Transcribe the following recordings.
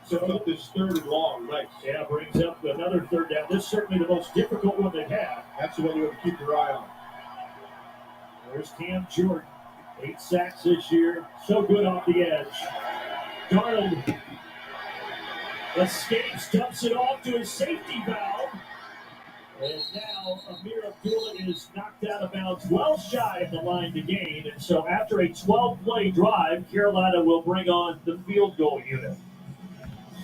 Sets up this third and long. Nice. Yeah, brings up another third down. This is certainly the most difficult one they've had. That's the one you have to keep your eye on. There's Cam Jordan. 8 sacks this year. So good off the edge. Darnold escapes, dumps it off to his safety valve. And now Amir Abdullah is knocked out of bounds well shy of the line to gain. And so after a 12-play drive, Carolina will bring on the field goal unit.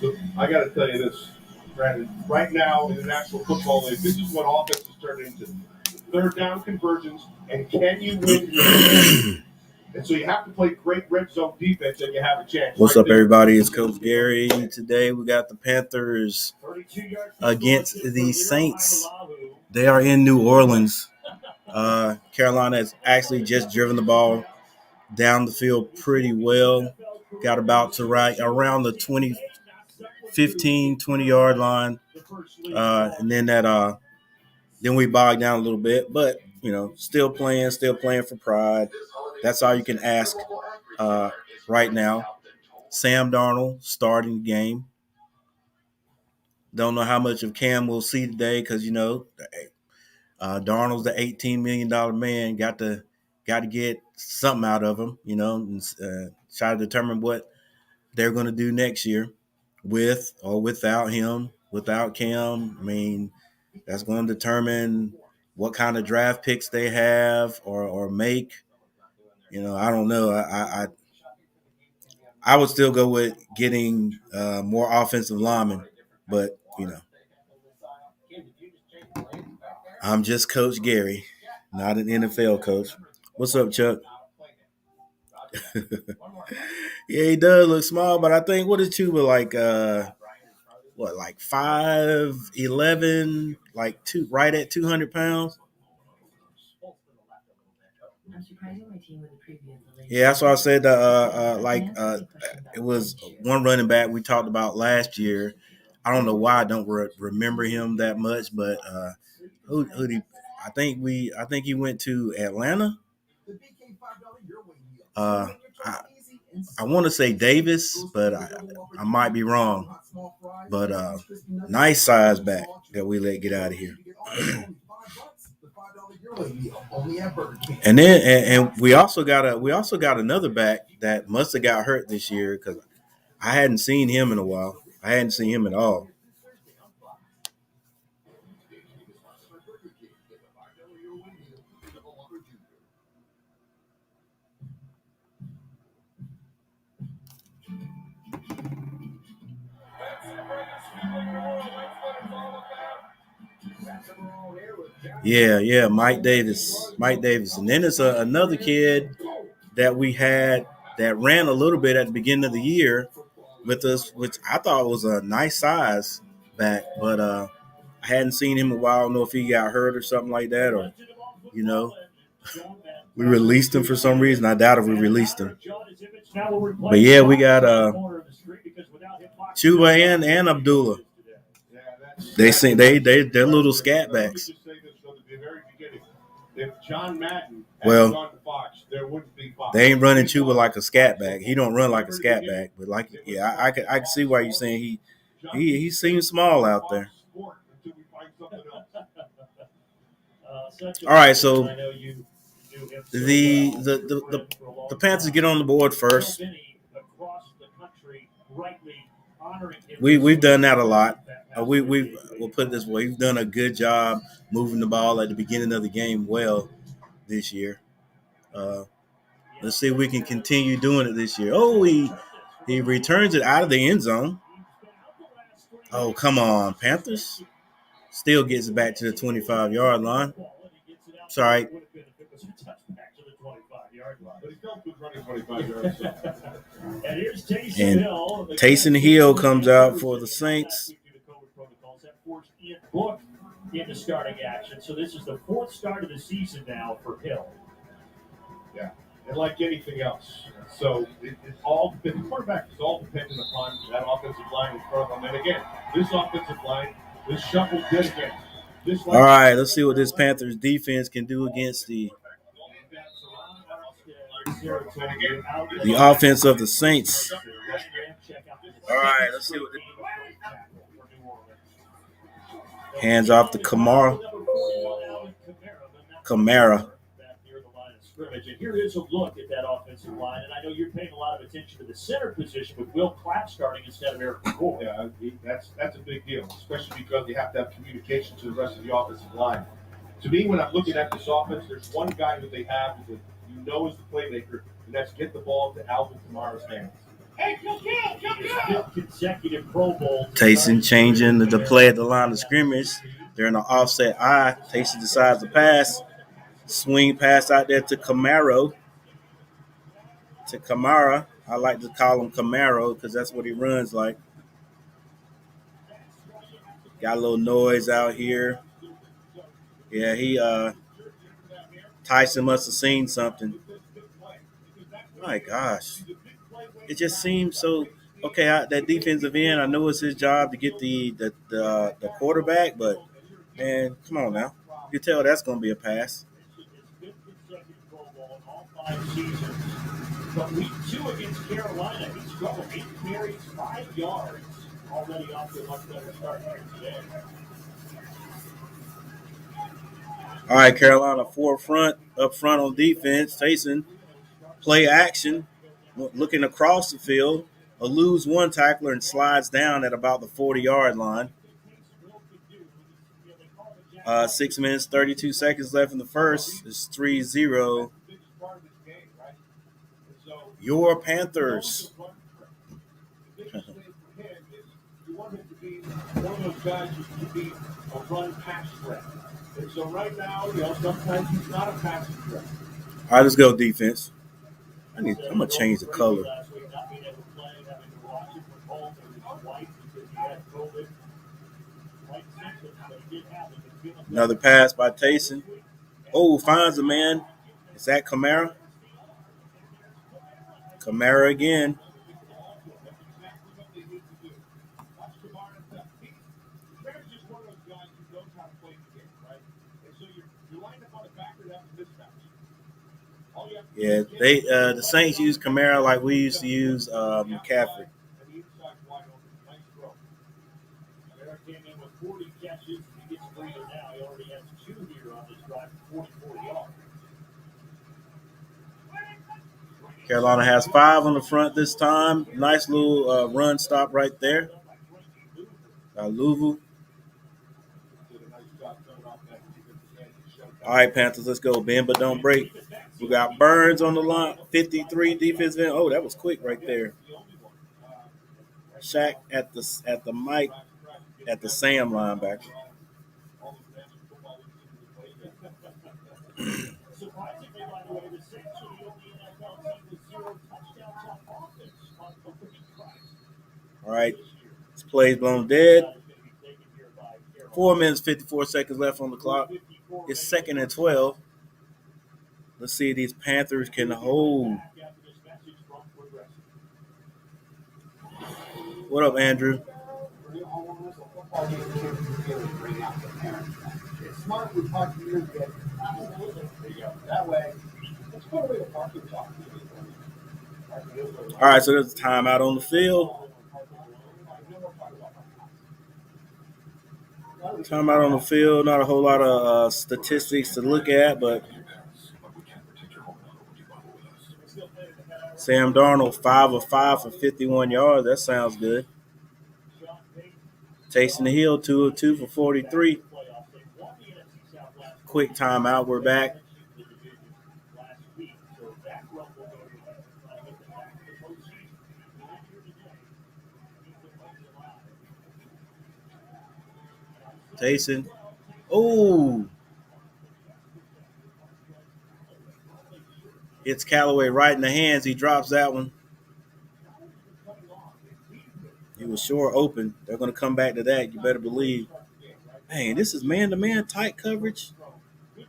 So I got to tell you this, Brandon. Right now in the National Football League, this is what offenses turn into. Third down conversions, and can you win your game? And so you have to play great red zone defense, and you have a chance. What's up, everybody? It's Coach Gary. Today we got the Panthers against the Saints. They are in New Orleans. Carolina has actually just driven the ball down the field pretty well. Got about to right around the 20-yard line. And then we bogged down a little bit, but still playing for pride. That's all you can ask right now. Sam Darnold starting the game. Don't know how much of Cam we'll see today because Darnold's the $18 million man. Got to get something out of him, and try to determine what they're going to do next year with or without him, without Cam. I mean, that's going to determine what kind of draft picks they have or make. I don't know. I would still go with getting more offensive linemen, but I'm just Coach Gary, not an NFL coach. What's up, Chuck? Yeah, he does look small, but I think what is Chuba like? Like 5'11", like right at 200 pounds. Yeah, that's why I said it was one running back we talked about last year. I don't know why I don't remember him that much, but who did he? I think he went to Atlanta. I want to say Davis, but I might be wrong. But nice size back that we let get out of here. And then and we also got another back that must have got hurt this year because I hadn't seen him in a while. I hadn't seen him at all. Yeah, Mike Davis. And then there's another kid that we had that ran a little bit at the beginning of the year with us, which I thought was a nice size back, but I hadn't seen him in a while. I don't know if he got hurt or something like that, or we released him for some reason. I doubt if we released him. But yeah, we got Chuba and Abdullah. They're little scat backs. If John Madden had gone to Fox, there wouldn't be Fox. They ain't running Chuba like a scat back. He don't run like a scat back, but I can see why you're saying he seems small out there. All right, so the Panthers get on the board first. We've done that a lot. We'll put it this way: we've done a good job moving the ball at the beginning of the game well this year. Let's see if we can continue doing it this year. Oh, he returns it out of the end zone. Oh, come on, Panthers. Still gets it back to the 25-yard line. Sorry. And Taysom Hill comes out for the Saints. Into starting action. So this is the 4th start of the season now for Hill. Yeah, and like anything else. So it's all the quarterback is all dependent upon that offensive line in front of them. And again, this offensive line is shuffled good again. All right, let's see what this Panthers defense can do against the offense of the Saints. All right, let's see what hands off to Kamara. And here is a look at that offensive line. And I know you're paying a lot of attention to the center position with Will Clapp starting instead of Eric McCoy. Yeah, that's a big deal, especially because you have to have communication to the rest of the offensive line. To me, when I'm looking at this offense, there's one guy that they have that you know is the playmaker, and that's get the ball to Alvin Kamara's hands. Fifth consecutive Pro Bowl. Taysom changing the play at the line of scrimmage. They're in an offset eye. Taysom decides to pass. Swing pass out there to Camaro. To Kamara. I like to call him Camaro because that's what he runs like. Got a little noise out here. Yeah, Tyson must have seen something. My gosh. It just seems so okay. That defensive end, I know it's his job to get the quarterback, but man, come on now. You tell that's going to be a pass. But week 2 against Carolina, he struggled 8 carries, 5 yards. Already off to a much better start here today. All right, Carolina up front on defense. Taysom, play action, looking across the field, lose one tackler and slides down at about the 40-yard line. 6 minutes, 32 seconds left in the first. It's 3-0. Your Panthers. You want him to be one of those guys who can be a run-pass threat. And so right now, sometimes he's not a passing threat. All right, let's go defense. I'm going to change the color. Another pass by Taysom. Oh, finds a man. Is that Kamara? Kamara again. Yeah, the Saints use Kamara like we used to use McCaffrey. Carolina has 5 on the front this time. Nice little run stop right there. Louisville. All right, Panthers, let's go. Bend but don't break. We got Burns on the line, 53 defensive end. Oh, that was quick right there. Shaq at the mic at the Sam linebacker. All right, this play's blown dead. 4 minutes, 54 seconds left on the clock. It's 2nd and 12. Let's see if these Panthers can hold. What up, Andrew? It's smart we talk to you again. That way, let's put away the parking talk. All right, so there's a timeout on the field. Timeout on the field. Not a whole lot of statistics to look at, but Sam Darnold, 5 of 5 for 51 yards. That sounds good. Taysom Hill, 2 of 2 for 43. Quick timeout. We're back. Taysom. Oh. Hits Callaway right in the hands. He drops that one. He was sure open. They're going to come back to that. You better believe. Man, this is man-to-man tight coverage.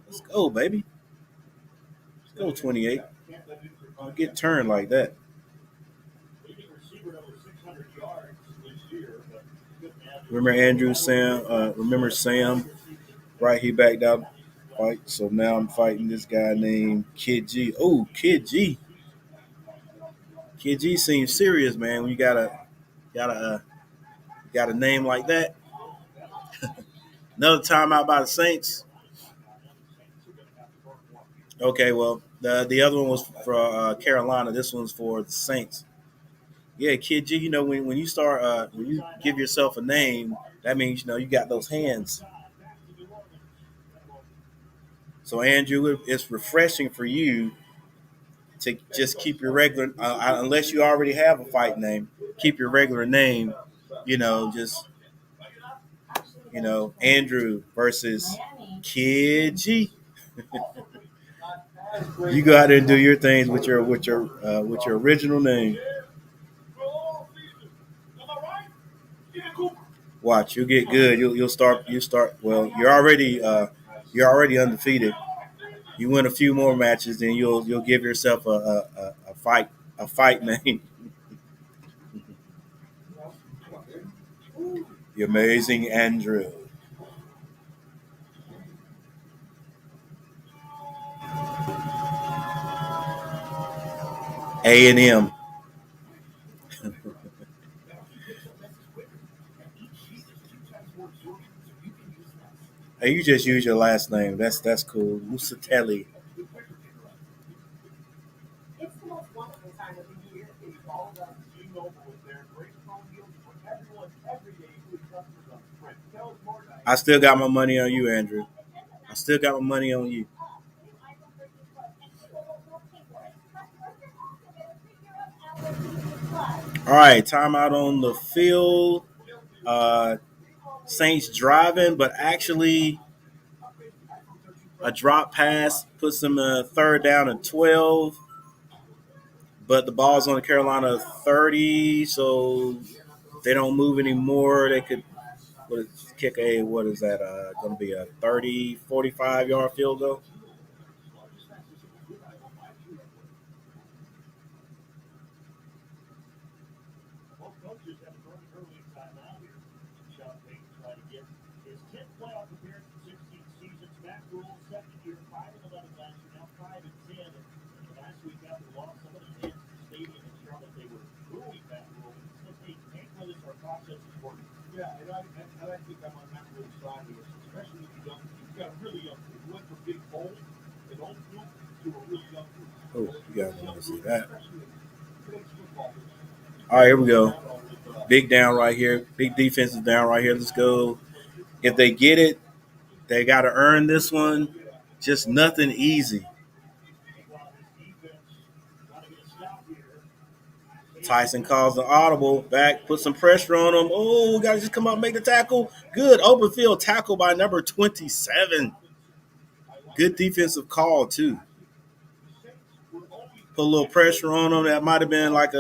Let's go, baby. Let's go, 28. Don't get turned like that. Remember Sam, right? He backed out fight. So now I'm fighting this guy named Kid G. Oh, Kid G. Kid G seems serious, man. When you got a name like that. Another timeout by the Saints. Okay, well the other one was for Carolina. This one's for the Saints. Yeah, Kid G. You know when you start when you give yourself a name, that means you got those hands. So Andrew, it's refreshing for you to just keep your regular, unless you already have a fight name, keep your regular name. Just Andrew versus Kid G. You go out there and do your things with your original name. Watch, you'll get good. You'll start. Well, you're already undefeated. You win a few more matches, then you'll give yourself a fight name. The Amazing Andrew. A&M. Hey, you just use your last name. That's cool. Musatelli. I still got my money on you, Andrew. I still got my money on you. All right, timeout on the field. Saints driving, but actually a drop pass puts them third down and 12. But the ball's on the Carolina 30, so they don't move anymore. They could kick what is that? Going to be a 30, 45-yard field goal. Yeah, and I think I'm on that little side of it, especially if you got a really young group. You went from big old, an old group to a really young group. Oh, you guys want to see that? All right, here we go. Big down right here. Big defense is down right here. Let's go. If they get it, they got to earn this one. Just nothing easy. Tyson calls the audible back, put some pressure on him. Oh, got to just come out and make the tackle. Good open field tackle by number 27. Good defensive call, too. Put a little pressure on him. That might have been like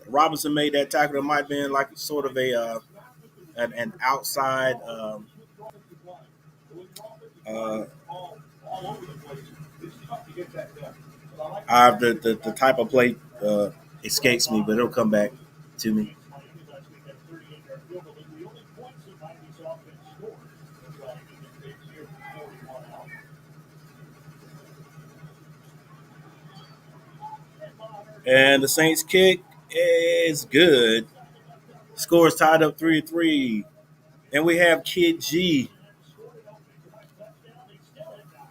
Robinson made that tackle. It might have been like sort of an outside the type of play escapes me, but it'll come back to me. And the Saints kick is good. Score is tied up 3-3. And we have Kid G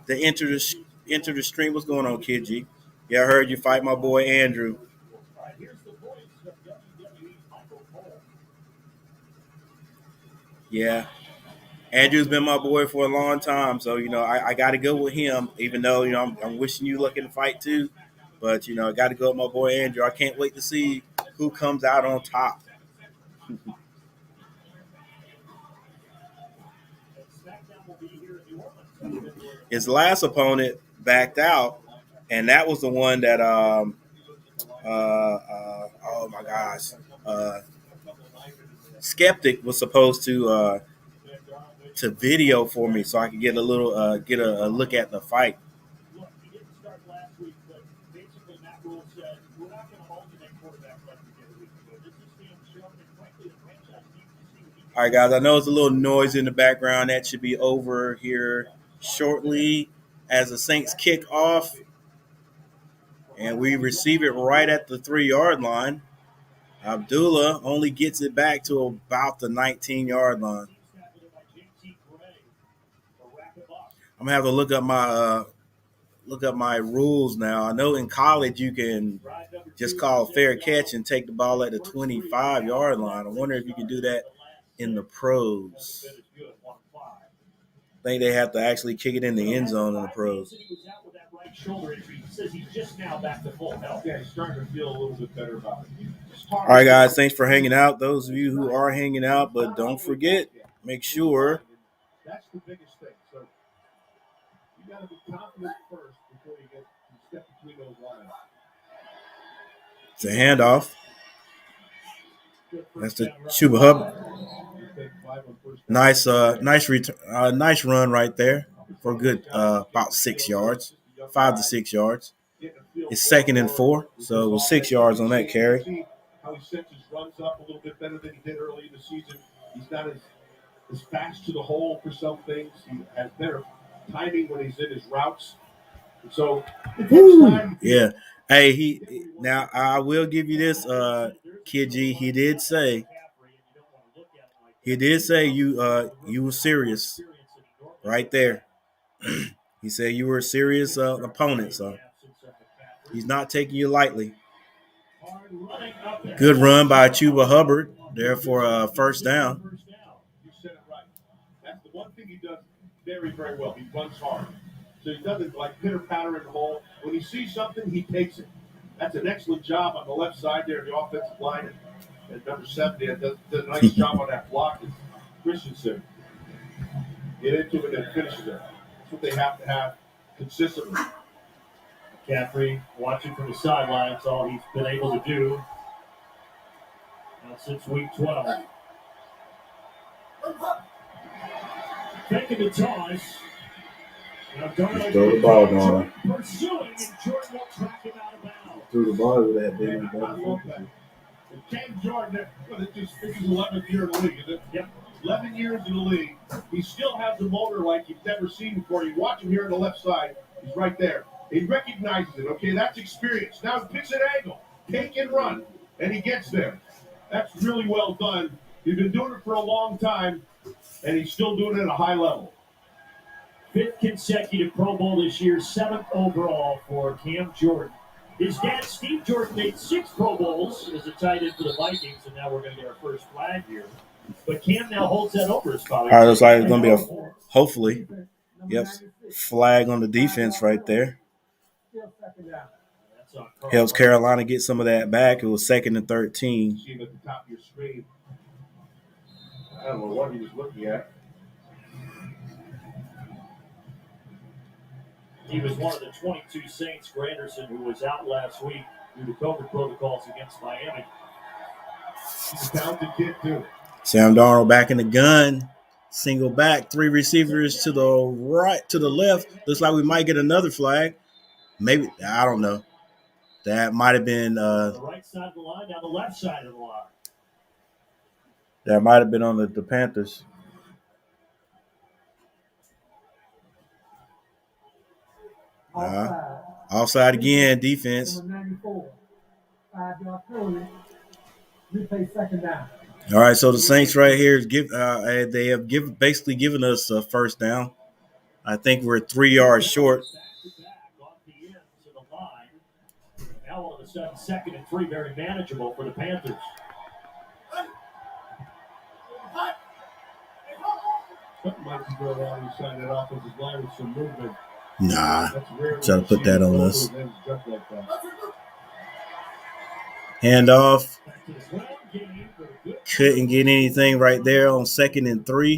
to enter the stream. What's going on, Kid G? Yeah, I heard you fight my boy Andrew. Yeah. Andrew's been my boy for a long time, so I got to go with him. Even though I'm wishing you luck in the fight too, but I got to go with my boy Andrew. I can't wait to see who comes out on top. His last opponent backed out, and that was the one that oh my gosh, Skeptic was supposed to video for me so I could get a little get a look at the fight. All right, guys, I know it's a little noise in the background. That should be over here shortly as the Saints kick off. and we receive it right at the 3-yard line. Abdullah only gets it back to about the 19-yard line. I'm gonna have to look up my rules now. I know in college you can just call fair catch and take the ball at the 25-yard line. I wonder if you can do that in the pros. I think they have to actually kick it in the end zone in the pros. Yeah, he's starting to feel a little bit better about it. All right, guys, thanks for hanging out. Those of you who are hanging out, but don't forget, make sure. That's the biggest thing. So you got to be confident first before you step between those lines. It's a handoff. That's the Chuba Hubbard. Nice run right there for a good about 6 yards, 5 to 6 yards. It's 2nd and 4, so it was 6 yards on that carry. How he sets his runs up a little bit better than he did early in the season. He's not as fast to the hole for some things. He has better timing when he's in his routes. And so yeah. Hey, now I will give you this, Kid G. He did say you were serious right there. He said you were a serious opponent, so he's not taking you lightly. Good run by Chuba Hubbard there for a first down. You said it right. That's the one thing he does very, very well. He runs hard. So he doesn't like pitter-patter in the hole. When he sees something, he takes it. That's an excellent job on the left side there, the offensive line. And number 7 does a nice job on that block. Christensen. Get into it and finish it. That's what they have to have consistently. McCaffrey watching from the sideline. That's all he's been able to do since week 12. Taking the toss. Throw the ball, Donna. Pursuing, and Jordan will track him out of bounds. Threw the ball with that baby. I love that. Cam Jordan, this is 11th year in the league, isn't it? Yep. 11 years in the league. He still has a motor like you've never seen before. You watch him here on the left side. He's right there. He recognizes it. Okay, that's experience. Now he picks an angle. Take and run. And he gets there. That's really well done. He's been doing it for a long time, and he's still doing it at a high level. 5th consecutive Pro Bowl this year, 7th overall for Cam Jordan. His dad, Steve Jordan, made 6 Pro Bowls as a tight end for the Vikings, and now we're going to get our first flag here. But Cam now holds that over his father. All right, looks like it's going to be hopefully, flag on the defense right there. Helps Carolina get some of that back. It was 2nd and 13. See him at the top of your screen. I don't know what he was looking at. He was one of the 22 Saints, Granderson, who was out last week due to COVID protocols against Miami. He's a talented kid, too. Sam Darnold back in the gun. Single back, 3 receivers to the right, to the left. Looks like we might get another flag. Maybe, I don't know. That might have been the right side of the line, down the left side of the line. That might have been on the Panthers. Offside again, defense. All right, so the Saints right here they have basically given us a first down. I think we're 3 yards short. Now all of a sudden, 2nd and 3, very manageable for the Panthers. Something might be going on inside that offensive line with some movement. Nah, try to put that on us. Handoff. Couldn't get anything right there on 2nd and 3.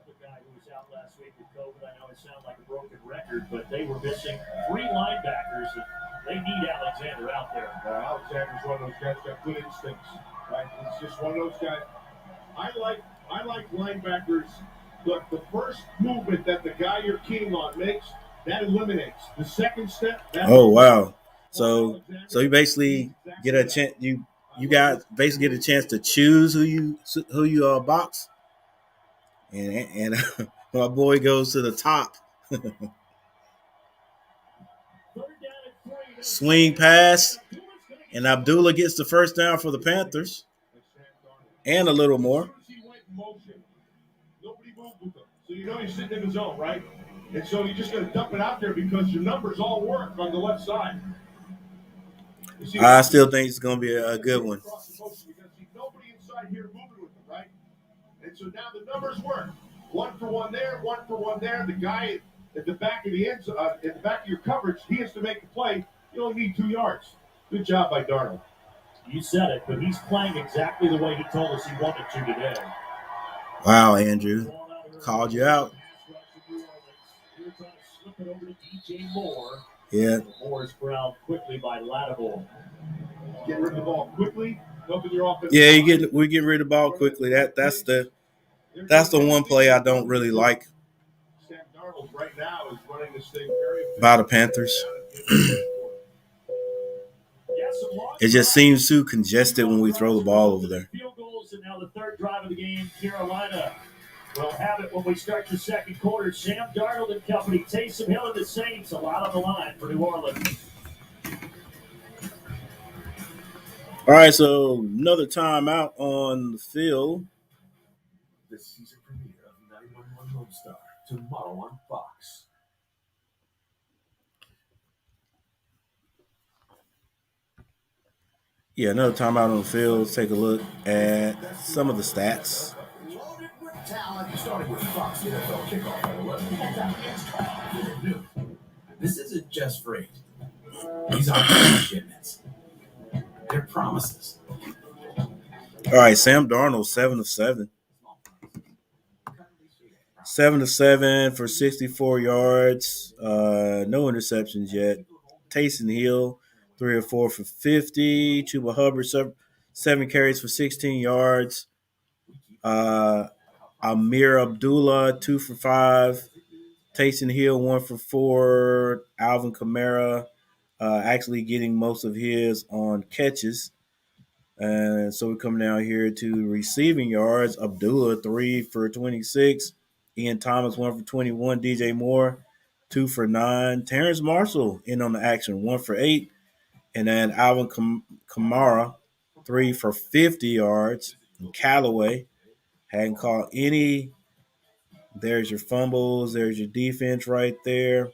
The guy who was out last week with COVID, I know it sounds like a broken record, but they were missing 3 linebackers, and they need Alexander out there. Alexander's one of those guys got good instincts, right? He's just one of those guys. I like linebackers. Look, the first movement that the guy you're keying on makes, that eliminates. The second step. Oh wow! So you basically get a chance. You guys basically get a chance to choose who you box, and my boy goes to the top. swing pass, and Abdullah gets the first down for the Panthers, and a little more. Nobody moved with him. So you know he's sitting in his zone, right? And so you're just going to dump it out there because your numbers all work on the left side. I still think it's going to be a good one. Nobody inside here moving with him, right? And so now the numbers work. 1 for 1 there, 1 for 1 there. The guy at the back of the end, at the back of your coverage, he has to make the play. You only need 2 yards. Good job by Darnold. You said it, but he's playing exactly the way he told us he wanted to today. Wow, Andrew. Called you out. You're trying to slip it over to DJ Moore. Yeah. Moore is corralled quickly by Lattimore. Get rid of the ball quickly. Open your offense. Yeah, we get rid of the ball quickly. That's the one play I don't really like Sam Darnold right now is running this thing very about the Panthers. It just seems too congested when we throw the ball over there. Field goals, and now the third drive of the game. Carolina will have it when we start the second quarter. Sam Darnold and company. Taysom Hill and the Saints. A lot on the line for New Orleans. All right, so another timeout on the field. The season premiere of 911 Lone Star tomorrow on Fox. Yeah, another timeout on the field. Let's take a look at some of the stats. Loaded with talent, starting with Fox NFL kickoff at 11 p.m. This isn't just freight. These aren't shipments. They're promises. All right, Sam Darnold, 7 of 7. 7 of 7 for 64 yards. No interceptions yet. Taysom Hill, 3 of 4 for 50. Chuba Hubbard, 7 carries for 16 yards. Amir Abdullah, 2 for 5. Taysom Hill, 1 for 4. Alvin Kamara, actually getting most of his on catches. And so we're coming down here to receiving yards. Abdullah, 3 for 26. Ian Thomas, 1 for 21. DJ Moore, 2 for 9. Terrence Marshall in on the action, 1 for 8. And then Alvin Kamara, 3 for 50 yards. And Callaway hadn't caught any. There's your fumbles. There's your defense right there.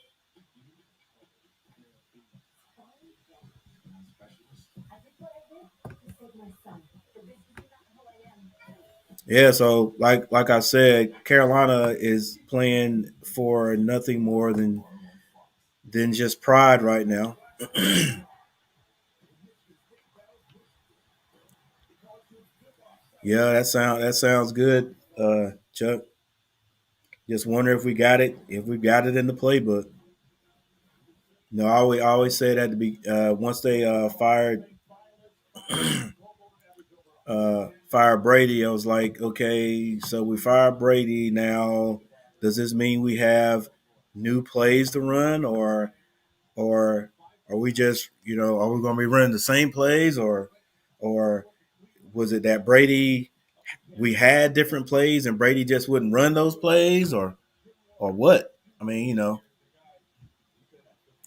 Yeah, so like I said, Carolina is playing for nothing more than just pride right now. Yeah, that sounds good, Chuck. Just wonder if we got it in the playbook. No, I always say that to be once they fired Brady, I was like, okay, so we fired Brady now. Does this mean we have new plays to run, or are we just, are we going to be running the same plays, or was it that we had different plays and Brady just wouldn't run those plays, or what? I mean,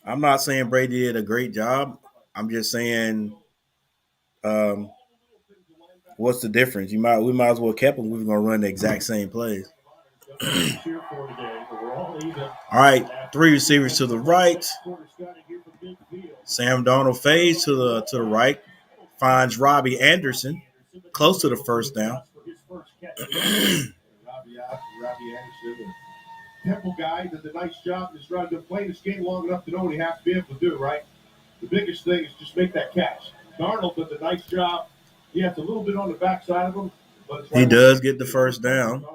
I'm not saying Brady did a great job. I'm just saying, what's the difference? We might as well kept him. We were going to run the exact same plays. All right, 3 receivers to the right. Sam Darnold fades to the right, finds Robbie Anderson close to the first down. Robbie Anderson, Temple guy, does a nice job. He's been playing this game long enough to know what he has to be able to do, right? The biggest thing is just make that catch. Darnold does a nice job. He has a little bit on the backside of him, but it's he does get the first down.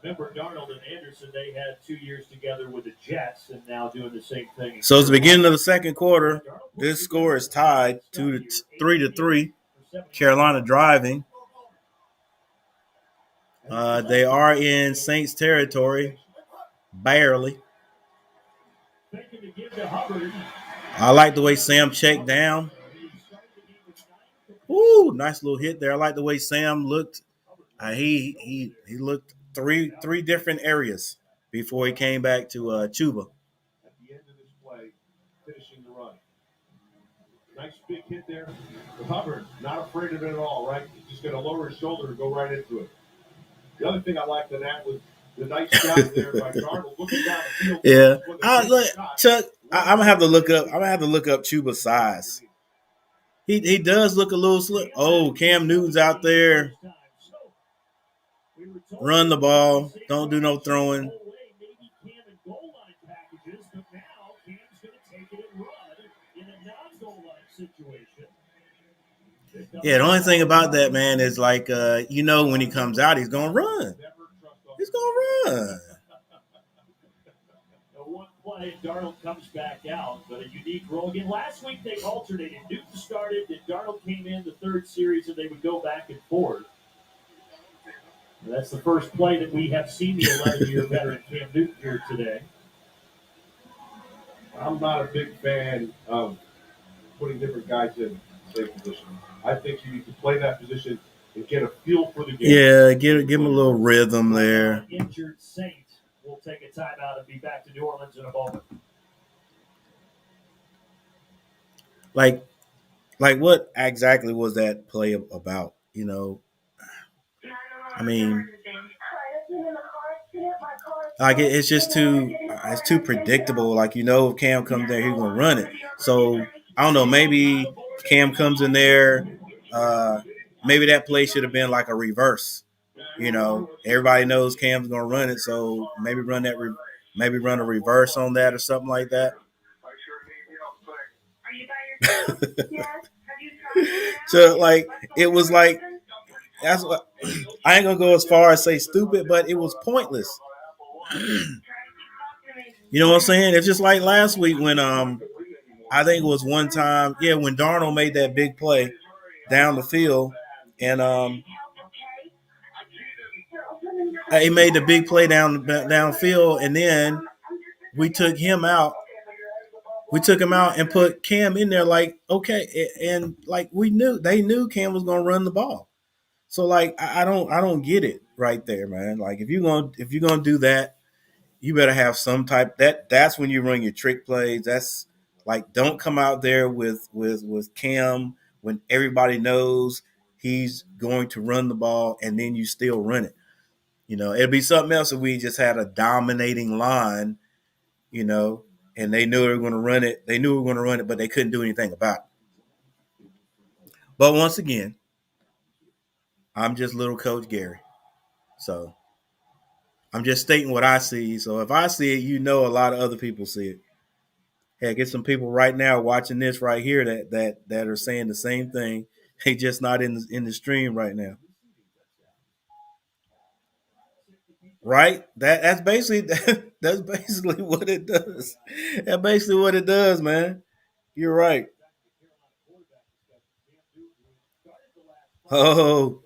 Remember, Darnold and Anderson, they had 2 years together with the Jets, and now doing the same thing. So it's the beginning of the second quarter. This score is tied 3-3. Carolina driving. They are in Saints territory, barely. I like the way Sam checked down. Ooh, nice little hit there. I like the way Sam looked. He looked three different areas before he came back to Chuba. At the end of this play, finishing the run. Nice big hit there. With Hubbard, not afraid of it at all, right? He's just going to lower his shoulder and go right into it. The other thing I liked in that was the nice job there by Darnold looking down the field. Yeah, Chuck. I'm gonna have to look up. I'm gonna have to look up Chuba's size. He does look a little slick. Oh, Cam Newton's out there. Run the ball. Don't do no throwing. Yeah, the only thing about that, man, is like when he comes out, he's gonna run. He's gonna run. One play, Darnold comes back out, but a unique role again. Last week they alternated. Newton started, and Darnold came in the third series, and they would go back and forth. And that's the first play that we have seen the 11-year veteran Cam Newton here today. I'm not a big fan of putting different guys in the same position. I think you need to play that position and get a feel for the game. Yeah, give him a little rhythm there. Injured Saint will take a timeout and be back to New Orleans in a moment. Like what exactly was that play about? I mean, like it's just it's too predictable. Like if Cam comes there, he's gonna run it. So I don't know. Maybe Cam comes in there. Maybe that play should have been like a reverse. Everybody knows Cam's gonna run it, so maybe run a reverse on that or something like that. So like it was like that's what I ain't gonna go as far as say stupid, but it was pointless. You know what I'm saying? It's just like last week when I think it was one time, when Darnold made that big play down the field, and he made the big play downfield, and then we took him out. We took him out and put Cam in there. Like, okay, and like they knew Cam was gonna run the ball. So like I don't get it right there, man. Like if you're gonna do that, you better have some type that's when you run your trick plays. That's like don't come out there with Cam when everybody knows he's going to run the ball and then you still run it. It'd be something else if we just had a dominating line, and they knew they were going to run it. They knew we were going to run it, but they couldn't do anything about it. But once again, I'm just little Coach Gary. So I'm just stating what I see. So if I see it, a lot of other people see it. Hey, get some people right now watching this right here that are saying the same thing. They just not in the stream right now. Right? That's basically what it does. That's basically what it does, man. You're right. Oh,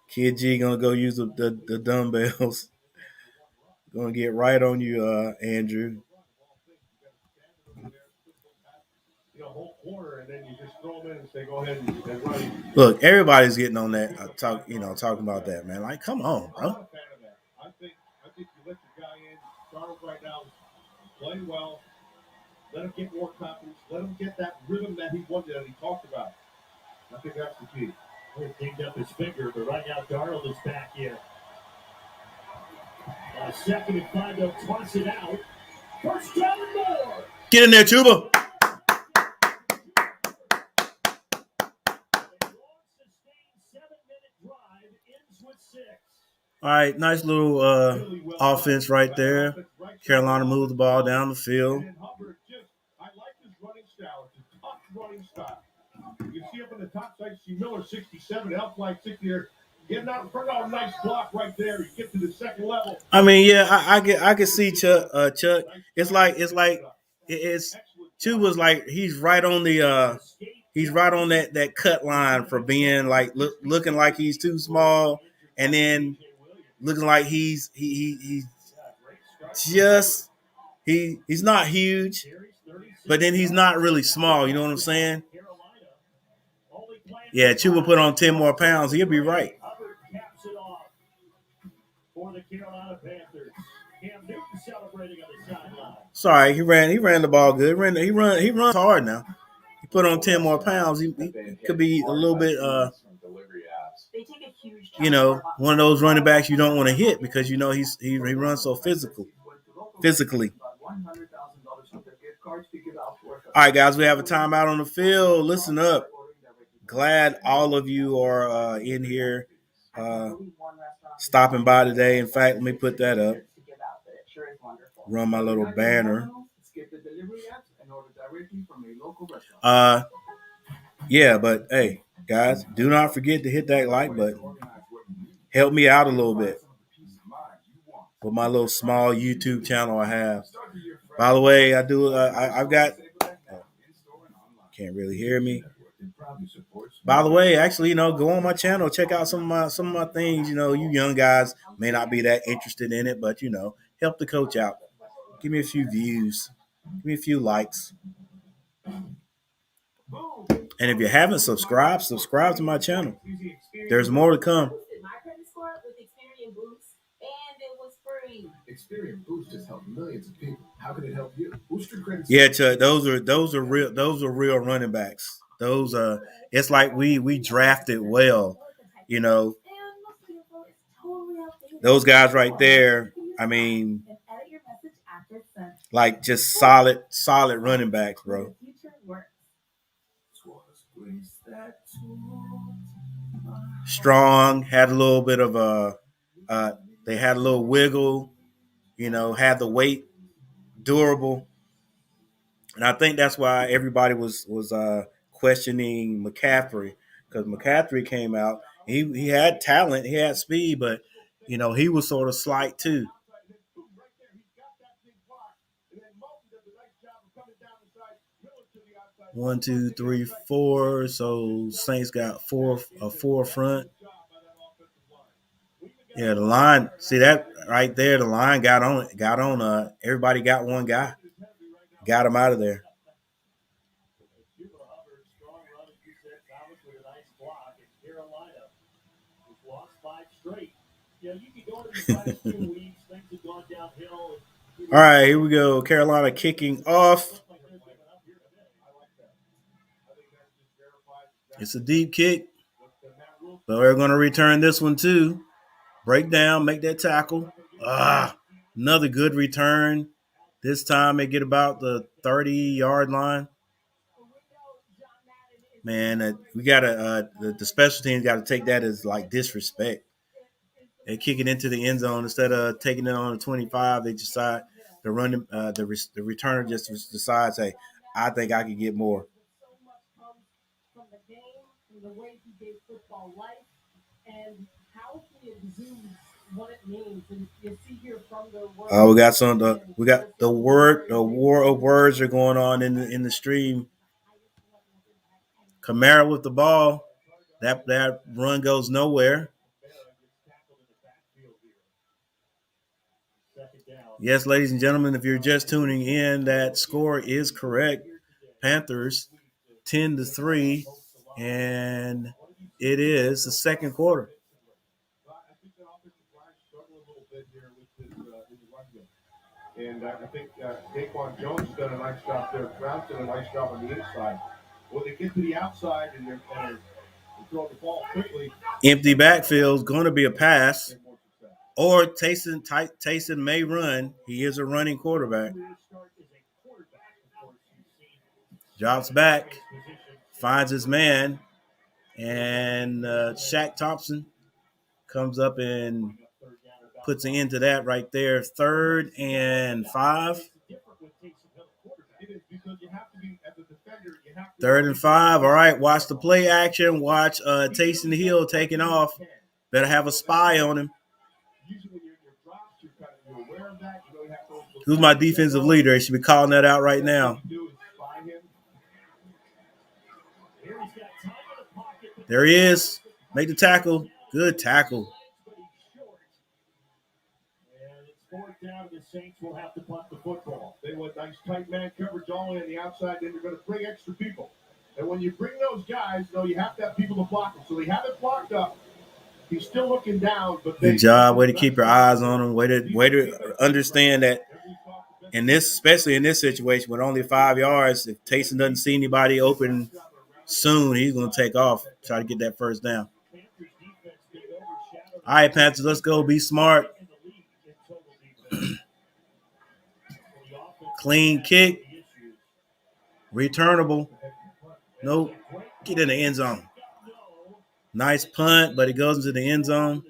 Kid G gonna go use the dumbbells. Gonna get right on you, Andrew. Look, everybody's getting on that. Talking about that, man. Like, come on, bro. I think you let your guy in. Darnold right now playing well. Let him get more confidence. Let him get that rhythm that he wanted that he talked about. I think that's the key. He dinged up his finger, but right now Darnold is back in. Second and 5, they'll toss it out. First down and more. Get in there, Chuba. All right, nice little offense right there. Carolina moved the ball down the field. I like his running style. It's a tough running style. You can see up in the top side, see Miller 67, Elfline 60 there. Getting out in front of a nice block right there. You get to the second level. I mean, yeah, I can see Chuck. It's like Chuba's like he's right on that cut line for being like looking like he's too small, and then looking like he's not huge, but then he's not really small. You know what I'm saying? Yeah, Chuba put on 10 more pounds. He'll be right. For the Carolina Panthers, Cam Newton celebrating on the sideline. Sorry, he ran the ball good. He runs hard now. put on 10 more pounds, he could be a little bit, one of those running backs you don't want to hit because he runs so physically. All right, guys, we have a timeout on the field. Listen up. Glad all of you are in here stopping by today. In fact, let me put that up. Run my little banner. Yeah, but hey, guys, do not forget to hit that like button. Help me out a little bit with my little small YouTube channel I have. By the way, I've got. Can't really hear me. By the way, actually, go on my channel, check out some of my things. You young guys may not be that interested in it, but help the coach out. Give me a few views. Give me a few likes. And if you haven't subscribed to my channel. There's more to come. Experian Boost has helped millions of people. How can it help you? Boost your credit. Yeah, Chuck, those are real running backs. Those it's like we drafted well, Those guys right there, I mean, like just solid running backs, bro. Strong, had a little bit of they had a little wiggle, had the weight, durable. And I think that's why everybody was questioning McCaffrey, because McCaffrey came out. He had talent, he had speed, but he was sort of slight too. 1, 2, 3, 4. So Saints got a four front. Yeah, the line. See that right there? The line got on. Everybody got one guy. Got him out of there. All right, here we go. Carolina kicking off. It's a deep kick, but we're going to return this one too. Break down, make that tackle. Another good return. This time they get about the 30-yard line. Man, we gotta the special teams got to take that as like disrespect. They kick it into the end zone instead of taking it on the 25. They decide the running the returner just decides, hey, I think I could get more. We got the war of words are going on in the stream. Kamara with the ball. That run goes nowhere. Yes, ladies and gentlemen, if you're just tuning in, that score is correct. Panthers 10-3, and it is the second quarter. And I think Daquan Jones has done a nice job there. Brown's done a nice job on the inside. When they get to the outside and they're throwing the ball quickly. Empty backfield is going to be a pass. Or Taysom may run. He is a running quarterback. Drops back. Finds his man. And Shaq Thompson comes up and puts an end to that right there. 3rd and 5. 3rd and 5. All right, watch the play action. Watch Taysom Hill taking off. Better have a spy on him. Who's my defensive leader? They should be calling that out right now. There he is. Make the tackle. Good tackle. Down, the Saints will have to punt the football. They want nice tight man coverage all the way on the outside. Then they're going to bring extra people. And when you bring those guys, you have to have people to block them. So they have it blocked up. He's still looking down, but good job. Way to keep your eyes on him. Way to understand that especially in this situation with only 5 yards, if Taysom doesn't see anybody open soon, he's going to take off, try to get that first down. All right, Panthers, let's go. Be smart. Clean kick. Returnable. Nope. Get in the end zone. Nice punt, but it goes into the end zone.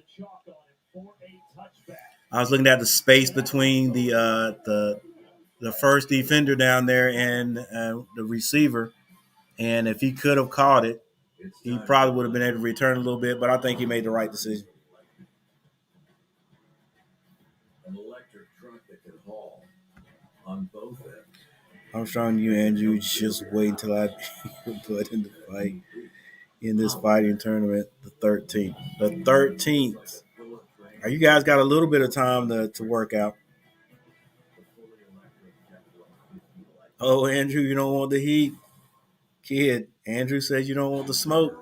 I was looking at the space between the first defender down there and the receiver, and if he could have caught it, he probably would have been able to return a little bit, but I think he made the right decision. An electric truck that can haul on both ends. I'm showing you, Andrew, just wait until I put in the fight in this fighting tournament, the 13th. The 13th. You guys got a little bit of time to work out. Oh, Andrew, you don't want the heat? Kid, Andrew says you don't want the smoke.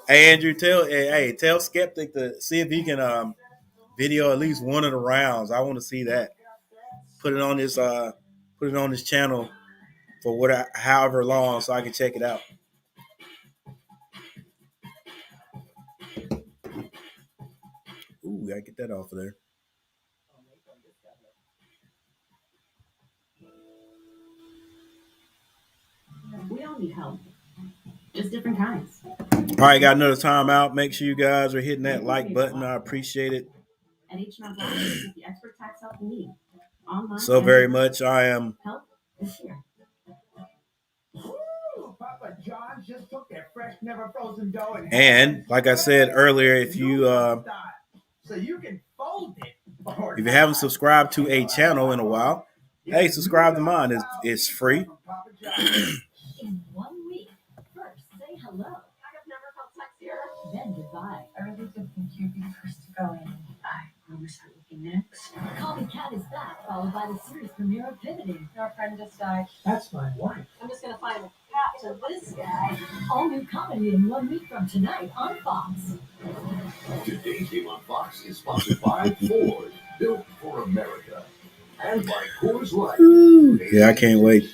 Hey, Andrew, tell Skeptic to see if he can video at least one of the rounds. I want to see that. Put it on his channel for however long so I can check it out. Ooh, gotta get that off of there. We all need help. Just different kinds. All right, got another timeout. Make sure you guys are hitting that like button. I appreciate it so very much. I am. Help is here. Papa John just took that fresh, never frozen dough and like I said earlier, if you so you can fold it. If you haven't subscribed to a channel in a while, hey, subscribe to mine. It's free. In 1 week, first say hello. I've never felt sexier. Then goodbye. I really did think you'd be first to go in. I promise I'm looking next. Call Me Cat is back, followed by the series premiere of Pivoting. Our friend just died. That's my wife. I'm just gonna find a cat to this guy. All new comedy in 1 week from tonight on Fox. Today's game on Fox is sponsored by Ford, built for America, and by Coors Light. Yeah, I can't wait.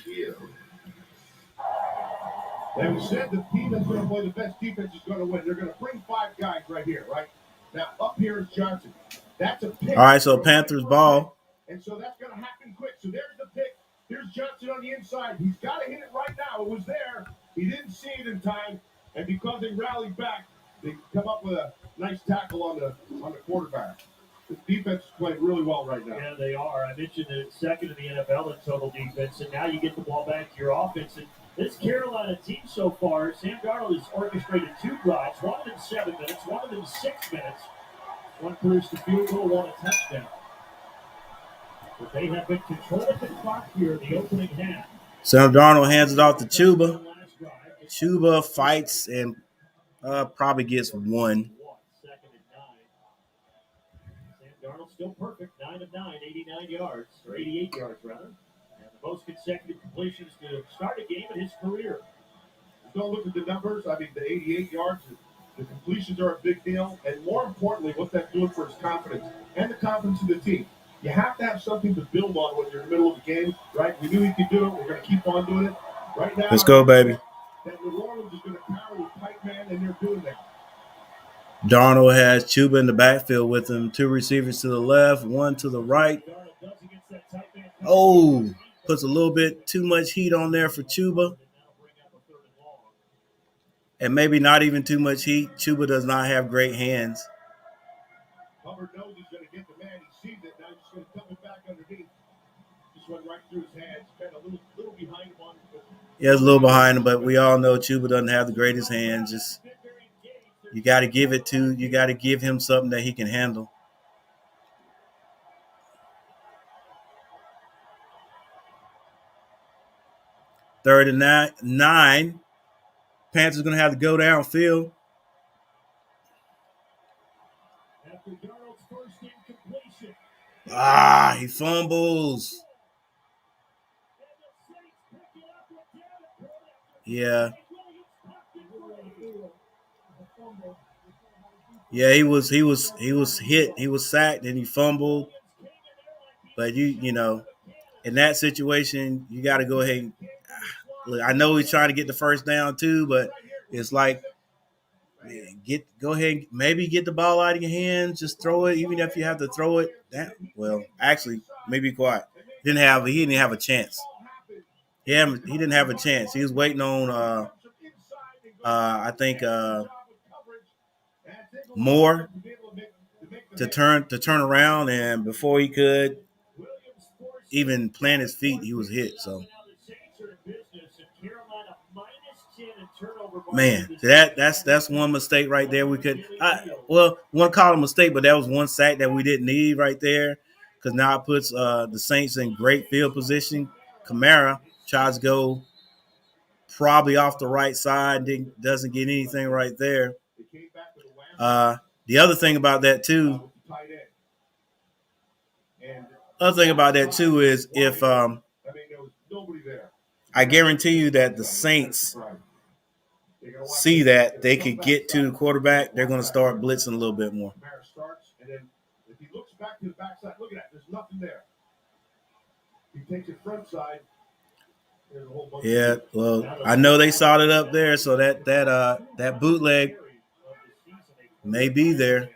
They said the team that's going to play the best defense is going to win. They're going to bring 5 guys right here, right? Now, up here is Johnson. That's a pick. All right, so Panthers ball. And so that's going to happen quick. So there's the pick. Here's Johnson on the inside. He's got to hit it right now. It was there. He didn't see it in time. And because they rallied back, they come up with a nice tackle on the quarterback. The defense is playing really well right now. Yeah, they are. I mentioned that second in the NFL in total defense, and now you get the ball back to your offense. And this Carolina team so far, Sam Darnold has orchestrated 2 drives, one of them 7 minutes, one of them 6 minutes. One produced a field goal, one a touchdown. But they have been controlling the clock here in the opening half. Sam Darnold hands it off to Chuba. Chuba fights and probably gets 1. Second and 9. Sam Darnold still perfect, 9 of 9, 89 yards, or 88 yards rather. And the most consecutive completions to start a game in his career. Just don't look at the numbers. I mean, the 88 yards, the completions are a big deal. And more importantly, what that's doing for his confidence and the confidence of the team. You have to have something to build on when you're in the middle of the game, right? We knew he could do it. We're going to keep on doing it. Right now, let's go, baby. That New Orleans is going to power with tight man, and they're doing that. Darnold has Chuba in the backfield with him. 2 receivers to the left, 1 to the right. Oh, puts a little bit too much heat on there for Chuba. And maybe not even too much heat. Chuba does not have great hands. Hubbard knows he's going to get the man. He sees it. Now he's just going to come it back underneath. Just went right through his hands. Kind of a little behind him on it. Yeah, it's a little behind him, but we all know Chuba doesn't have the greatest hands. Just you got to give him something that he can handle. Third and 9. Panthers going to have to go downfield. He fumbles. Yeah. Yeah, he was hit. He was sacked and he fumbled. But you know, in that situation, you got to go ahead. And, look, I know he's trying to get the first down too, but it's like go ahead, maybe get the ball out of your hands, just throw it, even if you have to throw it down. Well, actually, maybe quiet. He didn't have a chance. He didn't have a chance. He was waiting on I think Moore to turn around, and before he could even plant his feet, he was hit. So, man, that's one mistake right there. We could, one call it a mistake, but that was one sack that we didn't need right there, because now it puts the Saints in great field position. Kamara tries to go probably off the right side, doesn't get anything right there. The other thing about that too. Other thing about that too is if I guarantee you that the Saints see that they could get to the quarterback, they're going to start blitzing a little bit more. If he looks back to the backside, look at that. There's nothing there. He takes it front side. Yeah, well, I know they saw it up there, so that bootleg may be there.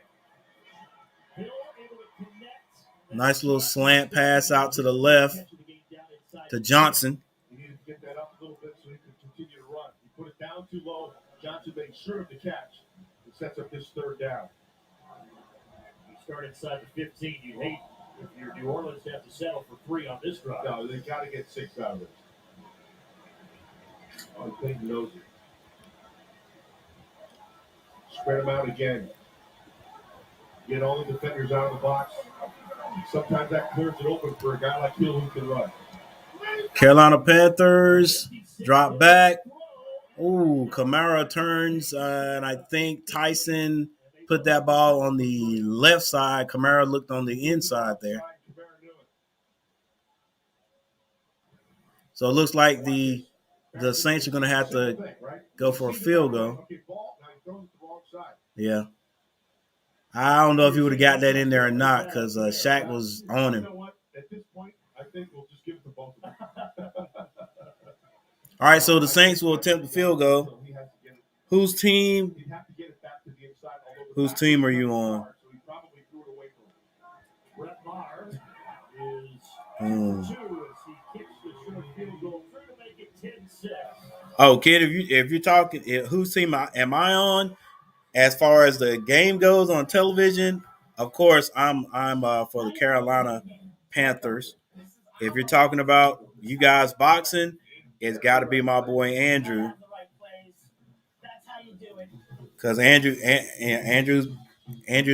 Nice little slant pass out to the left to Johnson. He needed to get that up a little bit so he could continue to run. He put it down too low. Johnson made sure of the catch. It sets up this third down. You start inside the 15. You hate if you're New Orleans to have to settle for 3 on this drive. No, they got to get 6 out of this. Clayton knows it. Spread them out again. Get all the defenders out of the box. Sometimes that clears it open for a guy like Hill who can run. Carolina Panthers drop back. Ooh, Kamara turns, and I think Tyson put that ball on the left side. Kamara looked on the inside there. So it looks like the Saints are going to have to go for a field goal. Yeah. I don't know if he would have got that in there or not, because Shaq was on him. At this point, I think we'll just give it to both of them. All right, so the Saints will attempt the field goal. Whose team are you on? Brett Maher is 2 as he kicks the short field goal through to make it 10-6. Oh, kid, if you're talking, whose team am I on? As far as the game goes on television, of course, I'm for the Carolina Panthers. If you're talking about you guys boxing, it's got to be my boy Andrew. Because Andrew's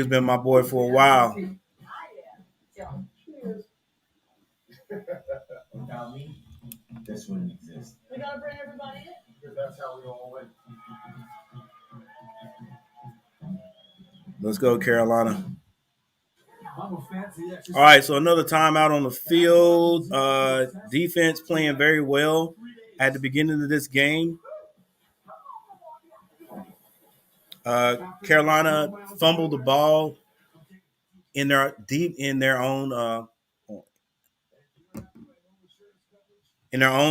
been my boy for a while. Without me, this wouldn't exist. We gotta bring everybody in. Because that's how we all win. Let's go, Carolina. All right, so another timeout on the field. Defense playing very well at the beginning of this game. Carolina fumbled the ball in their own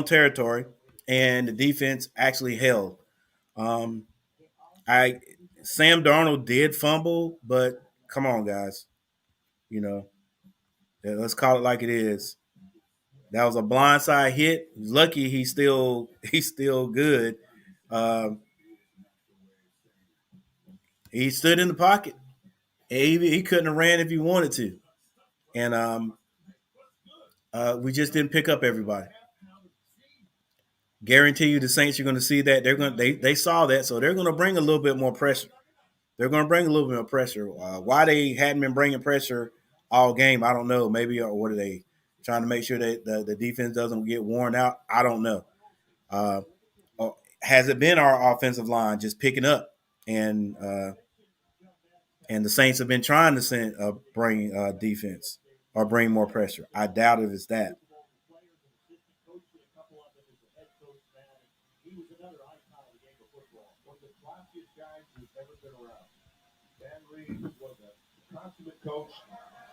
territory, and the defense actually held. Sam Darnold did fumble, but come on, guys. Let's call it like it is. That was a blindside hit. Lucky he's still good. He stood in the pocket. He couldn't have ran if he wanted to, and we just didn't pick up everybody. Guarantee you, the Saints are going to see that. They saw that, so they're going to bring a little bit more pressure. Why they hadn't been bringing pressure all game, I don't know. Maybe, or what are they trying to make sure that the defense doesn't get worn out? I don't know. Has it been our offensive line just picking up, and the Saints have been trying to bring defense or bring more pressure? I doubt if it's that. Guys who's ever been around. Dan Reed was a consummate coach.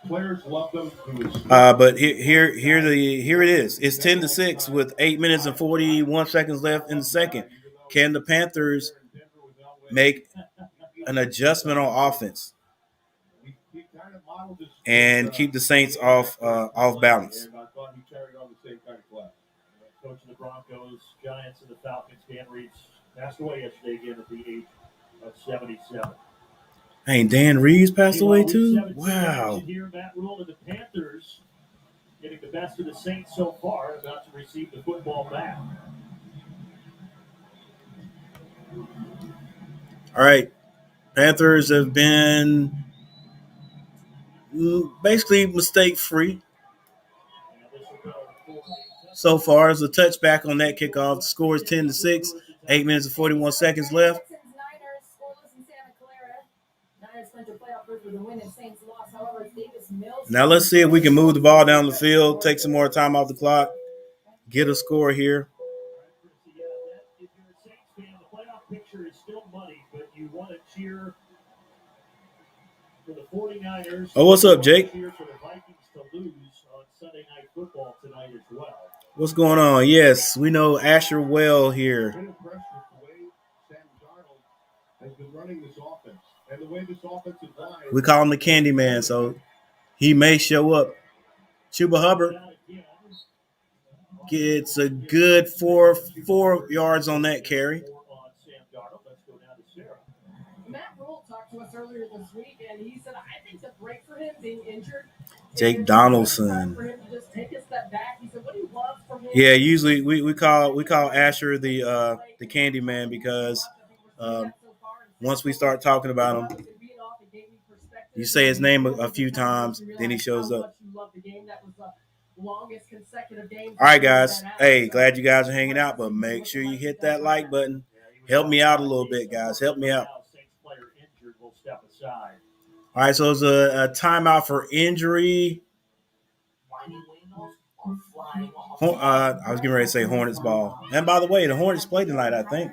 Players love them. But here it is. It's 10-6 with 8 minutes and 41 seconds left in the second. Can the Panthers make an adjustment on offense and keep the Saints off balance? Coach of the Broncos, Giants, and the Falcons, Dan Reeves, passed away yesterday again at the age of 77. Hey, Dan Reeves passed away too? Wow. Here, Matt Rule and the Panthers getting the best of the Saints so far, about to receive the football back. All right. Panthers have been basically mistake-free so far. As a touchback on that kickoff. The score is 10-6, 8 minutes and 41 seconds left. Now let's see if we can move the ball down the field, take some more time off the clock, get a score here. If you're a Saints fan, the playoff picture is still muddy, but you want to cheer for the 49ers. Oh, what's up, Jake? Cheer for the Vikings to lose on Sunday Night Football tonight as well. What's going on? Yes, we know Asher well here. Been impressed with the way Sam Darnold has been running this offense and the way this offensive line. We call him the Candy Man, so he may show up. Chuba Hubbard gets a good four yards on that carry. Matt Rule talked to us earlier this week, and he said, I think the break for him being injured. Jake Donaldson. For him to just take a step back. He said, what he wants from him. Yeah, usually we call Asher the Candy Man because once we start talking about him, you say his name a few times, then he shows up. All right, guys. Hey, glad you guys are hanging out, but make sure you hit that like button. Help me out a little bit, guys. Help me out. All right, so it's a timeout for injury. I was getting ready to say Hornets ball. And by the way, the Hornets play tonight, I think.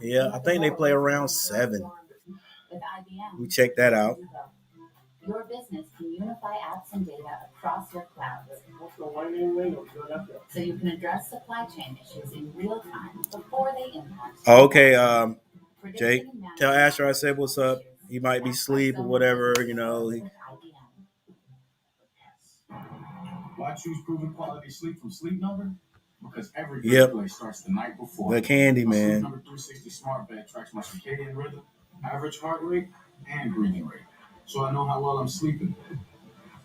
Yeah, I think they play around 7. We check that out. Your business can unify apps and data across your clouds, so you can address supply chain issues in real time before they impact. Okay, Jake, tell Asher I said what's up. He might be asleep or whatever, you know. Why choose proven quality sleep from Sleep Number? Because every good play starts the night before. The Candy Man. Sleep Number 360 Smart Bed tracks my circadian rhythm, average heart rate, and breathing rate, so I know how well I'm sleeping.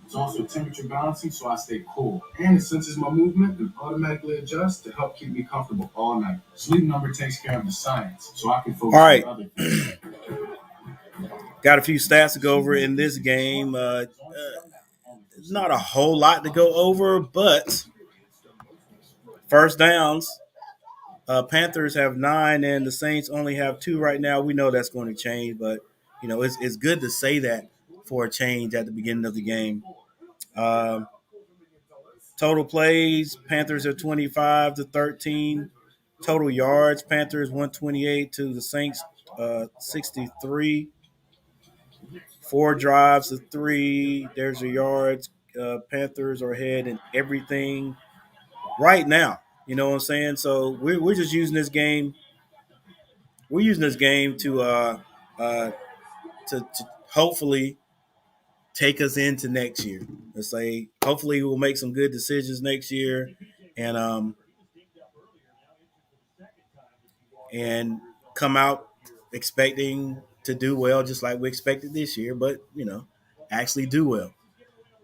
It's also temperature balancing, so I stay cool. And it senses my movement and automatically adjusts to help keep me comfortable all night. Sleep Number takes care of the science, so I can focus on other things. Got a few stats to go over in this game. Not a whole lot to go over, but first downs, Panthers have 9 and the Saints only have 2 right now. We know that's going to change, but you know it's good to say that for a change at the beginning of the game. Total plays, Panthers are 25-13. Total yards, Panthers 128 to the Saints 63. 4 drives to 3. There's your yards. Panthers are ahead in everything right now. You know what I'm saying? So we're just using this game. We're using this game to hopefully take us into next year. Let's say hopefully we'll make some good decisions next year, and come out expecting to do well, just like we expected this year. But you know, actually do well.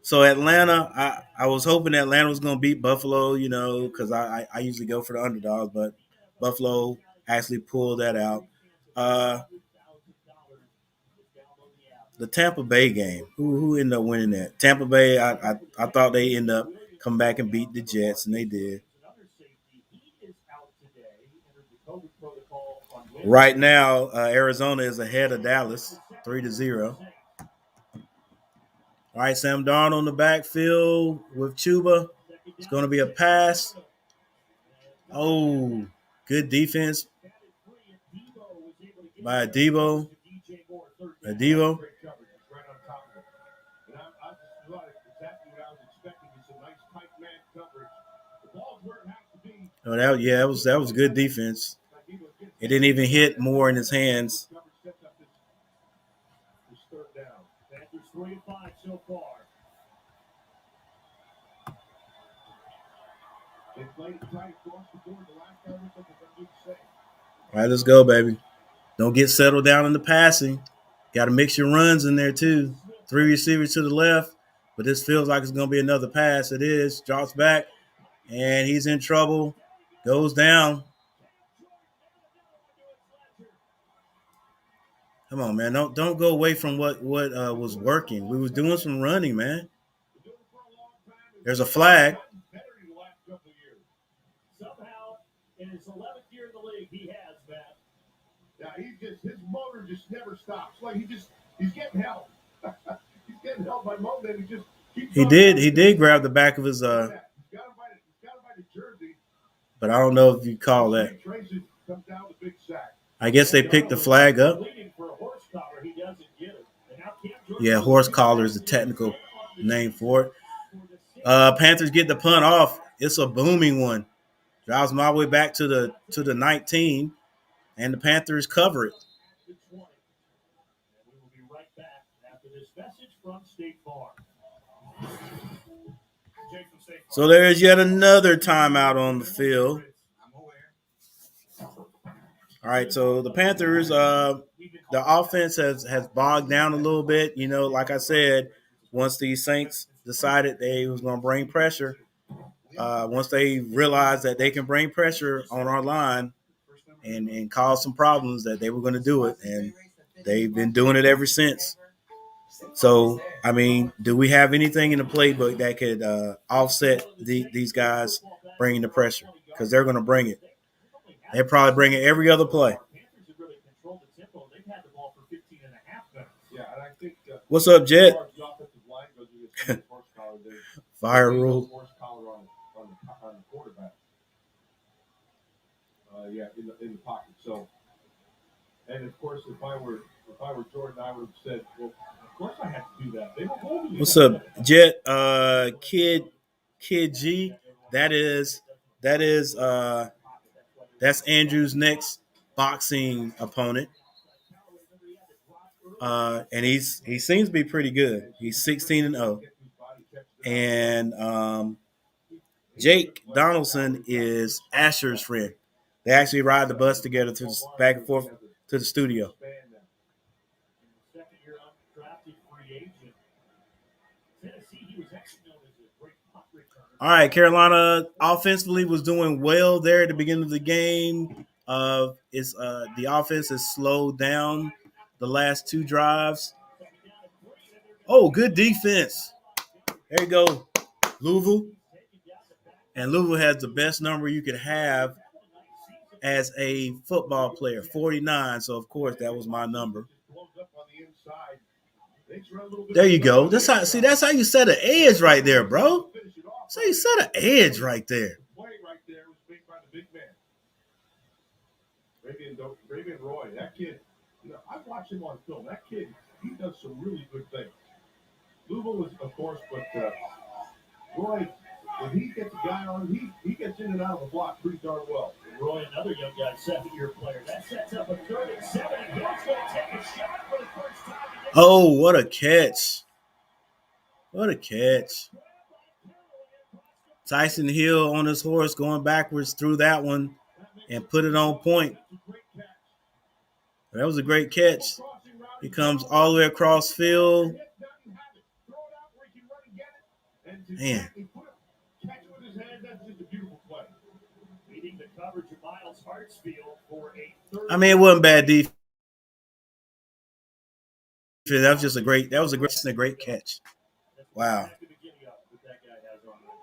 So Atlanta, I was hoping Atlanta was going to beat Buffalo, you know, because I usually go for the underdogs, but Buffalo actually pulled that out. The Tampa Bay game, who ended up winning that? Tampa Bay, I thought they ended up come back and beat the Jets, and they did. Right now, Arizona is ahead of Dallas, 3-0. All right, Sam Darnold on the backfield with Chuba. It's going to be a pass. Oh, good defense by Adebo. Oh, that was good defense. It didn't even hit Moore in his hands. Third down. Panthers 3 and 5 so far. They played it tight across the board. The last time looked like they're going to do the same. All right, let's go, baby. Don't get settled down in the passing. Got to mix your runs in there, too. 3 receivers to the left, but this feels like it's going to be another pass. It is. Drops back, and he's in trouble. Goes down. Come on, man. Don't go away from what was working. We was doing some running, man. There's a flag. Somehow, in his 11th year in the league, he has, Matt. Yeah, his motor just never stops. Like he's getting help. He's getting help by Mo. Then he just keeps. He did grab the back of his He's got him by the jersey. But I don't know if you call that. I guess they picked the flag up. Yeah, horse collar is the technical name for it. Panthers get the punt off. It's a booming one. Drives them all the way back to the 19, and the Panthers cover it. We will be right back after this message from State Farm. So there's yet another timeout on the field. All right, so the Panthers, the offense has bogged down a little bit. You know, like I said, once the Saints decided they was going to bring pressure, once they realized that they can bring pressure on our line and cause some problems, that they were going to do it, and they've been doing it ever since. So, I mean, do we have anything in the playbook that could offset these guys bringing the pressure? Because they're going to bring it. They probably bring it every other play. What's up, Jet? Fire rule. In the pocket. So, and of course, if I were Jordan, I would have said, well, of course I have to do that. They were holding. What's up, Jet? Kid G. That's Andrew's next boxing opponent. And he seems to be pretty good. He's 16-0. And Jake Donaldson is Asher's friend. They actually ride the bus together back and forth to the studio. All right, Carolina offensively was doing well there at the beginning of the game. The offense has slowed down the last 2 drives. Oh, good defense. There you go, Louisville. And Louisville has the best number you could have as a football player, 49. So, of course, that was my number. There you go. That's how you set an edge right there, bro. So you set an edge right there. Play right there was made by the big man. Raven Roy, that kid, I've watched him on film. That kid, he does some really good things. Louisville was, of course, but Roy, when he gets a guy on him, he gets in and out of the block pretty darn well. Roy, another young guy, 7-year player. That sets up a 3rd and 7. He's going to take a shot for the first time. Oh, what a catch. What a catch. Tyson Hill on his horse going backwards through that one and put it on point. That was a great catch. He comes all the way across field. Man. I mean, it wasn't bad defense. That was a great catch. Wow.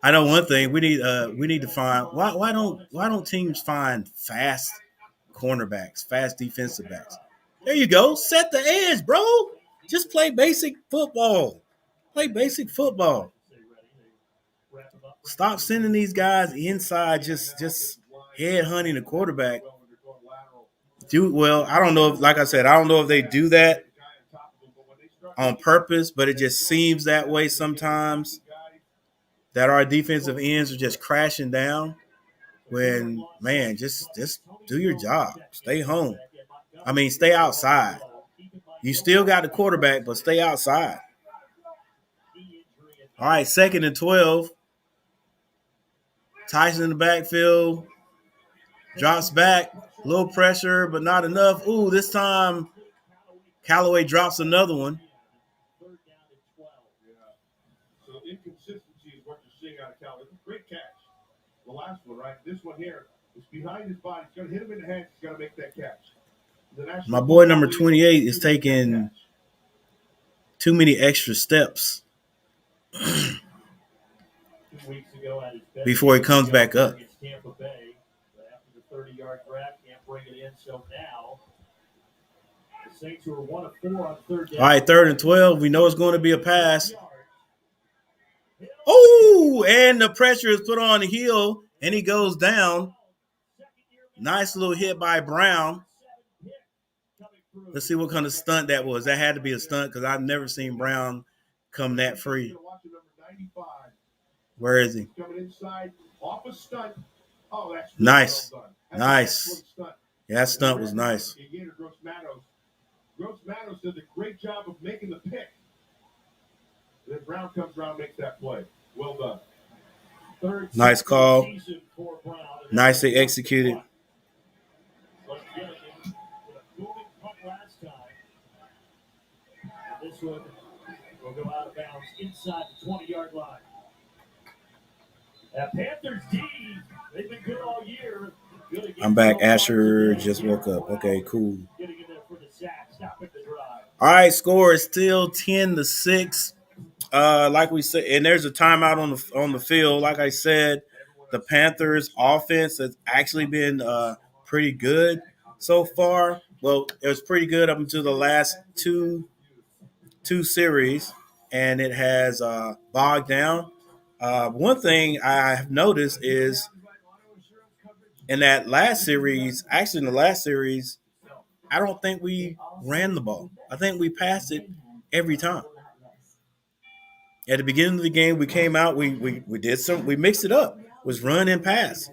I know one thing we need to find why don't teams find fast cornerbacks, fast defensive backs? There you go. Set the edge, bro. Just play basic football. Play basic football. Stop sending these guys inside just head hunting the quarterback. I don't know if, like I said, I don't know if they do that on purpose, but it just seems that way sometimes. That our defensive ends are just crashing down. when, man, just do your job. Stay home. I mean, stay outside. You still got the quarterback, but stay outside. All right, 2nd and 12. Tyson in the backfield. Drops back. A little pressure, but not enough. Ooh, this time Callaway drops another one. So inconsistency is what you're seeing out of Callaway. Great catch. The last one, right? This one here is behind his body. He's going to hit him in the head. He's got to make that catch. My boy number 28 is taking too many extra steps before he comes back up. Tampa Bay, after the 30-yard grab, can't bring it in. So now the Saints who are 1 of 4 on 3rd down. All right, 3rd and 12. We know it's going to be a pass. Oh, and the pressure is put on the heel, and he goes down. Nice little hit by Brown. Let's see what kind of stunt that was. That had to be a stunt because I've never seen Brown come that free. Where is he? Nice. Nice. Yeah, that stunt was nice. Gross Matos does a great job of making the pick. Then Brown comes around and makes that play. Well done. Nice call. Nicely executed. This one will go out of bounds inside the 20-yard line. Panthers D, they've been good all year. I'm back. Asher just woke up. Okay, cool. All right, score is still 10-6. Like we said, and there's a timeout on the field. Like I said, the Panthers offense has actually been pretty good so far. Well, it was pretty good up until the last two series, and it has bogged down. One thing I have noticed is in the last series, I don't think we ran the ball. I think we passed it every time. At the beginning of the game, we came out, we mixed it up. It was run and pass.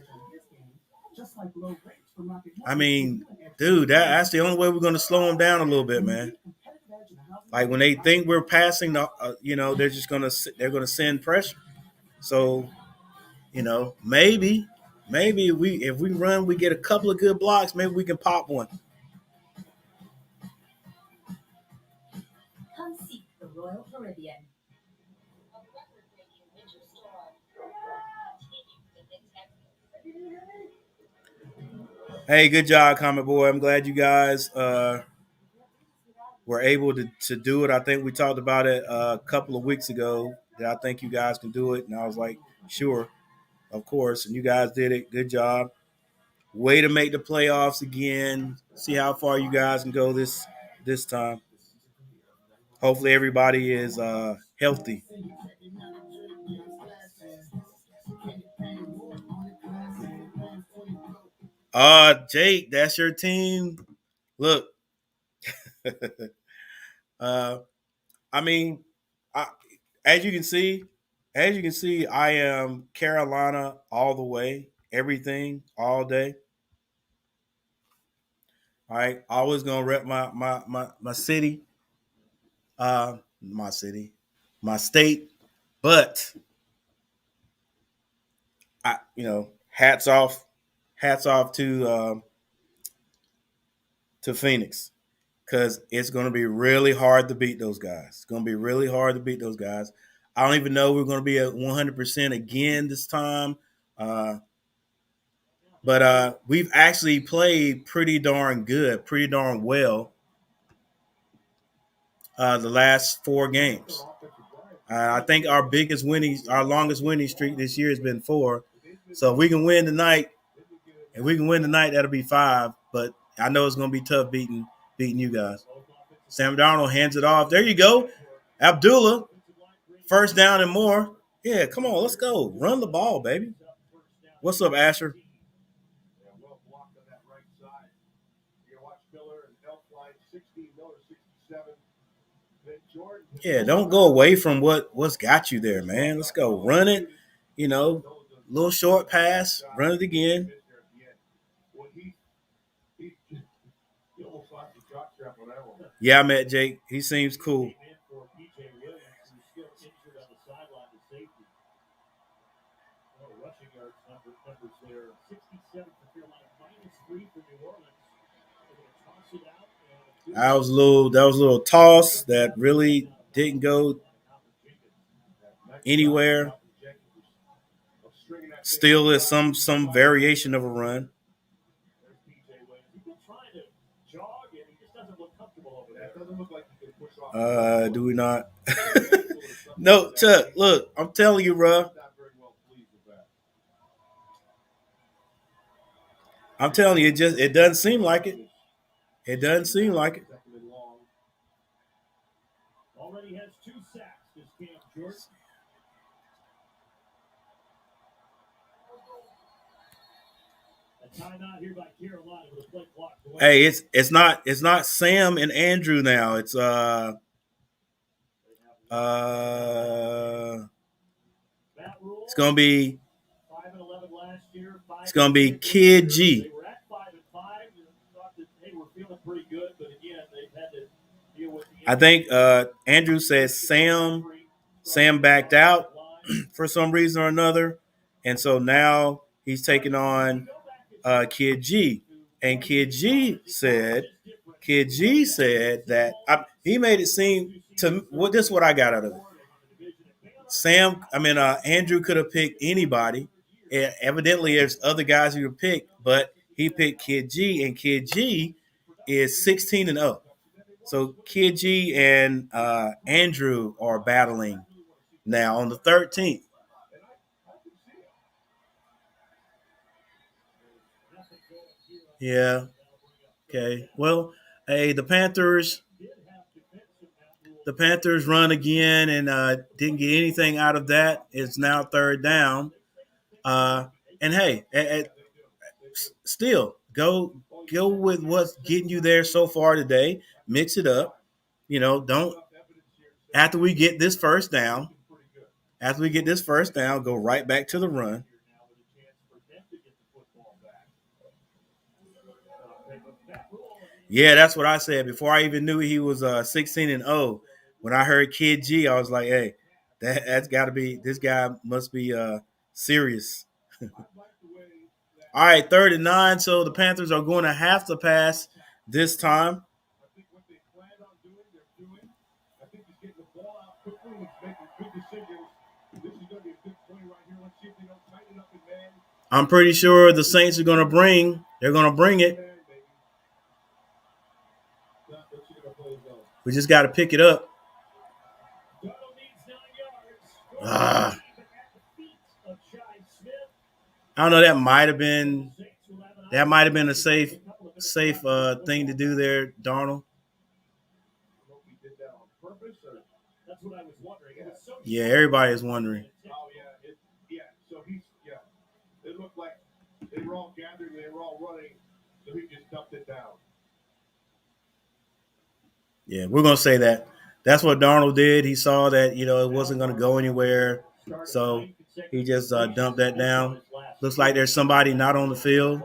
I mean, dude, that's the only way we're going to slow them down a little bit, man. Like when they think we're passing, they're just they're gonna send pressure. So, maybe if we run, we get a couple of good blocks, maybe we can pop one. Come seek the Royal Caribbean. Hey, good job, Comet Boy. I'm glad you guys were able to do it. I think we talked about it a couple of weeks ago that I think you guys can do it. And I was like, sure, of course. And you guys did it. Good job. Way to make the playoffs again. See how far you guys can go this time. Hopefully everybody is healthy. Jake, that's your team. Look, I mean, as you can see, I am Carolina all the way, everything, all day. All right, always gonna rep my city, my state, but hats off to Phoenix. Because it's going to be really hard to beat those guys. It's going to be really hard to beat those guys. I don't even know we're going to be at 100% again this time. But we've actually played pretty darn good, pretty darn well the last 4 games. I think our longest winning streak this year has been 4. So if we can win tonight, that'll be 5. But I know it's going to be tough beating you guys. Sam Darnold hands it off. There you go. Abdullah, first down and more. Yeah, come on, let's go. Run the ball, baby. What's up, Asher? Yeah, don't go away from what's got you there, man. Let's go. Run it. little short pass, run it again. Yeah, I met Jake. He seems cool. Rushing yards numbers there. 67 for Carolina, -3 for New Orleans. They're going to toss it out. That was a little toss that really didn't go anywhere. Still is some variation of a run. Do we not? No, Chuck, look, I'm telling you, bro. I'm telling you, it doesn't seem like it. It doesn't seem like it. Already has 2 sacks this Cam Jordan. A timeout here by Carolina with a play clock. Hey, it's not Sam and Andrew now. It's gonna be it's gonna be Kid G. They were at 5-5 and thought that they were feeling pretty good, but again they've had to deal with the. I think Andrew says Sam backed out for some reason or another, and so now he's taking on Kid G. And Kid G said that he made it seem to what this is what I got out of it. Andrew could have picked anybody. And evidently, there's other guys who could pick, but he picked Kid G, and Kid G is 16-0. So Kid G and Andrew are battling now on the 13th. Yeah. Okay. Well, hey, the Panthers run again and didn't get anything out of that. It's now 3rd down. And hey, still go with what's getting you there so far today. Mix it up. Don't after we get this first down, go right back to the run. Yeah, that's what I said before I even knew he was 16-0. When I heard Kid G, I was like, hey, that's got to be, this guy must be serious. All right, 3rd and 9. So the Panthers are going to have to pass this time. I'm pretty sure the Saints are going to bring it. We just got to pick it up. I don't know. That might have been a safe thing to do there, Darnold. Yeah, everybody is wondering. It looked like they were all gathered and they were all running, so he just dumped it down. Yeah, we're gonna say that. That's what Darnold did. He saw that it wasn't gonna go anywhere, so he just dumped that down. Looks like there's somebody not on the field.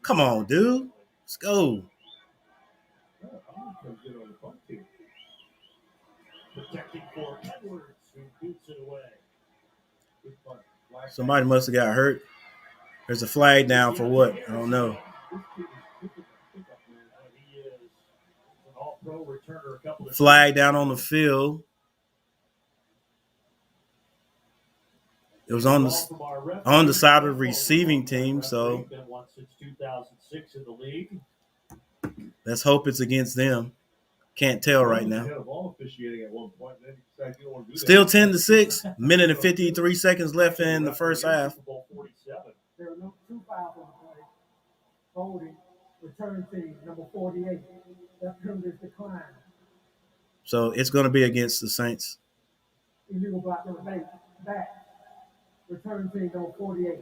Come on, dude, let's go. Somebody must have got hurt. There's a flag down for what? I don't know. Flag down on the field. It was on the side of the receiving team, so let's hope it's against them. Can't tell right now. Still 10-6. Minute and 53 seconds left in the first half. There are no 2 fouls on the play. Holding, return team, number 48. That penalty is declined. So it's going to be against the Saints. Illegal block number 8. Back. Return team, number 48.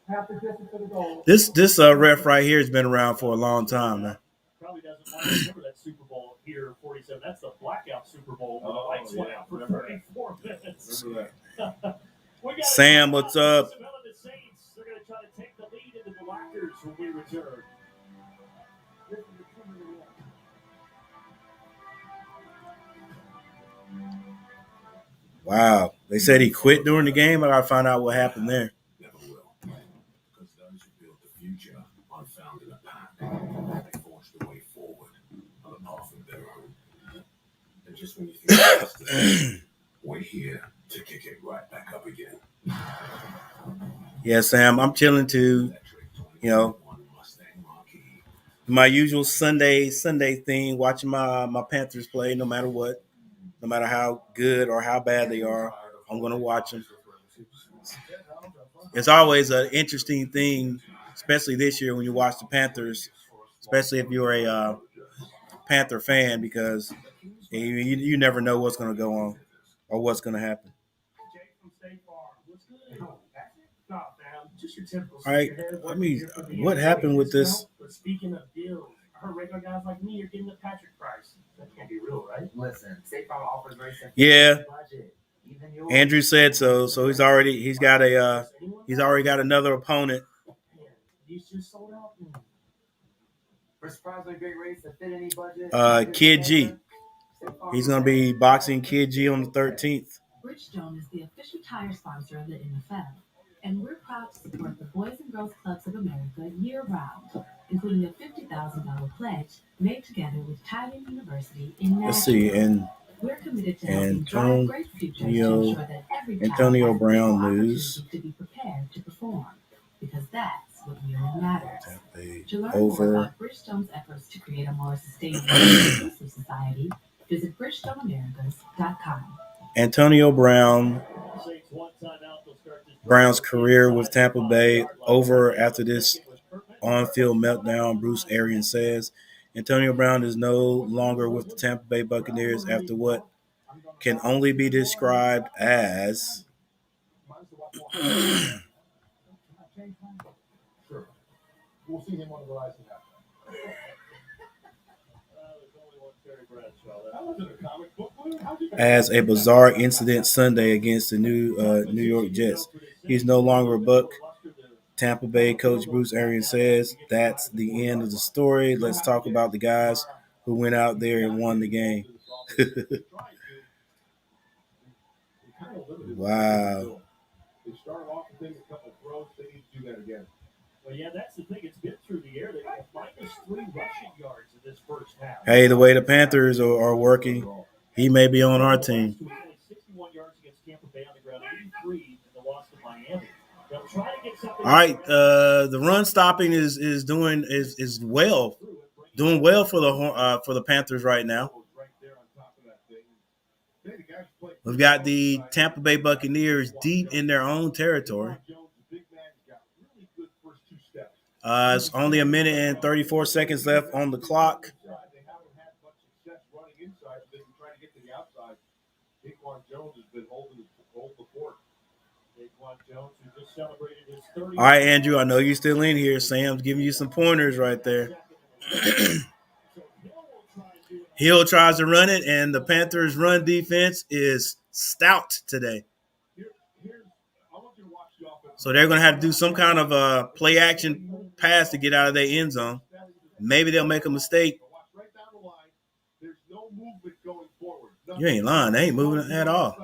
Half the distance to the goal. This ref right here has been around for a long time, man. Probably doesn't want to remember that Super Bowl here, 47. That's the blackout Super Bowl where the lights went out for 34 minutes. We Sam, what's up? The Saints, they're going to try to take the lead into the lockers when we return. Wow. They said he quit during the game. I got to find out what happened there. Never will. Because those who build the future aren't found in a pack. They forge the way forward on a path of their own. And just when you think it's we're here to kick it right back up again. Yeah, Sam, I'm chilling too. You know, my usual Sunday thing, watching my Panthers play no matter what. No matter how good or how bad they are, I'm going to watch them. It's always an interesting thing, especially this year when you watch the Panthers, especially if you're a Panther fan, because you never know what's going to go on or what's going to happen. All right, I mean, what happened with this? But speaking of deals, I heard regular guys like me are getting the Patrick price. That can't be real, right? Listen, State Farm offers very simple budget. Andrew said so. So he's already got another opponent. He's just sold out. For surprisingly great rates that fit any budget. Kid G. He's gonna be boxing Kid G on the 13th. Bridgestone is the official tire sponsor of the NFL, and we're proud to support the Boys and Girls Clubs of America year-round, including a $50,000 pledge made together with Titan University in Nashville. Let's see, and we're committed to helping drive great futures to ensure that every Antonio child Brown has news. to be prepared to perform, because that's what really matters. To learn Over. more about Bridgestone's efforts to create a more sustainable and inclusive society, visit BridgestoneAmericas.com. Antonio Brown's career with Tampa Bay over after this on-field meltdown, Bruce Arians says. Antonio Brown is no longer with the Tampa Bay Buccaneers after what can only be described as We'll see him on the rise now. as a bizarre incident Sunday against the New York Jets. He's no longer a Buck. Tampa Bay coach Bruce Arians says that's the end of the story. Let's talk about the guys who went out there and won the game. Wow. They started off with a couple throws. They need to do that again. Well, yeah, that's the thing. It's been through the air. They have -3 rushing yards in this first half. Hey, the way the Panthers are working, he may be on our team. 61 yards against Tampa Bay on the ground, 83 in the loss to Miami. They'll try to get something. All right, the run stopping is doing well for the Panthers right now. We've got the Tampa Bay Buccaneers deep in their own territory. It's only a minute and 34 seconds left on the clock. All right, Andrew, I know you're still in here. Sam's giving you some pointers right there. Hill tries to run it, and the Panthers' run defense is stout today. So they're going to have to do some kind of a play-action pass to get out of their end zone. Maybe they'll make a mistake. You ain't lying. They ain't moving at all.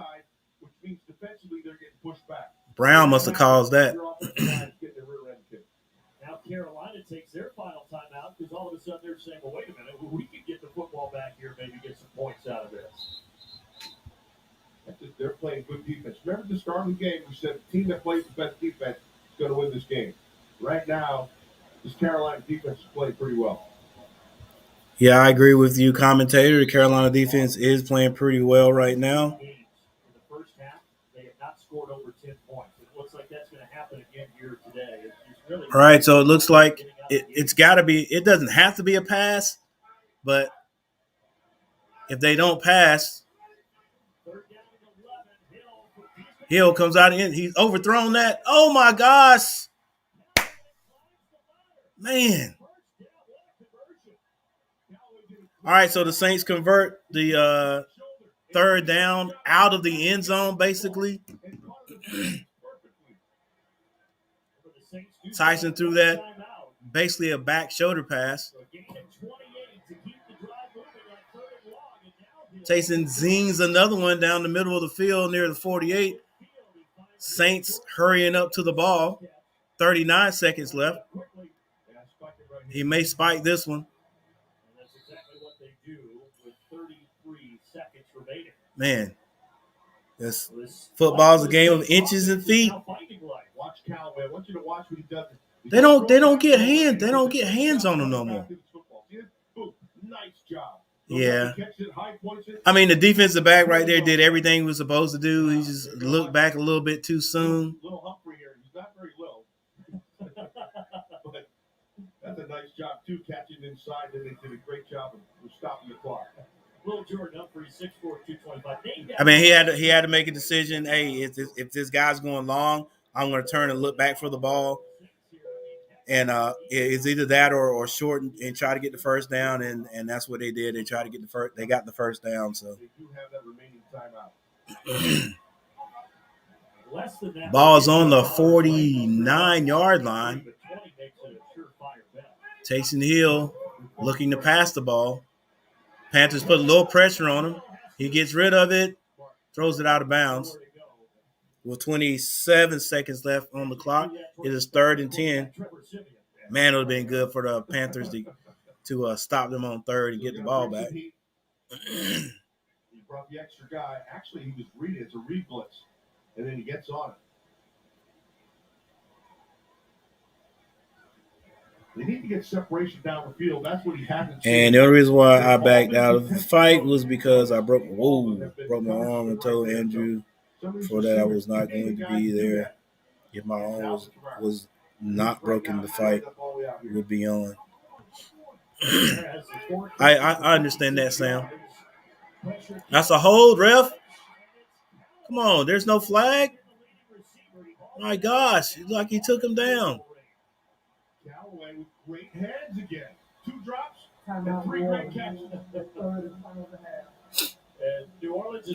Brown must have caused that. Now Carolina takes their final timeout because all of a sudden they're saying, well, wait a minute, we could get the football back here, maybe get some points out of this. They're playing good defense. Remember the start of the game, we said the team that plays the best defense is going to win this game. Right now, this Carolina defense is playing pretty well. Yeah, I agree with you, commentator. The Carolina defense is playing pretty well right now. In the first half, they have not scored over 10 points. It looks like that's going to happen again here today. Really all right, so it looks like it's got to be – it doesn't have to be a pass, but if they don't pass – Hill comes out in. He's overthrown that. Oh, my gosh. Man. All right, so the Saints convert the third down out of the end zone, basically. Tyson threw that basically a back shoulder pass. Tyson zings another one down the middle of the field near the 48. Saints hurrying up to the ball. 39 seconds left. He may spike this one. That's exactly what they do with 33 seconds remaining. Man, this football's a game of inches and feet. Watch Callaway. I want you to watch what he does. They don't get hands. They don't get hands on them no more. Nice job. Yeah. I mean, the defensive back right there did everything he was supposed to do. He just looked back a little bit too soon. Little Humphrey here. He's not very little. But that's a nice job, too, catching inside. And they did a great job of stopping the clock. Little Jordan Humphrey, 6'4", 225. I mean, he had to make a decision. Hey, if this guy's going long, I'm going to turn and look back for the ball. And it's either that or shorten and try to get the first down, and that's what they did. They tried to get the first. They got the first down. So they do have that remaining timeout. Ball's on the 49-yard line. Taysom Hill looking to pass the ball. Panthers put a little pressure on him. He gets rid of it, throws it out of bounds. With 27 seconds left on the clock, it is 3rd and 10. Man, it would have been good for the Panthers to stop them on 3rd and get the ball back. He brought the extra guy. Actually, he was reading. It's a read blitz. And then he gets on it. They need to get separation down the field. That's what he hasn't seen. And the only reason why I backed out of the fight was because I broke my arm and told Andrew for that I was not going to be there. If my arm was not broken, the fight would be on. I understand that, Sam. That's a hold, ref. Come on, there's no flag. My gosh, it's like he took him down. Callaway with great hands again. 2 drops and 3 great catches.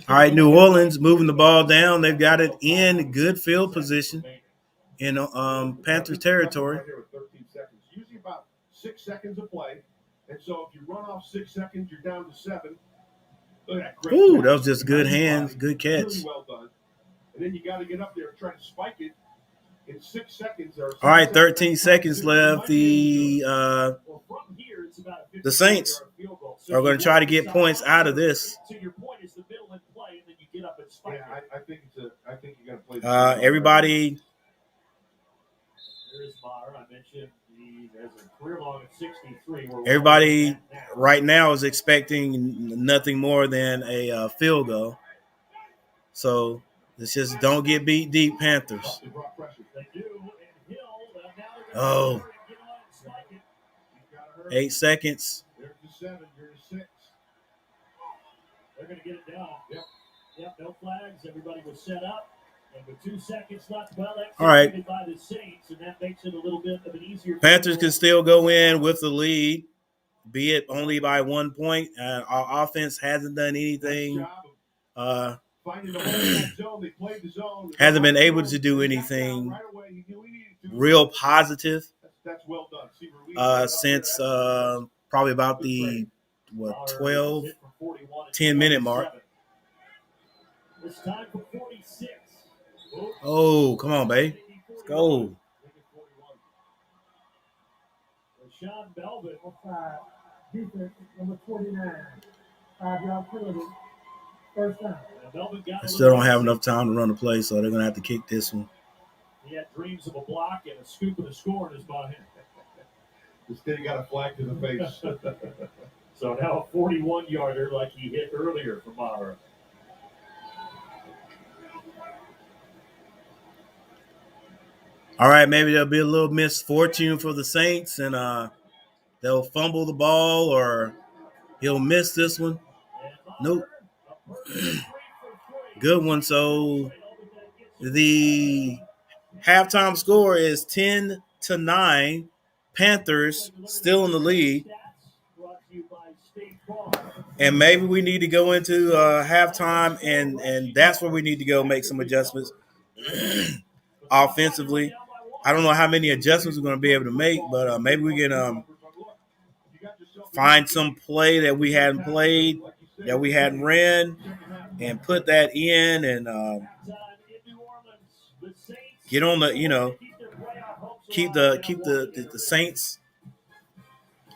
All right, New Orleans moving the ball down. They've got it in good field position in Panthers territory. 13 seconds. Usually about 6 seconds of play. And so if you run off 6 seconds, you're down to 7. Look at that great catch. That was just good hands, good catch. Really well done. And then you got to get up there and try to spike it in 6 seconds. All right, 13 seconds left. The Saints are going to try to get points out of this. Yeah, I think you got to play. Everybody. Everybody right now is expecting nothing more than a field goal. So let's just don't get beat deep, Panthers. Oh. 8 seconds. There's the 7, you're to 6. They're going to get it down. Yep, no flags. Everybody was set up. And with 2 seconds left, all right. By the Saints, and that makes it a little bit of an easier. Panthers can still go in with the lead, be it only by 1 point. Our offense hasn't done anything. Hasn't been able to do anything real positive since probably about the 10-minute mark. It's time for 46. Oh, come on, babe. Let's go. Sean Belvin. Defense, number 29. 5-yard penalty. First down. I still don't have enough time to run the play, so they're going to have to kick this one. He had dreams of a block and a scoop and a score in his body. Instead, he got a flag to the face. So now a 41-yarder like he hit earlier for Mara. All right, maybe there'll be a little misfortune for the Saints, and they'll fumble the ball, or he'll miss this one. Nope. Good one. So the halftime score is 10-9. Panthers still in the lead. And maybe we need to go into halftime, and that's where we need to go make some adjustments offensively. I don't know how many adjustments we're going to be able to make, but maybe we can find some play that we hadn't played, that we hadn't ran, and put that in and get on the, keep the Saints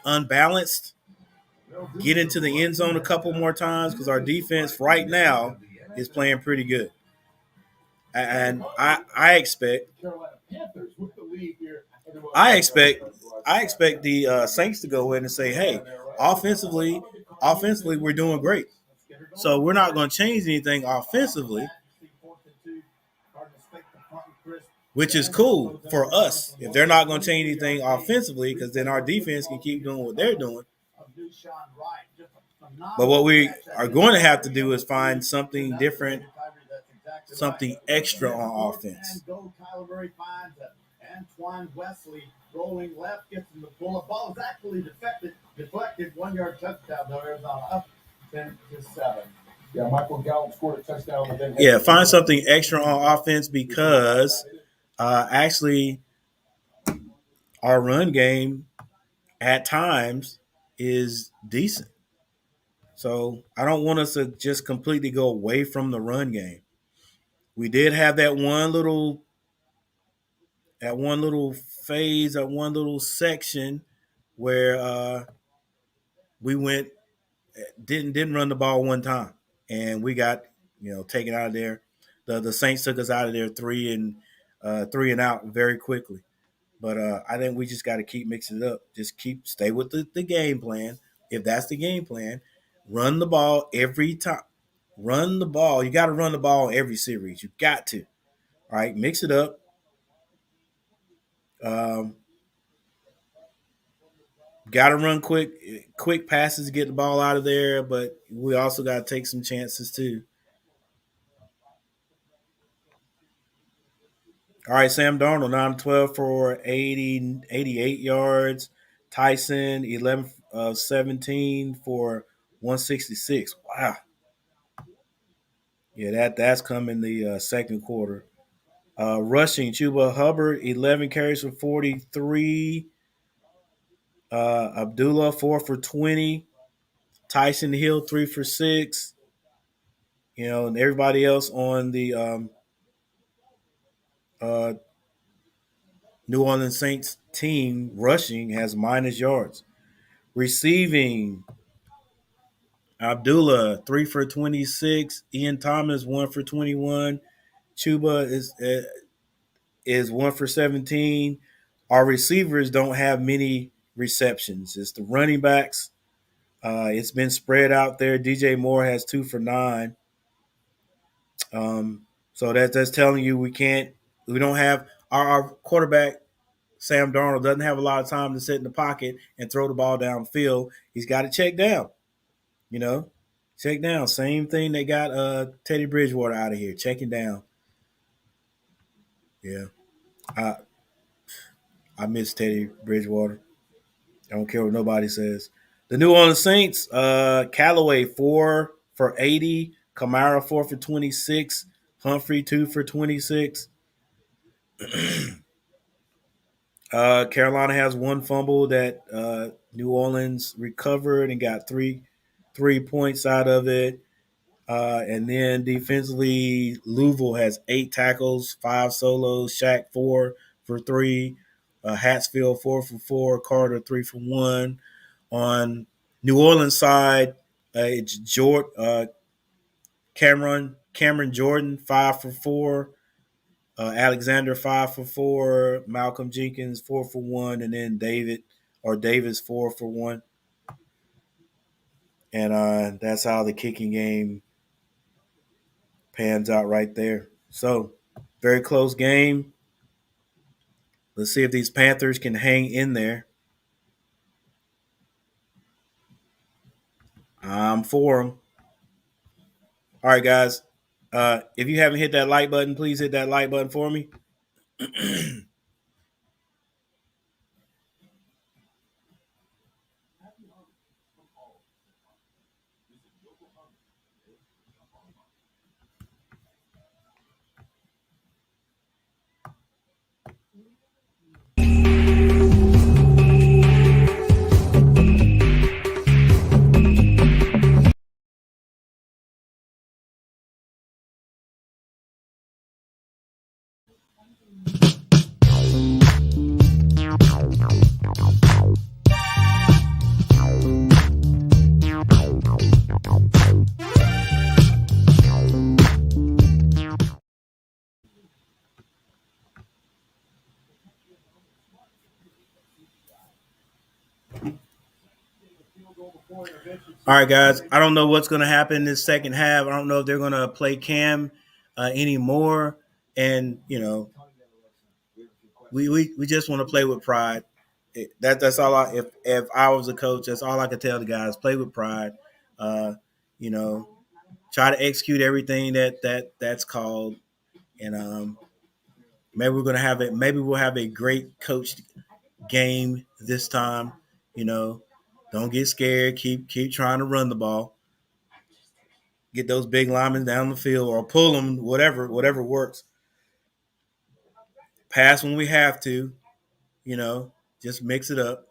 unbalanced, get into the end zone a couple more times because our defense right now is playing pretty good. And I expect the Saints to go in and say, hey, offensively we're doing great. So we're not going to change anything offensively, which is cool for us. If they're not going to change anything offensively, because then our defense can keep doing what they're doing. But what we are going to have to do is find something different, something extra on offense. Antoine Wesley rolling left, gets him to pull. The ball is actually deflected 1 yard touchdown, though. Arizona up 10-7. Yeah, Michael Gallup scored a touchdown. Yeah, find something extra on offense because actually our run game at times is decent. So I don't want us to just completely go away from the run game. We did have that one little phase, that one little section where we didn't run the ball one time, and we got taken out of there. The Saints took us out of there three and out very quickly. But I think we just got to keep mixing it up. Just stay with the game plan. If that's the game plan, run the ball every time. Run the ball. You got to run the ball every series. You got to. All right, mix it up. Got to run quick passes to get the ball out of there, but we also got to take some chances too. All right, Sam Darnold, 9-12 for 88 yards. Tyson, 11 of 17 for 166. Wow. Yeah, that's coming the second quarter. Rushing, Chuba Hubbard, 11 carries for 43. Abdullah, 4 for 20. Tyson Hill, 3 for 6. And everybody else on the New Orleans Saints team rushing has minus yards. Receiving, Abdullah, 3 for 26. Ian Thomas, 1 for 21. Chuba is 1 for 17. Our receivers don't have many receptions. It's the running backs. It's been spread out there. DJ Moore has 2 for 9. So that's telling you we don't have our quarterback, Sam Darnold, doesn't have a lot of time to sit in the pocket and throw the ball downfield. He's got to check down, check down. Same thing they got Teddy Bridgewater out of here, checking down. Yeah. I miss Teddy Bridgewater. I don't care what nobody says. The New Orleans Saints, Callaway, 4 for 80. Kamara, 4 for 26. Humphrey, 2 for 26. Carolina has one fumble that New Orleans recovered and got three points out of it. And then defensively, Louisville has 8 tackles, 5 solos. Shaq, 4 for 3. Hatsfield, 4 for 4. Carter, 3 for 1. On New Orleans side, it's Cameron Jordan, 5 for 4. Alexander, 5 for 4. Malcolm Jenkins, 4 for 1. And then Davis, 4 for 1. And that's how the kicking game pans out right there. So, very close game. Let's see if these Panthers can hang in there. I'm for them. All right, guys. If you haven't hit that like button, please hit that like button for me. All right, guys. I don't know what's going to happen in this second half. I don't know if they're going to play Cam anymore. And, we just want to play with pride. That's all. If I was a coach, that's all I could tell the guys. Play with pride. You know, try to execute everything that's called. And maybe we're gonna have it. Maybe we'll have a great coached game this time. Don't get scared. Keep trying to run the ball. Get those big linemen down the field or pull them. Whatever works. Pass when we have to. Just mix it up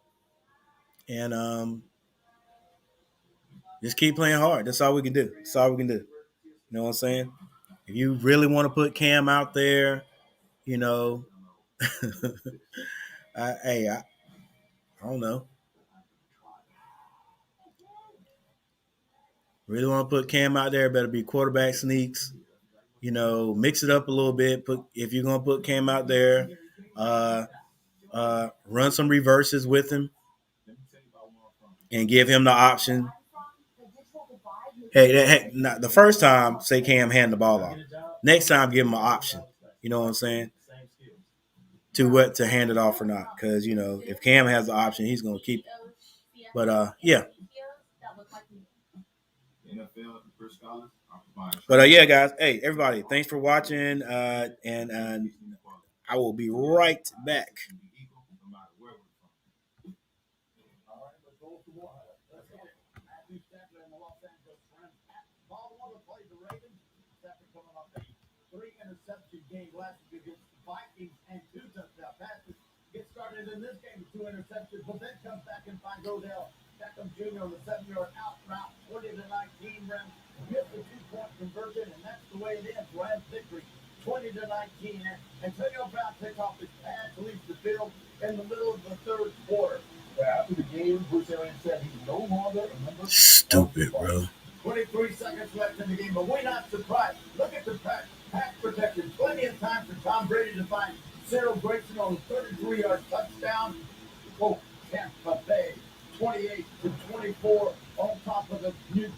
and just keep playing hard. That's all we can do. That's all we can do. You know what I'm saying? If you really want to put Cam out there, I don't know. Really want to put Cam out there, better be quarterback sneaks. Mix it up a little bit. If you're gonna put Cam out there, run some reverses with him, and give him the option. Hey, the first time, say Cam hand the ball off. Next time, give him an option. You know what I'm saying? To hand it off or not, because if Cam has the option, he's gonna keep it. But yeah. But yeah, guys. Hey, everybody, thanks for watching. And I will be right back. Interception game last week against the Vikings and 2 touchdown passes. Get started in this game with 2 interceptions, but then comes back and finds Odell Beckham Jr. on the 7-yard out route, 20-19 run. Missed the 2-point conversion, and that's the way it ends. Rams victory, 20-19. Antonio Brown takes off his pads, leaves the field in the middle of the third quarter. After the game, Bruce Arians said he's no longer a member. Stupid, bro. 23 seconds left in the game, but we're not surprised. Look at the pass protection. Plenty of time for Tom Brady to find Cyril Grayson on a 33-yard touchdown. Tampa Bay, 28-24 on top of the New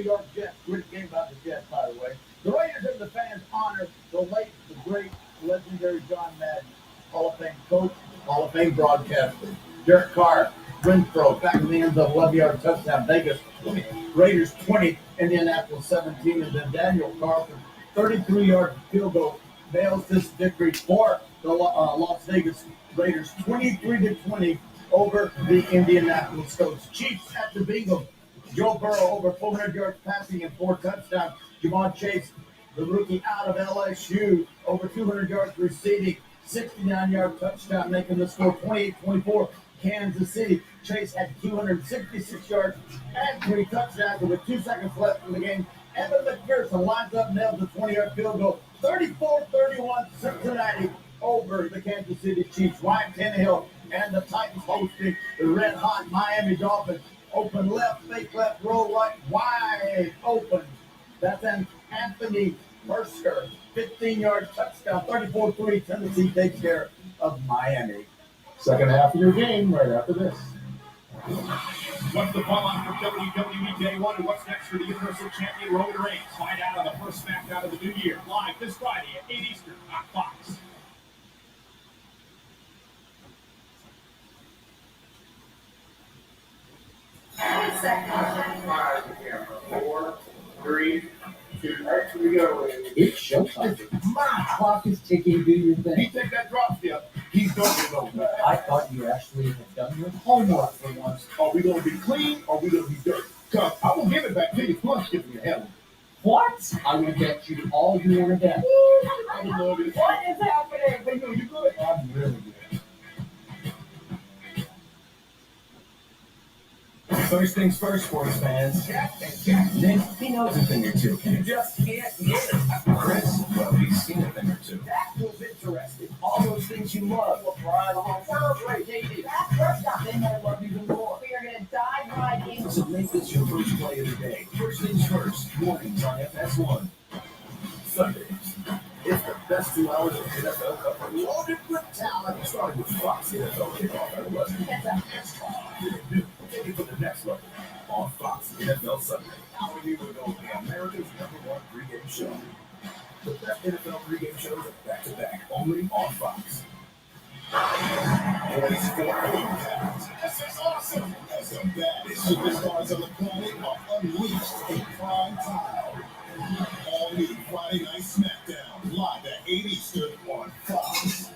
York Jets. Great game about the Jets, by the way. The Raiders and the fans honor the late, the great, legendary John Madden, Hall of Fame coach, Hall of Fame broadcaster. Derek Carr, Renfro, back in the end of 11-yard touchdown. Vegas 20, Raiders 20, Indianapolis 17, and then Daniel Carlson, 33-yard field goal, nails this victory for the Las Vegas Raiders, 23-20 over the Indianapolis Colts. Chiefs at the Bengals. Joe Burrow over 400 yards passing and 4 touchdowns. Jamar Chase, the rookie out of LSU, over 200 yards receiving, 69-yard touchdown, making the score 28-24. Kansas City. Chase had 266 yards and 3 touchdowns with 2 seconds left in the game. Evan McPherson lines up, nails the 20-yard field goal. 34-31 Cincinnati over the Kansas City Chiefs. Ryan Tannehill and the Titans hosting the red-hot Miami Dolphins. Open left, fake left, roll right, wide open. That's an Anthony Mercer, 15-yard touchdown, 34-3. Tennessee takes care of Miami. Second half of your game right after this. What's the fallout for WWE Day 1 and what's next for the Universal Champion Roman Reigns? Find out on the first SmackDown of the new year, live this Friday at 8 Eastern on Fox. Five, 4, 3, 2, actually go. It's showtime. My clock is ticking. Do your He thing. take that drop step. He's going to go. I thought you actually had done your homework for once. Are we going to be clean or are we going to be dirty? Because I will give it back to you. Plus, give me a hell. What? I will bet you all you want to bet. I would love it. What is happening? Hey, no, you good? I'm really good. First things first, sports fans. Nick, he knows a thing or two. You just can't get it. Chris, well, he's seen a thing or two. That was interesting. All those things you love. That's first up, then I love even more. We are going to dive right into So make this your first play of the day. First things first, mornings on FS1. Sundays, it's the best 2 hours of NFL coverage. Loaded with talent. Starting with Fox NFL kickoff at 11. Get that extra. Take it to the next level on Fox NFL Sunday. Our new will be America's #1 pregame show. The best NFL pregame shows are back-to-back, only on Fox. Boys for pounds. This is awesome. As the baddest superstars on the planet are unleashed in prime time. All new Friday Night SmackDown, live at 8 Eastern on Fox.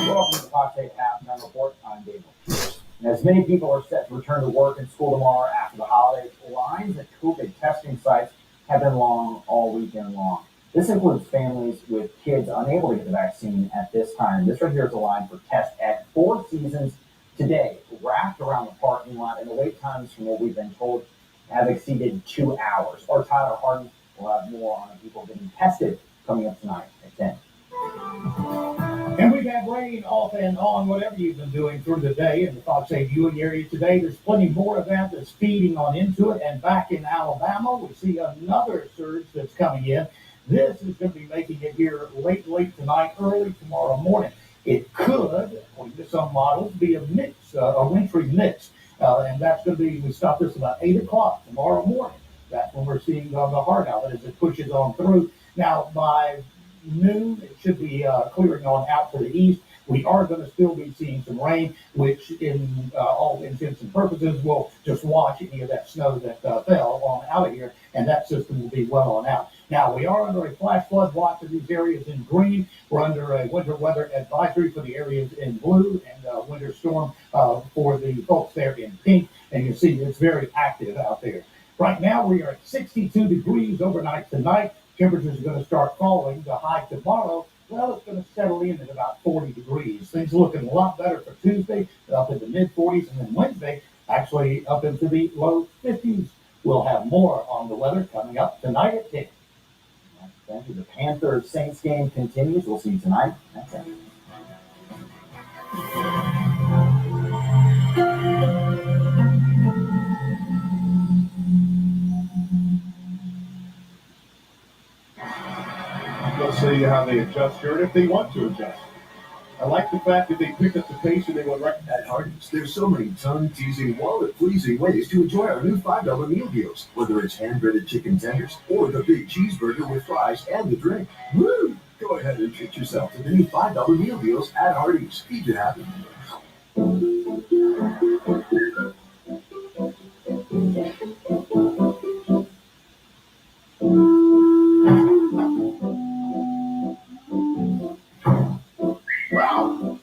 Welcome to the Fox 8 halftime report. I'm Dave. And as many people are set to return to work and school tomorrow after the holidays, lines at COVID testing sites have been long all weekend long. This includes families with kids unable to get the vaccine at this time. This right here is a line for tests at Four Seasons today, wrapped around the parking lot, and the wait times, from what we've been told, have exceeded 2 hours. Our Tyler Harden will have more on the people getting tested coming up tonight at 10. And we've had rain off and on, whatever you've been doing through the day in the Fox 8 viewing area today. There's plenty more of that that's feeding on into it. And back in Alabama, we see another surge that's coming in. This is going to be making it here late tonight, early tomorrow morning. It could, according to some models, be a mix, a wintry mix. And that's going to be, we stop this about 8 o'clock tomorrow morning. That's when we're seeing the heart of it as it pushes on through. Now, by noon, it should be clearing on out to the east. We are going to still be seeing some rain, which in all intents and purposes will just wash any of that snow that fell on out of here, and that system will be well on out. Now, we are under a flash flood watch in these areas in green. We're under a winter weather advisory for the areas in blue, and winter storm for the folks there in pink. And you see it's very active out there. Right now, we are at 62 degrees overnight tonight. Temperatures are going to start falling. The high tomorrow, well, it's going to settle in at about 40 degrees. Things are looking a lot better for Tuesday, up in the mid-40s, and then Wednesday, actually up into the low 50s. We'll have more on the weather coming up tonight at 10. The Panthers Saints game continues. We'll see you tonight at 10. They'll see how they adjust here and if they want to adjust. I like the fact that they picked up the pace and they went right. At Hardee's, there's so many tongue-teasing, wallet-pleasing ways to enjoy our new $5 meal deals. Whether it's hand-breaded chicken tenders or the big cheeseburger with fries and the drink. Woo! Go ahead and treat yourself to the new $5 meal deals at Hardee's. Feed you happy. Wow.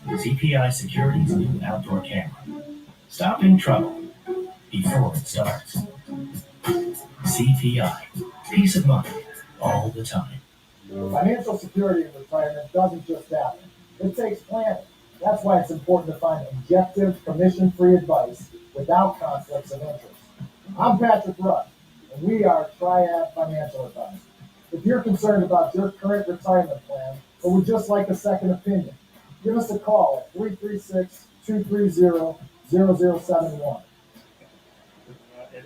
CPI Security's new outdoor camera. Stopping trouble before it starts. CPI. Peace of mind all the time. Financial security in retirement doesn't just happen. It takes planning. That's why it's important to find objective, commission-free advice without conflicts of interest. I'm Patrick Rudd, and we are Triad Financial Advisors. If you're concerned about your current retirement plan or would just like a second opinion, give us a call at 336-230-0071.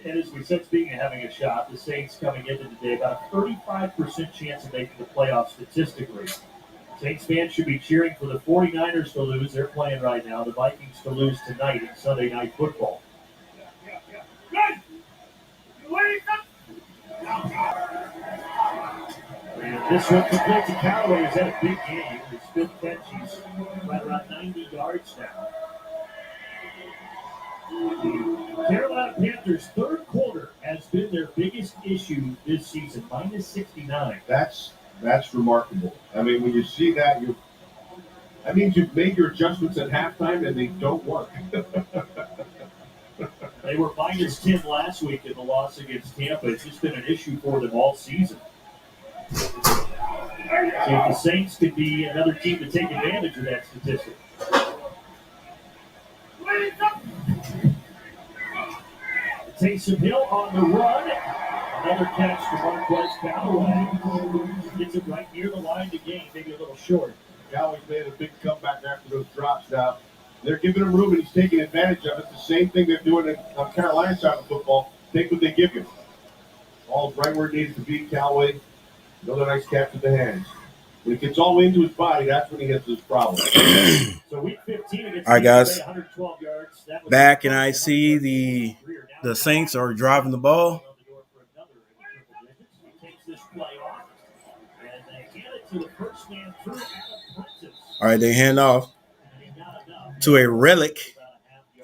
And as we said, speaking of having a shot, the Saints coming into today, about a 35% chance of making the playoffs statistically. Saints fans should be cheering for the 49ers to lose. They're playing right now. The Vikings to lose tonight in Sunday Night Football. And this one compared to Callaway is at a big game. His fifth catch, he's right around 90 yards now. The Carolina Panthers' third quarter has been their biggest issue this season, minus 69. That's remarkable. I mean, when you see that, That means you've made your adjustments at halftime and they don't work. They were -10 last week in the loss against Tampa. It's just been an issue for them all season. See if the Saints could be another team to take advantage of that statistic. Taysom Hill on the run. Another catch to Marquez Callaway. Gets it right near the line to gain, maybe a little short. Callaway's made a big comeback after those drops now. They're giving him room and he's taking advantage of it. The same thing they're doing on Carolina's side of football. Take what they give you. Ball's right where it needs to be. Callaway, another nice catch with the hands. When he gets all into his body, that's when he hits his problem. So week 15 against All right, guys. 112 yards. Back, and I see the Saints are driving the ball. All right, they hand off to a relic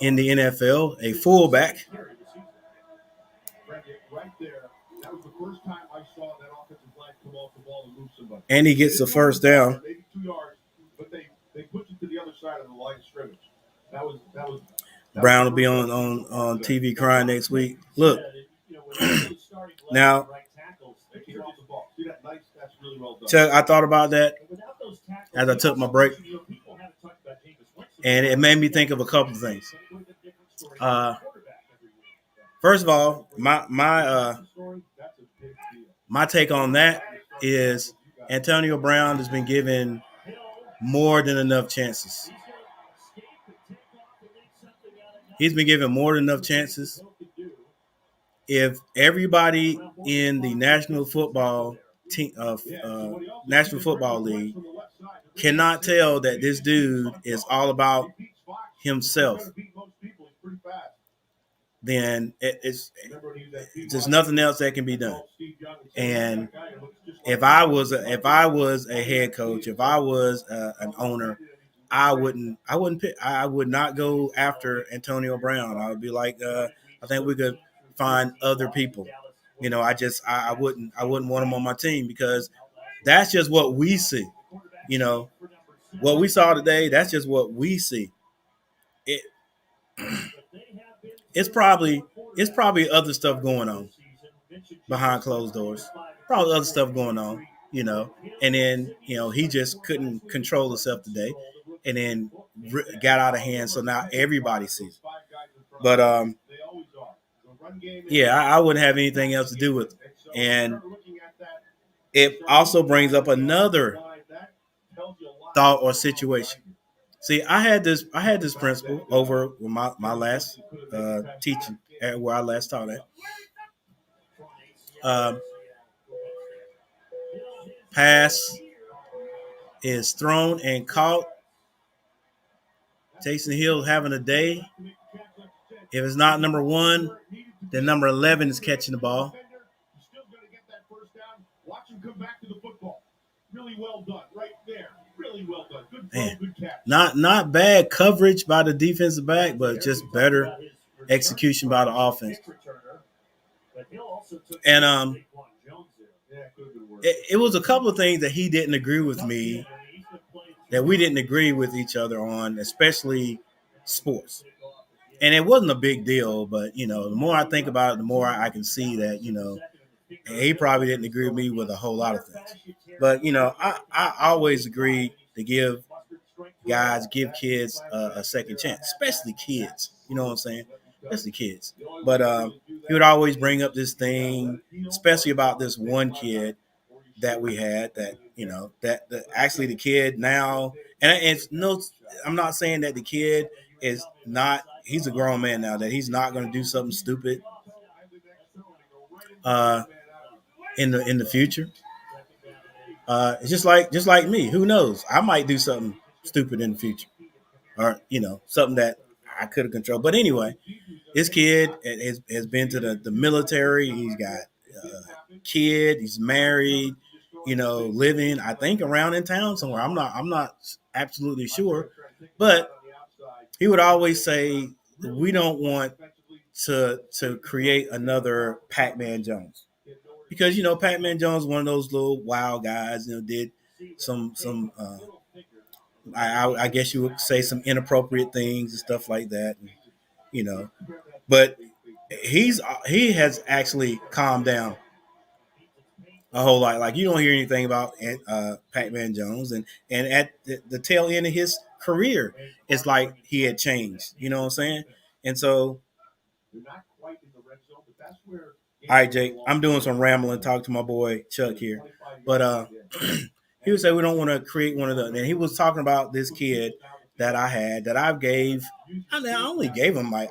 in the NFL, a fullback. Right there. That was the first time I saw that offensive line come off the ball and move somebody. And he gets the first down. Maybe 2 yards, but they pushed it to the other side of the line of scrimmage. That was Brown will be on TV crying next week. Look, now, Chuck, I thought about that as I took my break, and it made me think of a couple of things. First of all, my take on that is Antonio Brown has been given more than enough chances. He's been given more than enough chances. If everybody in the National Football League cannot tell that this dude is all about himself, then there's nothing else that can be done. And if I was a head coach, if I was an owner, I would not go after Antonio Brown. I would be like, I think we could find other people. I wouldn't want him on my team, because that's just what we see. What we saw today, that's just what we see. It's probably other stuff going on behind closed doors. Probably other stuff going on, and then, he just couldn't control himself today, and then got out of hand. So now everybody sees it. But, I wouldn't have anything else to do with it. And it also brings up another thought or situation. See, I had this principle over my last teaching where I last taught at. Pass is thrown and caught. Taysom Hill having a day. If it's not number 1, then number 11 is catching the ball. Watch him come back to the football. Really well done, right there. Really well done. Good Man, good catch. Not bad coverage by the defensive back, but just better execution by the offense. And it was a couple of things that he didn't agree with me, that we didn't agree with each other on, especially sports. And it wasn't a big deal, but, the more I think about it, the more I can see that, he probably didn't agree with me with a whole lot of things. But, I always agree to give kids a second chance, especially kids. You know what I'm saying? Especially kids. But he would always bring up this thing, especially about this one kid that we had that, that actually the kid now, and I'm not saying that the kid is not, he's a grown man now, that he's not going to do something stupid in the future. Just like me, who knows? I might do something stupid in the future, or something that I could have controlled. But anyway, this kid has been to the military. He's got a kid. He's married. Living, I think, around in town somewhere. I'm not absolutely sure, but he would always say, we don't want to create another Pac-Man Jones, because Pac-Man Jones is one of those little wild guys. Did some I guess you would say some inappropriate things and stuff like that, you know. But he has actually calmed down a whole lot. Like you don't hear anything about Pac-Man Jones, and at the tail end of his career, it's like he had changed. You know what I'm saying? And so, all right, Jake, I'm doing some rambling. Talk to my boy Chuck here, but he would say we don't want to create one of the. And he was talking about this kid that I had that I gave. I mean, I only gave him like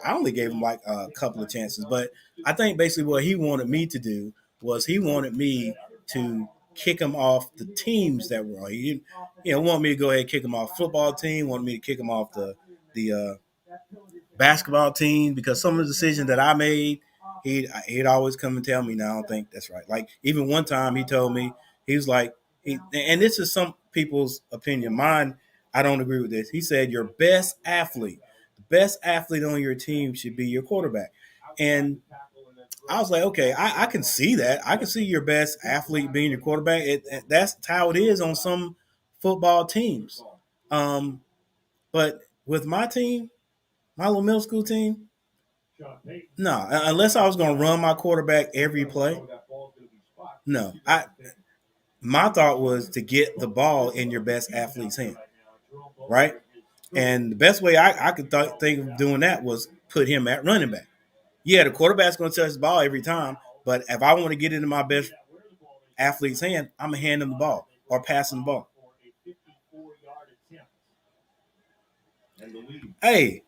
a couple of chances, but I think basically what he wanted me to do was he wanted me to kick him off the teams that were on. He, wanted me to go ahead and kick him off football team. Wanted me to kick him off the basketball team because some of the decisions that I made, he'd always come and tell me, "No, I don't think that's right." Like even one time, he told me he was like, and this is some people's opinion. Mine, I don't agree with this. He said, "Your the best athlete on your team should be your quarterback," and I was like, okay, I can see that. I can see your best athlete being your quarterback. That's how it is on some football teams. But with my team, my little middle school team, no, unless I was going to run my quarterback every play. No, my thought was to get the ball in your best athlete's hand, right? And the best way I could think of doing that was put him at running back. Yeah, the quarterback's going to touch the ball every time, but if I want to get into my best athlete's hand, I'm going to hand him the ball or pass him the ball. Hey,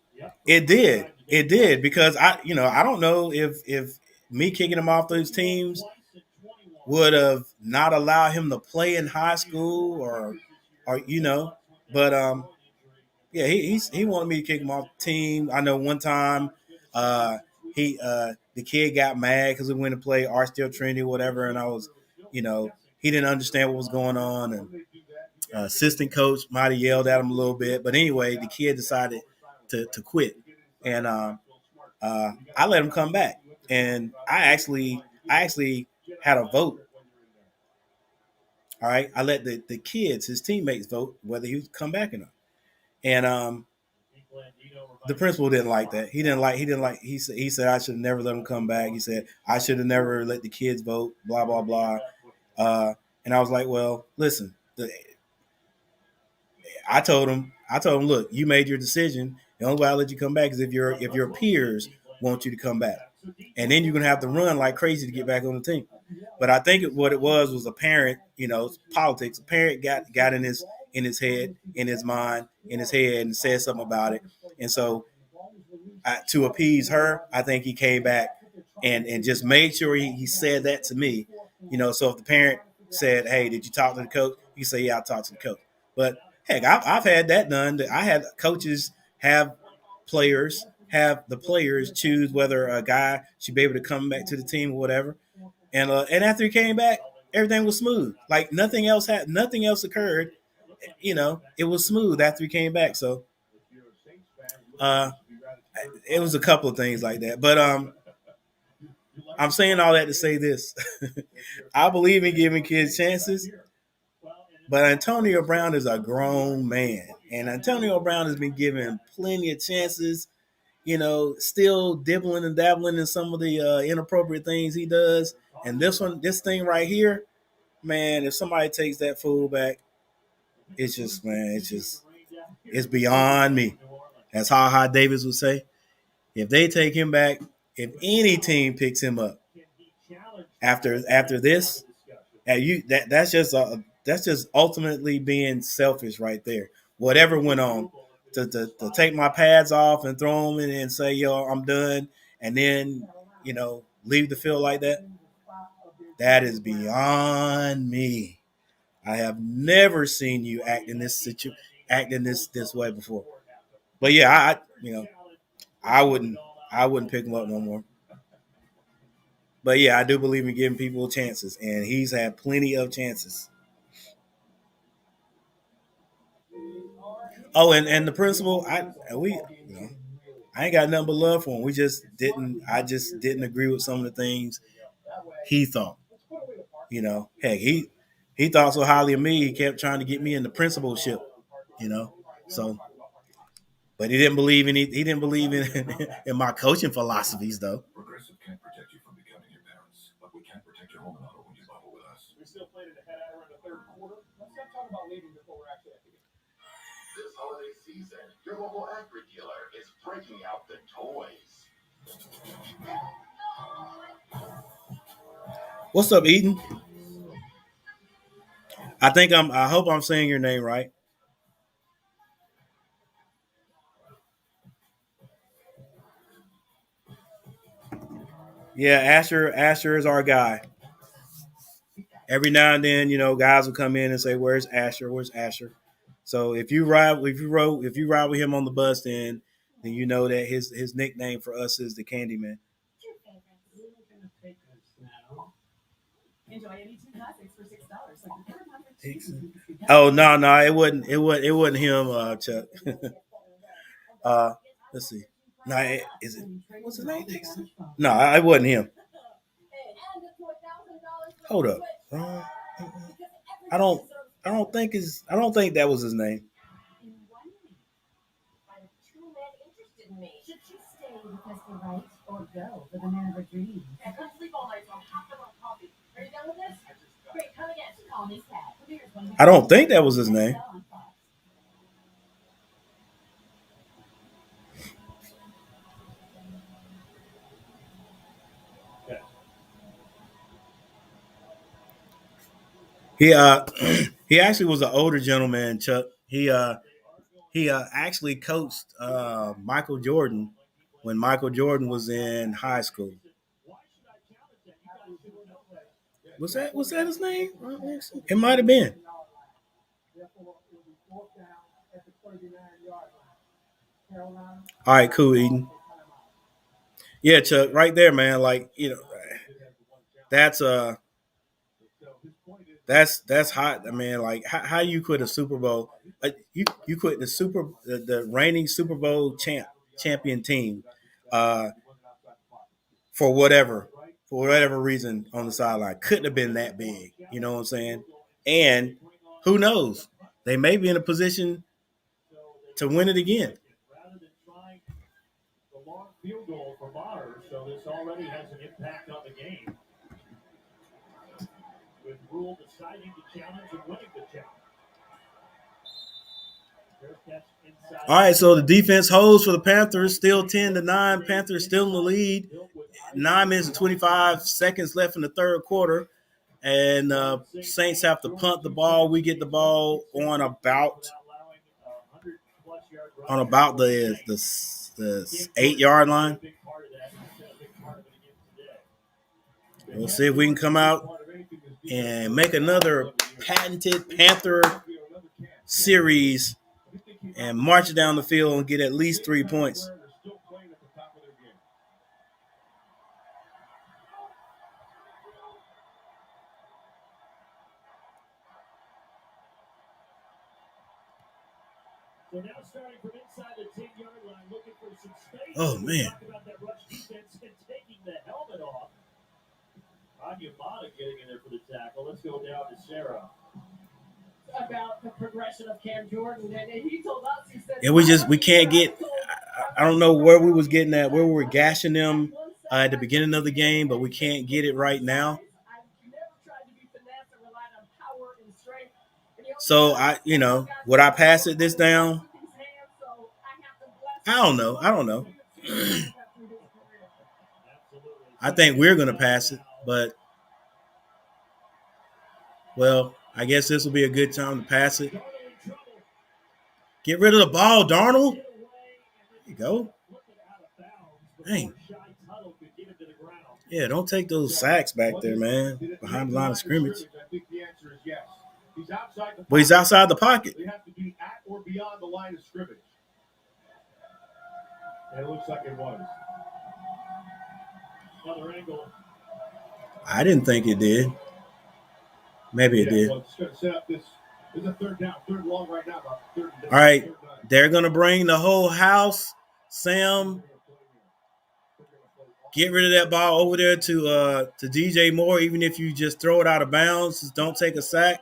it did because I don't know if me kicking him off those teams would have not allowed him to play in high school or but yeah, he wanted me to kick him off the team. I know one time the kid got mad because we went to play Archdale Trinity or whatever, and I was, he didn't understand what was going on, and assistant coach might have yelled at him a little bit, but anyway, the kid decided to quit, and I let him come back, and I actually had a vote. All right, I let the kids, his teammates, vote whether he would come back or not, and the principal didn't like that. He said I should have never let him come back. He said I should have never let the kids vote. Blah blah blah. And I was like, well, listen. I told him, look, you made your decision. The only way I let you come back is if your peers want you to come back, and then you're gonna have to run like crazy to get back on the team. But I think what it was a parent, politics. A parent got in his head, in his mind, in his head, and said something about it, and so to appease her, I think he came back and just made sure he said that to me. So if the parent said, "Hey, did you talk to the coach?" You say, "Yeah, I talked to the coach." But heck, I've had that done. I had coaches have the players choose whether a guy should be able to come back to the team or whatever. And after he came back, everything was smooth. Like nothing else occurred. It was smooth after he came back. So uh, it was a couple of things like that. But I'm saying all that to say this. I believe in giving kids chances, but Antonio Brown is a grown man. And Antonio Brown has been given plenty of chances, still dibbling and dabbling in some of the inappropriate things he does. And this thing right here, man, if somebody takes that fool back, it's beyond me. As Ha Davis would say. If they take him back, if any team picks him up after this, that's just ultimately being selfish right there. Whatever went on, to take my pads off and throw them in and say, "Yo, I'm done," and then leave the field like that. That is beyond me. I have never seen you act in this way before. But yeah, I wouldn't pick him up no more. But yeah, I do believe in giving people chances, and he's had plenty of chances. Oh, and the principal, I ain't got nothing but love for him. I just didn't agree with some of the things he thought. Heck, he thought so highly of me, he kept trying to get me in the principalship. So, but he didn't believe in in my coaching philosophies though. Progressive can't protect you from becoming your parents, but we can protect your home and auto when you bundle with us. We still played it ahead of in the third quarter. Let's not talk about leaving before we're actually at the game. This holiday season, your local Acura dealer is breaking out the toys. What's up, Eden? I hope I'm saying your name right. Yeah, Asher is our guy. Every now and then, guys will come in and say, "Where's Asher? Where's Asher?" So if you ride with him on the bus, then you know that his nickname for us is the Candyman. Enjoy any two classics for $6. Oh no, it wasn't him, Chuck. Let's see. No, is it? What's his name? No, it wasn't him. Hold up. I don't think that was his name. Should she stay because the right or go for the man of her dreams? I couldn't sleep all night, so I'm half of coffee. Are you done with this? Great, come again. Call me Sad. I don't think that was his name. He he actually was an older gentleman, Chuck. He actually coached Michael Jordan when Michael Jordan was in high school. Was that his name? It might have been. All right, cool, Eden. Yeah, Chuck, right there, man. Like, that's that's hot. I mean, like, how you quit a Super Bowl? You quit the reigning Super Bowl champion team, for whatever reason on the sideline. Couldn't have been that big. You know what I'm saying? And who knows? They may be in a position to win it again. The long field goal for Maher, so this already has an impact on the game. With Rule deciding to challenge and winning the challenge. All right, so the defense holds for the Panthers, still 10-9. Panthers still in the lead. 9 minutes and 25 seconds left in the third quarter. And Saints have to punt the ball. We get the ball on about the 8-yard line. We'll see if we can come out and make another patented Panther series and march it down the field and get at least 3 points. So now starting from inside the 10-yard line, looking for some space. Oh, man. Talk about that rush defense and taking the helmet off. Anyamata getting in there for the tackle. Let's go down to Sarah. About the progression of Cam Jordan, and he told us, he said, And we can't get. I don't know where we was getting at, where we were gashing them at the beginning of the game, but we can't get it right now. So would I pass it this down? I don't know. I think we're gonna pass it, but well, I guess this will be a good time to pass it. Get rid of the ball, Darnold. There you go. Dang. Yeah, don't take those sacks back there, man, behind the line of scrimmage. But he's outside the pocket. They have to be at or beyond the line of scrimmage. And it looks like it was. Another angle. I didn't think it did. Maybe it did. Well, it's going to set up this. There's a third down, third long right now. All right, they're going to bring the whole house. Sam, get rid of that ball over there to DJ Moore, even if you just throw it out of bounds. Just don't take a sack.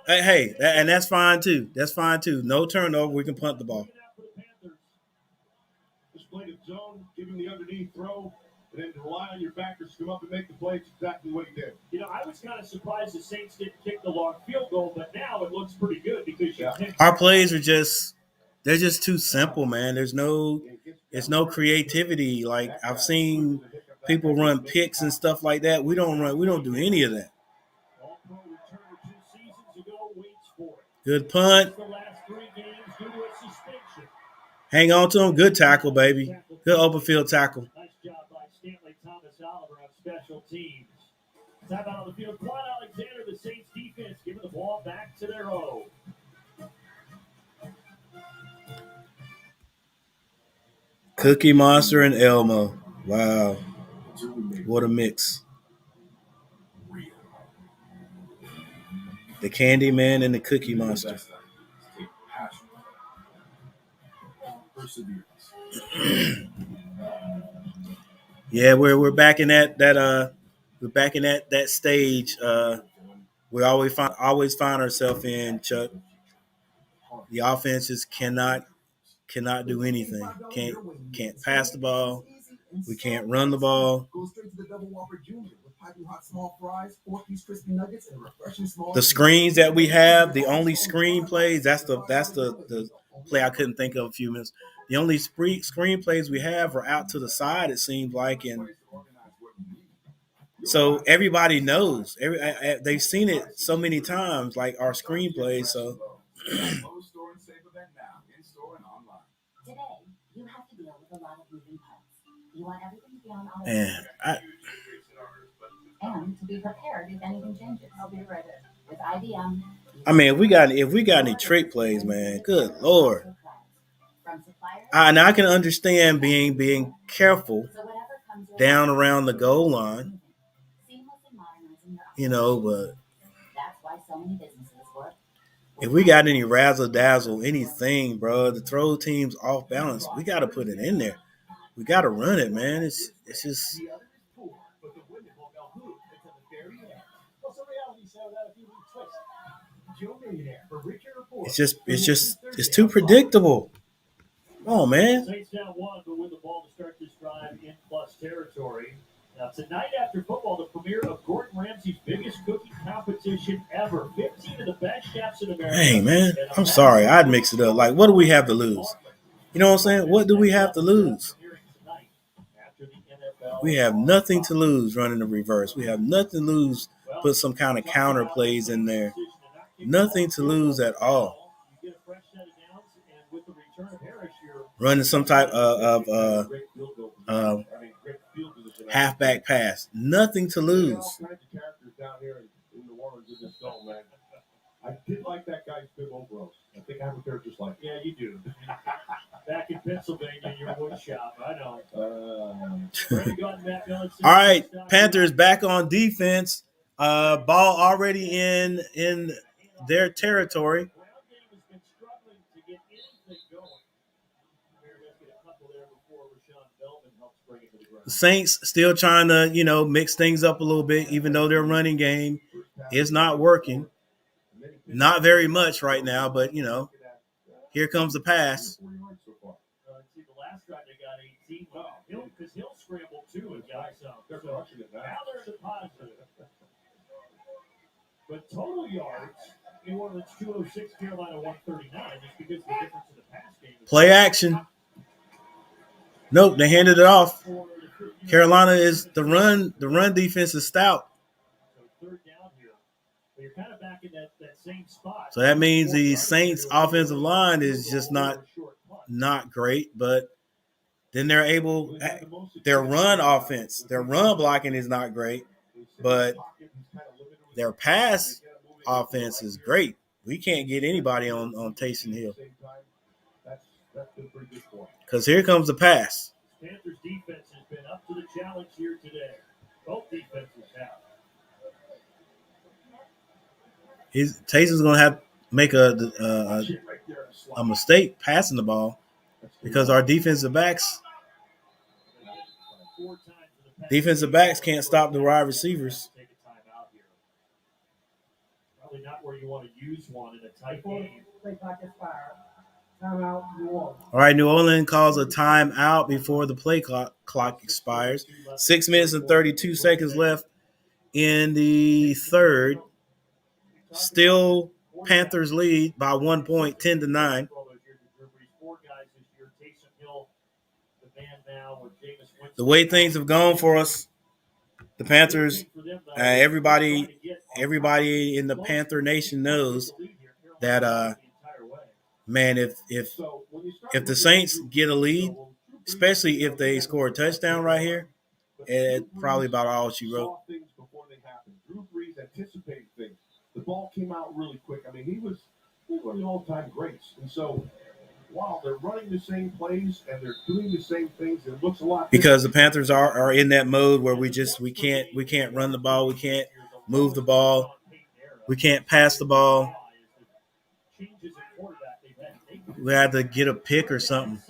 Hey, and that's fine too. That's fine too. No turnover. We can punt the ball. Just play the zone, give him the underneath throw, and then rely on your backers to come up and make the play. It's exactly what he did. I was kind of surprised the Saints didn't kick the long field goal, but now it looks pretty good because our plays are they're just too simple, man. There's no creativity. Like I've seen people run picks and stuff like that. We don't do any of that. Good punt. Hang on to him. Good tackle, baby. Good open field tackle. Nice job by Stanley Thomas Oliver on special teams. Time out on the field. Quan Alexander, the Saints defense, giving the ball back to their own. Cookie Monster and Elmo. Wow. What a mix. The Candy Man and the Cookie Monster. Yeah, we're back in that stage. We always find ourselves in, Chuck. The offenses cannot do anything. Can't pass the ball. We can't run the ball. The screens that we have, the only screen plays, that's the play I couldn't think of a few minutes. The only screen plays we have are out to the side, it seems like, and so everybody knows. They've seen it so many times, like our screenplays. So Today, you have to deal with a lot of moving parts. You want everything to be on autopilot. And to be prepared if anything changes. I'll be ready. With IBM. I mean, if we got any trick plays, man, good Lord. Now I can understand being careful down around the goal line, but that's why so many businesses work. If we got any razzle dazzle, anything, bro, to throw teams off balance, we got to put it in there. We got to run it, man. It's just. It's too predictable. Come on, man. Saints down one, but with the ball to start this drive in plus territory. Now, tonight after football, the premiere of Gordon Ramsay's biggest cooking competition ever. 15 of the best chefs in America. Hey, man, I'm sorry. I'd mix it up. Like, what do we have to lose? You know what I'm saying? What do we have to lose? We have nothing to lose running the reverse. We have nothing to lose. Put some kind of counter plays in there. Nothing to lose at all. Running some type of halfback pass. Nothing to lose. I did like that guy's big overalls. I think I have a pair just like. Yeah, you do. Back in Pennsylvania, in your wood shop. I know. All right, Panthers back on defense. Ball already in their territory. The Saints still trying to, mix things up a little bit, even though their running game is not working. Not very much right now, but, here comes the pass. The last drive they got 18. Well, because Hill scrambled too and got some. They're crushing it now. Now they're in the positive. But total yards, in one of the 206, Carolina 139, just because of the difference in the pass game. Play action. Nope, they handed it off. Carolina is the run defense is stout. So third down here. But you're kind of back in that same spot. So that means the Saints offensive line is just not great, but then they're able their run offense, their run blocking is not great, but their pass offense is great. We can't get anybody on Taysom Hill. Because here comes the pass. Panthers defense has been up to the challenge here today. Both defenses have. Taysom's going to have to make a mistake passing the ball because our defensive backs can't stop the wide receivers. you want to use one in a tight game. Play clock expire. Timeout, New Orleans. All right, New Orleans calls a timeout before the play clock expires. 6 minutes and 32 seconds left in the third. Still Panthers lead by 1 point, 10-9. The way things have gone for us, the Panthers, everybody in the Panther Nation knows that, man, if the Saints get a lead, especially if they score a touchdown right here, it's probably about all she wrote. Things before they happen. Drew Brees anticipated things. The ball came out really quick. I mean, he was one of the all-time greats. And so, while they're running the same plays and they're doing the same things, it looks a lot because the Panthers are in that mode where we can't run the ball, we can't move the ball, we can't pass the ball. We had to get a pick or something.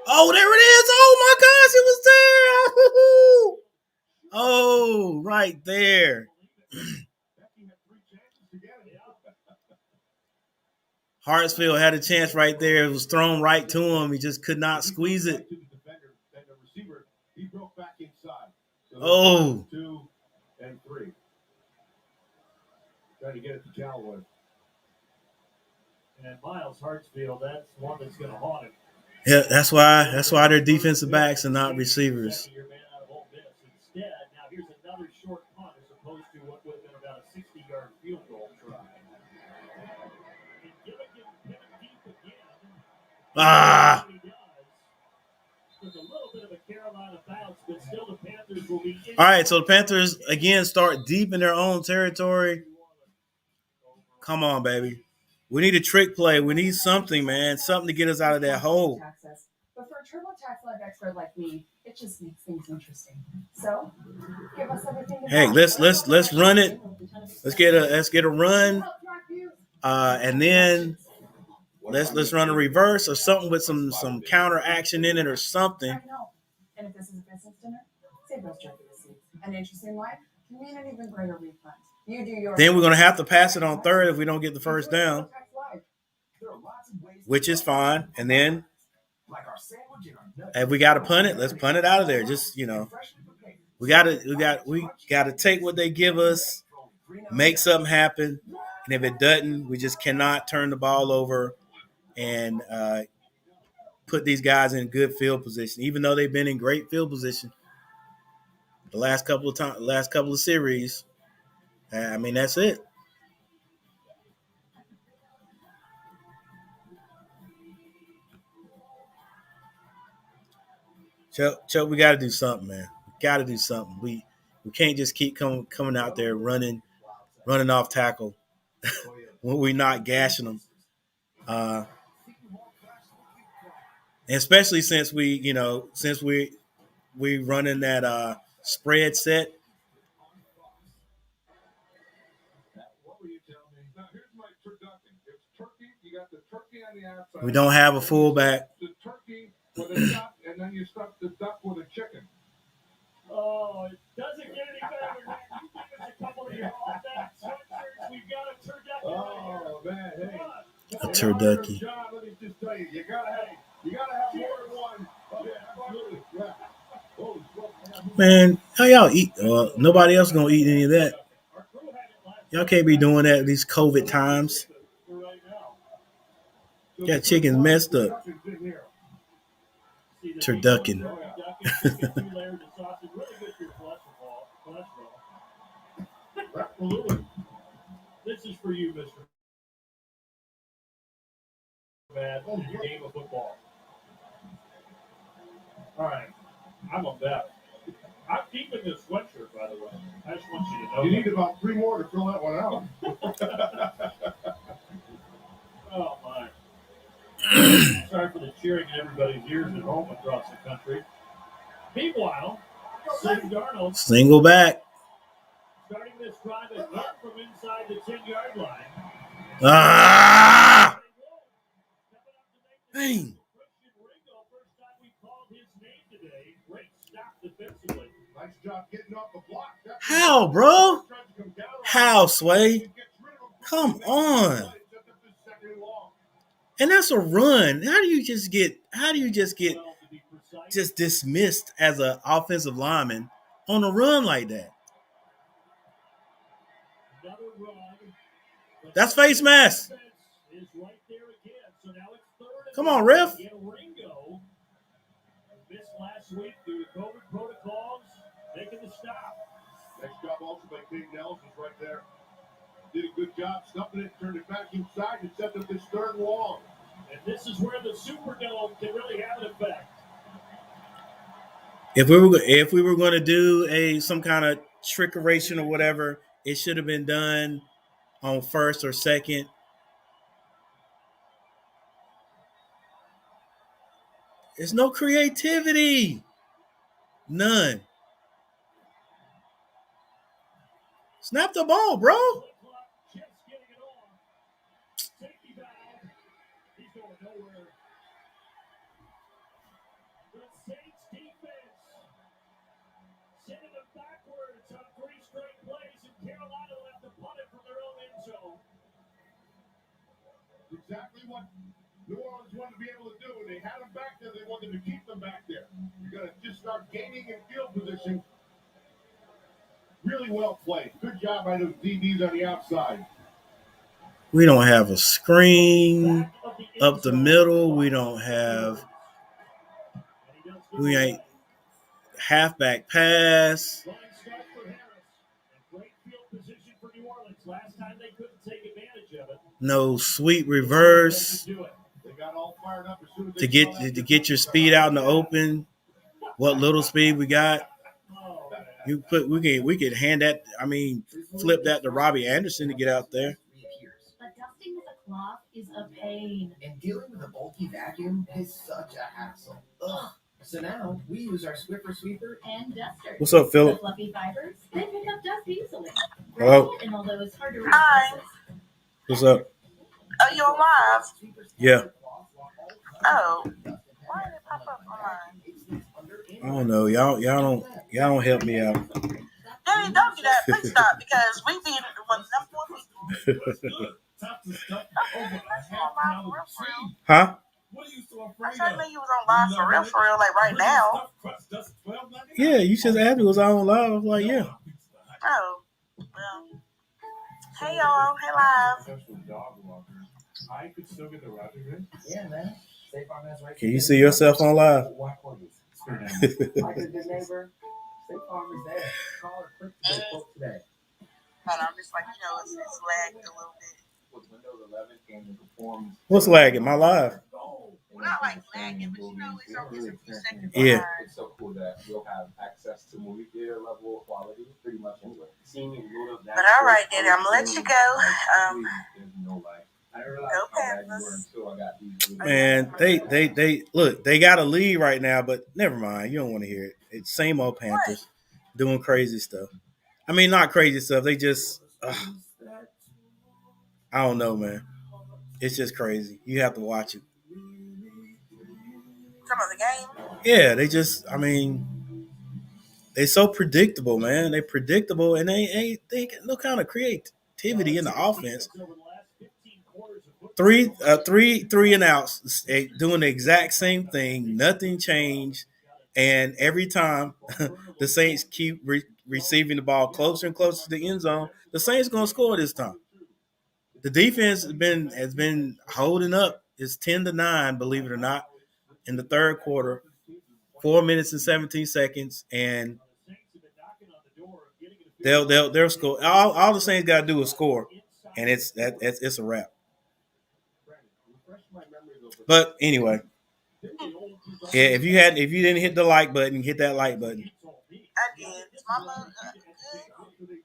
Oh, there it is! Oh my gosh, it was there! Oh, right there. Hartsfield had a chance right there. It was thrown right to him. He just could not squeeze it. Oh. 2 and 3. Trying to get it to Callaway. And Miles Hartsfield, that's one that's going to haunt him. Yeah, that's why they're defensive backs and not receivers. Instead, now here's another short punt as opposed to what would have been about a 60-yard field goal try. Ah. All right, so the Panthers again start deep in their own territory. Come on, baby. We need a trick play. We need something, man. Something to get us out of that hole. But for a TurboTax Live expert like me, it just makes things interesting. So, give us everything. Hey, let's run it. Let's get a run, and then let's run a reverse or something with some counter action in it or something. And if this is a business dinner, save those jerky receipts. An interesting life can mean an even greater refund. You do your. Then we're gonna have to pass it on third if we don't get the first down, which is fine. And then if we got to punt it, let's punt it out of there. Just we got to take what they give us, make something happen, and if it doesn't, we just cannot turn the ball over and put these guys in good field position. Even though they've been in great field position the last couple of series, I mean that's it. Chuck, we got to do something, man. We got to do something. We can't just keep coming out there running off tackle when we're not gashing them. And especially since we running that spread set. We don't have a fullback. And then you stuff the duck with a chicken. Oh, it doesn't get any better than that. You give us a couple of your all-back sweatshirts. We've got a turducken. Oh, man, hey. A turducken. John, let me just tell you, you gotta have more than one. Oh, yeah, absolutely. Yeah. Man, how y'all eat? Nobody else gonna eat any of that. Y'all can't be doing that these COVID times. Got chickens messed up. Turducken. This is for you, Mr. Bad game of football. All right, I'm a bet. I'm keeping this sweatshirt, by the way. I just want you to know. You need about 3 more to fill that one out. Oh, my. Sorry for the cheering in everybody's ears at home across the country. Meanwhile, Sam Darnold. Single back. Starting this drive again from inside the 10-yard line. Ah! Dang. Nice job getting off the block. How, bro? How, Sway? Come on. And that's a run. How do you just get just dismissed as an offensive lineman on a run like that? That's face mask. Come on, ref. Missed last week due to COVID protocols, making the stop. Next job also by Kate Nels was right there. Did a good job stuffing it, turned it back inside, and set up this third and long. And this is where the Superdome can really have an effect. If we were going to do some kind of trickeration or whatever, it should have been done on first or second. There's no creativity. None. Snap the ball, bro. Just getting it off. Safety valve. He's going nowhere. The Saints defense sending them backwards on 3 straight plays, and Carolina will have to punt it from their own end zone. Exactly what New Orleans wanted to be able to do. When they had them back there, they wanted to keep them back there. You're going to just start gaining in field position. Really well played. Good job by those DBs on the outside. We don't have a screen up the middle. We ain't halfback pass. Last time they couldn't take advantage of it. No sweet reverse to get your speed out in the open. What little speed we got. We could hand that. I mean, flip that to Robbie Anderson to get out there. But dusting with a cloth is a pain. And dealing with a bulky vacuum is such a hassle. Ugh. So now we use our Swiffer Sweeper And duster. What's up, Philip? The fluffy fibers, they pick up dust easily. Hello. And all those harder to reach places. What's up? Oh, you alive? Yeah. Oh. Why did it pop up online? I don't know. Y'all don't help me out. Daddy, don't do that. Please stop, because we be one number 1 people. Huh? I tried to know you was on live for real, like right now. Yeah, you just asked me was I on live. I was like, yeah. Oh, well. Hey, y'all. Hey, live. Yeah, man. Can you see yourself on live? Like a good neighbor, State Farm is there. Call or click to get a quote today. But I'm just like, it's lagged a little bit. With Windows 11 came to perform. What's lagging? My live? Well, not like lagging, but it's always a few seconds Yeah. behind. It's so cool that you'll have access to movie theater level quality pretty much anywhere. But all right, Daddy, I'm going to let you go. There's no lag. I didn't realize Go how bad you Panthers. were until I got these. Man, they look, they got a lead right now, but never mind. You don't want to hear it. It's same old Panthers doing crazy stuff. I mean, not crazy stuff. They just, I don't know, man. It's just crazy. You have to watch it. Some of the game. Yeah, they just, I mean, they so predictable, man. They predictable, and they get no kind of creativity in the offense. Three and outs, doing the exact same thing. Nothing changed, and every time the Saints keep receiving the ball closer and closer to the end zone, the Saints gonna score this time. The defense has been holding up. It's 10-9, believe it or not, in the third quarter. 4 minutes and 17 seconds, and they'll score. All the Saints got to do is score, and it's a wrap. But anyway, yeah, if you didn't hit the like button, hit that like button. I did. Is Mama good?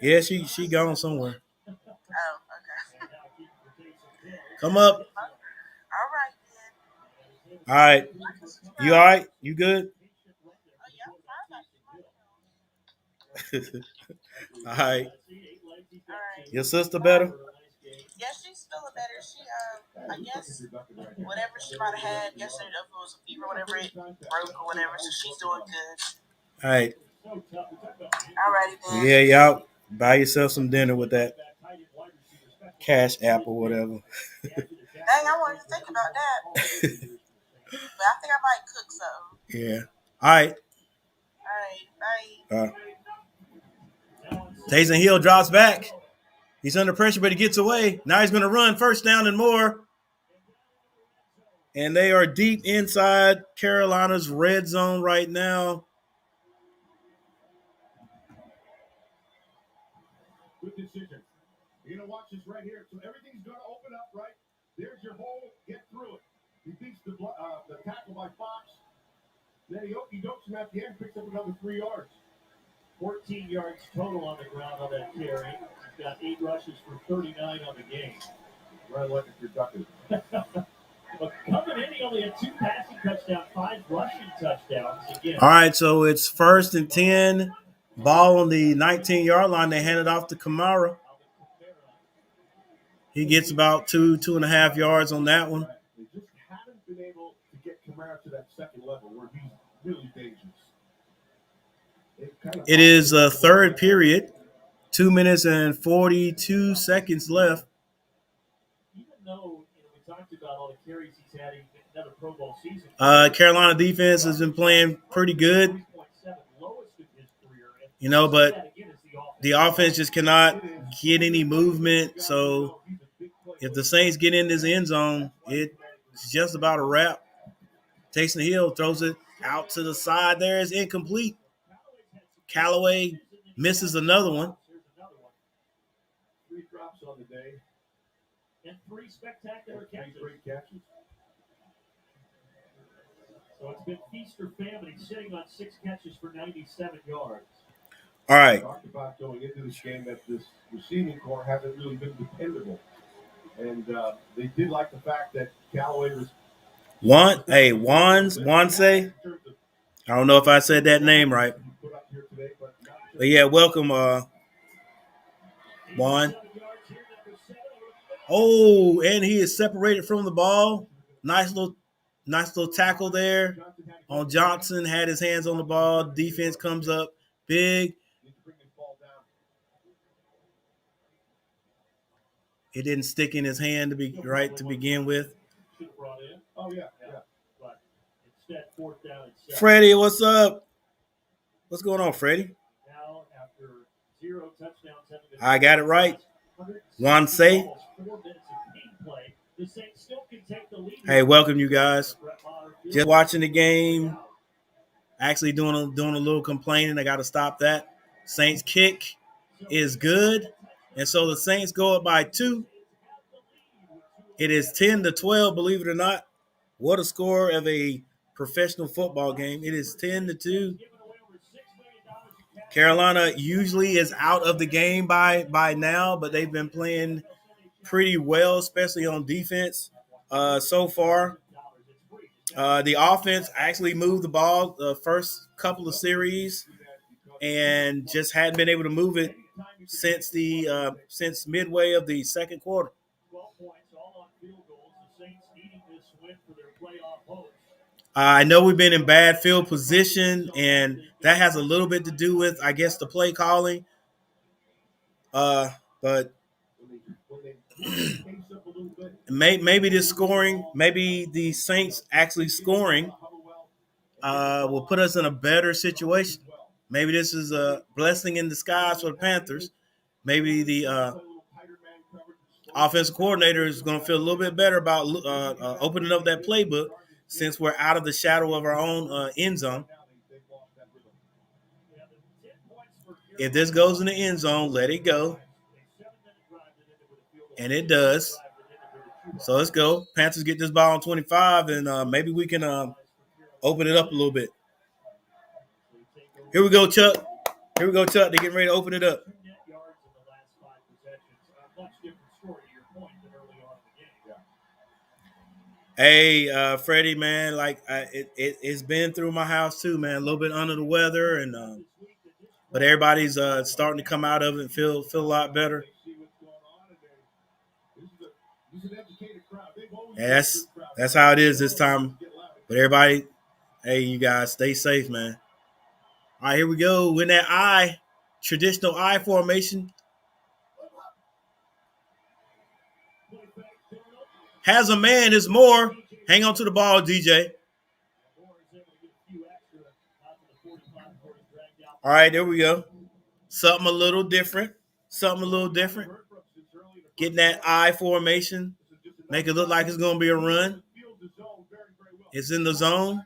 Yeah, she gone somewhere. Oh, okay. Come up. All right, then. All right. You all right? You good? Oh, yeah, All right. all right. Your sister better? Yeah, she's feeling better. She, I guess, whatever she might have had yesterday, if it was a fever, whatever, it broke or whatever, so she's doing good. All right. All righty, then. Yeah, Buy yourself some dinner with that Cash App or whatever. Dang, I wanted to think about that. But I think I might cook some. Yeah. All right. All right, bye. Taysom Hill drops back. He's under pressure, but he gets away. Now he's going to run first down and more. And they are deep inside Carolina's red zone right now. Good decision. You're going to watch this right here. So everything's going to open up, right? There's your hole. Get through it. He beats the tackle by Fox. Then he dokes him at the end, picks up another 3 yards. 14 yards total on the ground on that carry. He's got 8 rushes for 39 on the game. Right, like a productive. But coming in, he only had 2 passing touchdowns, 5 rushing touchdowns. Again. All right, so it's 1st and 10. Ball on the 19-yard line. They hand it off to Kamara. He gets about 2.5 yards on that one. They just haven't been able to get Kamara to that second level where he's really dangerous. It is a third period. 2 minutes and 42 seconds left. Even though we talked about all the carries he's had, another Pro Bowl season. Carolina defense has been playing pretty good. But the offense just cannot get any movement. So if the Saints get in this end zone, it's just about a wrap. Taysom Hill throws it out to the side. There is incomplete. Callaway misses another one. 3 drops on the day. And 3 spectacular catches. Great catches. So it's been feast or famine. He's sitting on 6 catches for 97 yards. All right. We talked about going into this game that this receiving corps hasn't really been dependable. And they did like the fact that Callaway was Wanse. I don't know if I said that name right. But yeah, welcome, Juan. Oh, and he is separated from the ball. Nice little tackle there on Johnson. Had his hands on the ball. Defense comes up big. It didn't stick in his hand to begin with. Oh yeah. But instead, 4th down and 7. Freddie, what's up? What's going on, Freddie? Now after 0 touchdowns, I got it right. Wanse. Hey, welcome you guys. Just watching the game. Actually doing a little complaining. I got to stop that. Saints kick is good. And so the Saints go up by 2. It is 10-12, believe it or not. What a score of a professional football game. It is 10-2. Carolina usually is out of the game by now, but they've been playing pretty well, especially on defense so far. The offense actually moved the ball the first couple of series and just hadn't been able to move it since midway of the second quarter. 12 points, all on field goals. The Saints needing this win for their playoff hopes. I know we've been in bad field position, and that has a little bit to do with, I guess, the play calling. But maybe this scoring, maybe the Saints actually scoring will put us in a better situation. Maybe this is a blessing in disguise for the Panthers. Maybe the offensive coordinator is going to feel a little bit better about opening up that playbook since we're out of the shadow of our own end zone. If this goes in the end zone, let it go. And it does. So let's go. Panthers get this ball on 25, and maybe we can open it up a little bit. Here we go, Chuck. They're getting ready to open it up. Hey, Freddie, man, it's been through my house too, man. A little bit under the weather, and but everybody's starting to come out of it and feel a lot better. Yeah, that's how it is this time. But everybody, hey, you guys, stay safe, man. All right, here we go. In that eye, traditional I formation. Has a man is more. Hang on to the ball, DJ. All right, there we go. Something a little different. Getting that I formation. Make it look like it's going to be a run. It's in the zone.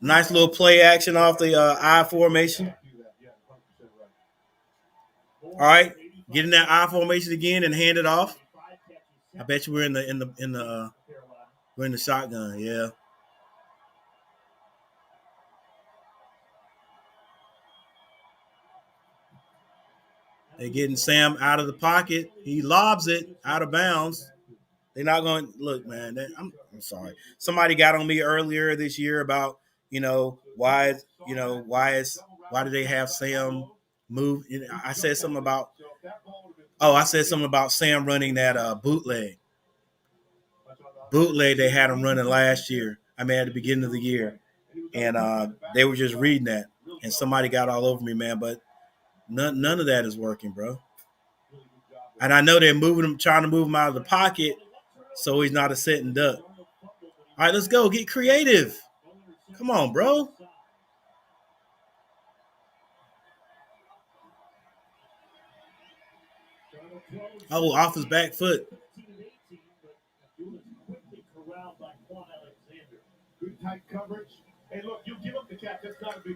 Nice little play action off the I formation. All right, get in that I formation again and hand it off. I bet you we're in the shotgun. Yeah. They're getting Sam out of the pocket. He lobs it out of bounds. They're not going to look, man. I'm sorry. Somebody got on me earlier this year about why do they have Sam move? I said something about Sam running that bootleg. They had him running last year. At the beginning of the year, and they were just reading that, and somebody got all over me, man. But none of that is working, bro. And I know they're trying to move him out of the pocket, so he's not a sitting duck. All right, let's go. Get creative. Come on, bro. Oh, off his back foot.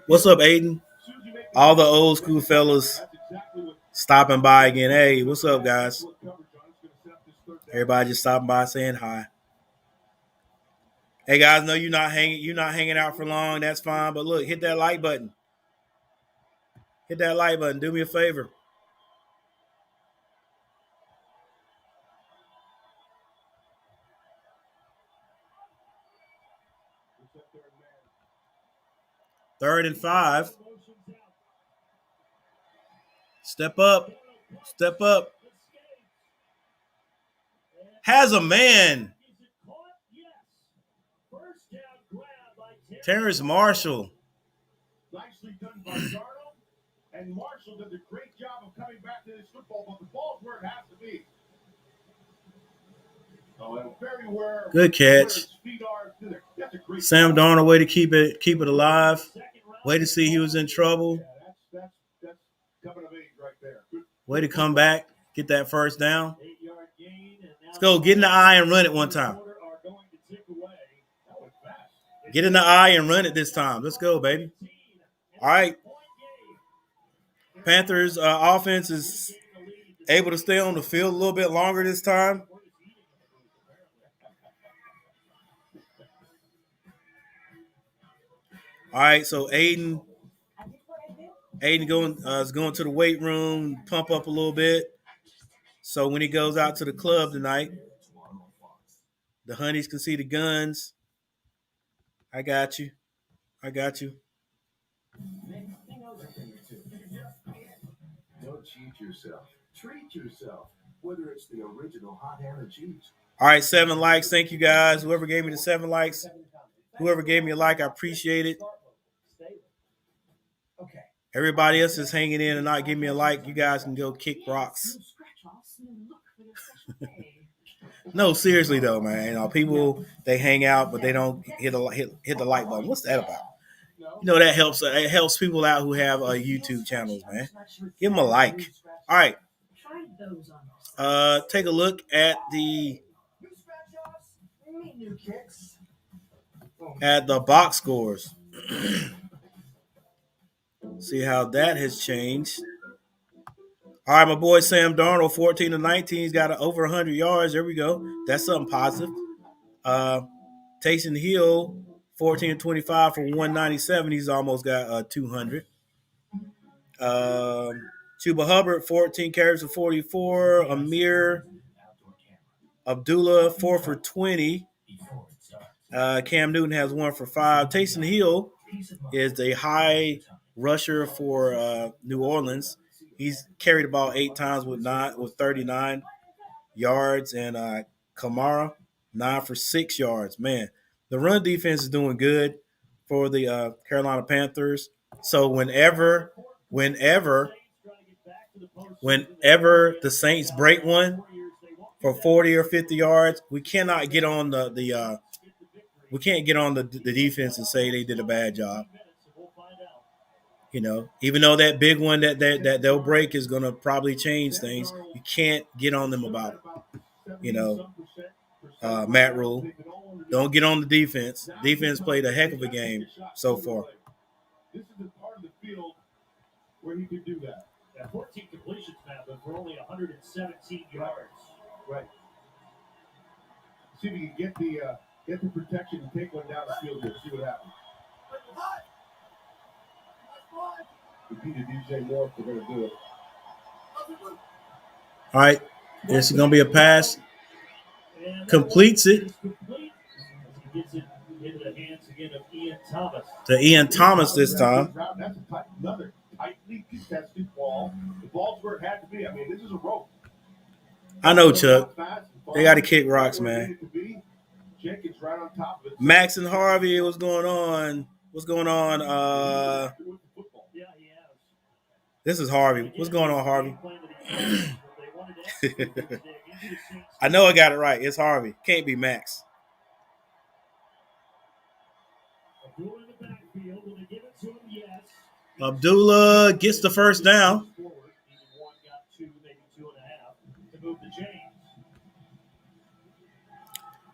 What's up, Aiden? All the old school fellas stopping by again. Hey, what's up, guys? Everybody just stopping by saying hi. Hey guys, no, you're not hanging out for long. That's fine. But look, hit that like button. Hit that like button. Do me a favor. Third and 5. Step up. Has a man. Terrence Marshall. Nicely done by Darnold. And Marshall did a great job of coming back to this football, but the ball's where it has to be. Good catch. Sam Darnold, way to keep it alive. Way to see he was in trouble. That's coming of age right there. Way to come back, get that first down. Let's go, get in the eye and run it one time. Get in the eye and run it this time. Let's go, baby. All right. Panthers offense is able to stay on the field a little bit longer this time. All right, so Aiden is going to the weight room, pump up a little bit. So when he goes out to the club tonight, the honeys can see the guns. I got you. Don't cheat yourself. Treat yourself. Whether it's the original hot ham and cheese. All right, 7 likes. Thank you guys. Whoever gave me the 7 likes, whoever gave me a like, I appreciate it. Everybody else is hanging in and not giving me a like. You guys can go kick rocks. No, seriously though, man. People they hang out, but they don't hit the like button. What's that about? That helps. It helps people out who have YouTube channels, man. Give them a like. All right. Take a look at the box scores. See how that has changed. All right, my boy Sam Darnold, 14 to 19. He's got over 100 yards. There we go. That's something positive. Taysom Hill, 14 to 25 for 197. He's almost got 200. Chuba Hubbard, 14 carries for 44. Amir Abdullah, 4 for 20. Cam Newton has 1 for 5. Taysom Hill is the high rusher for New Orleans. He's carried the ball 8 times with 39 yards, and Kamara 9 for 6 yards. Man, The run defense is doing good for the Carolina Panthers. So whenever the Saints break one for 40 or 50 yards, we cannot get on the defense and say they did a bad job. You know, even though that big one that they'll break is going to probably change things, you can't get on them about it. You know, Matt Rule, don't get on the defense. Defense played a heck of a game so far. This is the part of the field where he could do that. 14 completions, Matt, but for only 117 yards. Right. See if you can get the protection and take one down the field here. See what happens. Repeat to DJ Moore if they're going to do it. All right. This is going to be a pass. Completes it. Gets it into the hands again of Ian Thomas. To Ian Thomas this time. That's another tightly contested ball. The ball's where it had to be. I mean, this is a rope. I know, Chuck. They got to kick rocks, man. Jenkins right on top of it. Max and Harvey, what's going on? This is Harvey. What's going on, Harvey? I know I got it right. It's Harvey. Can't be Max. Abdullah gets the first down.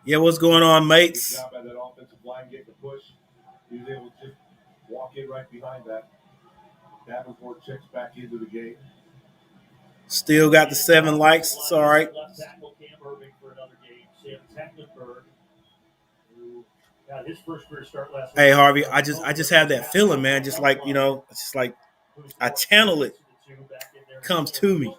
Yeah, what's going on, mates? Good job by that offensive line getting the push. He was able to just walk in right behind that. Davenport checks back into the game. Still got the 7 likes. It's all right. Hey, Harvey, I just have that feeling, man. Just like, you know, it's just like I channel it. It comes to me.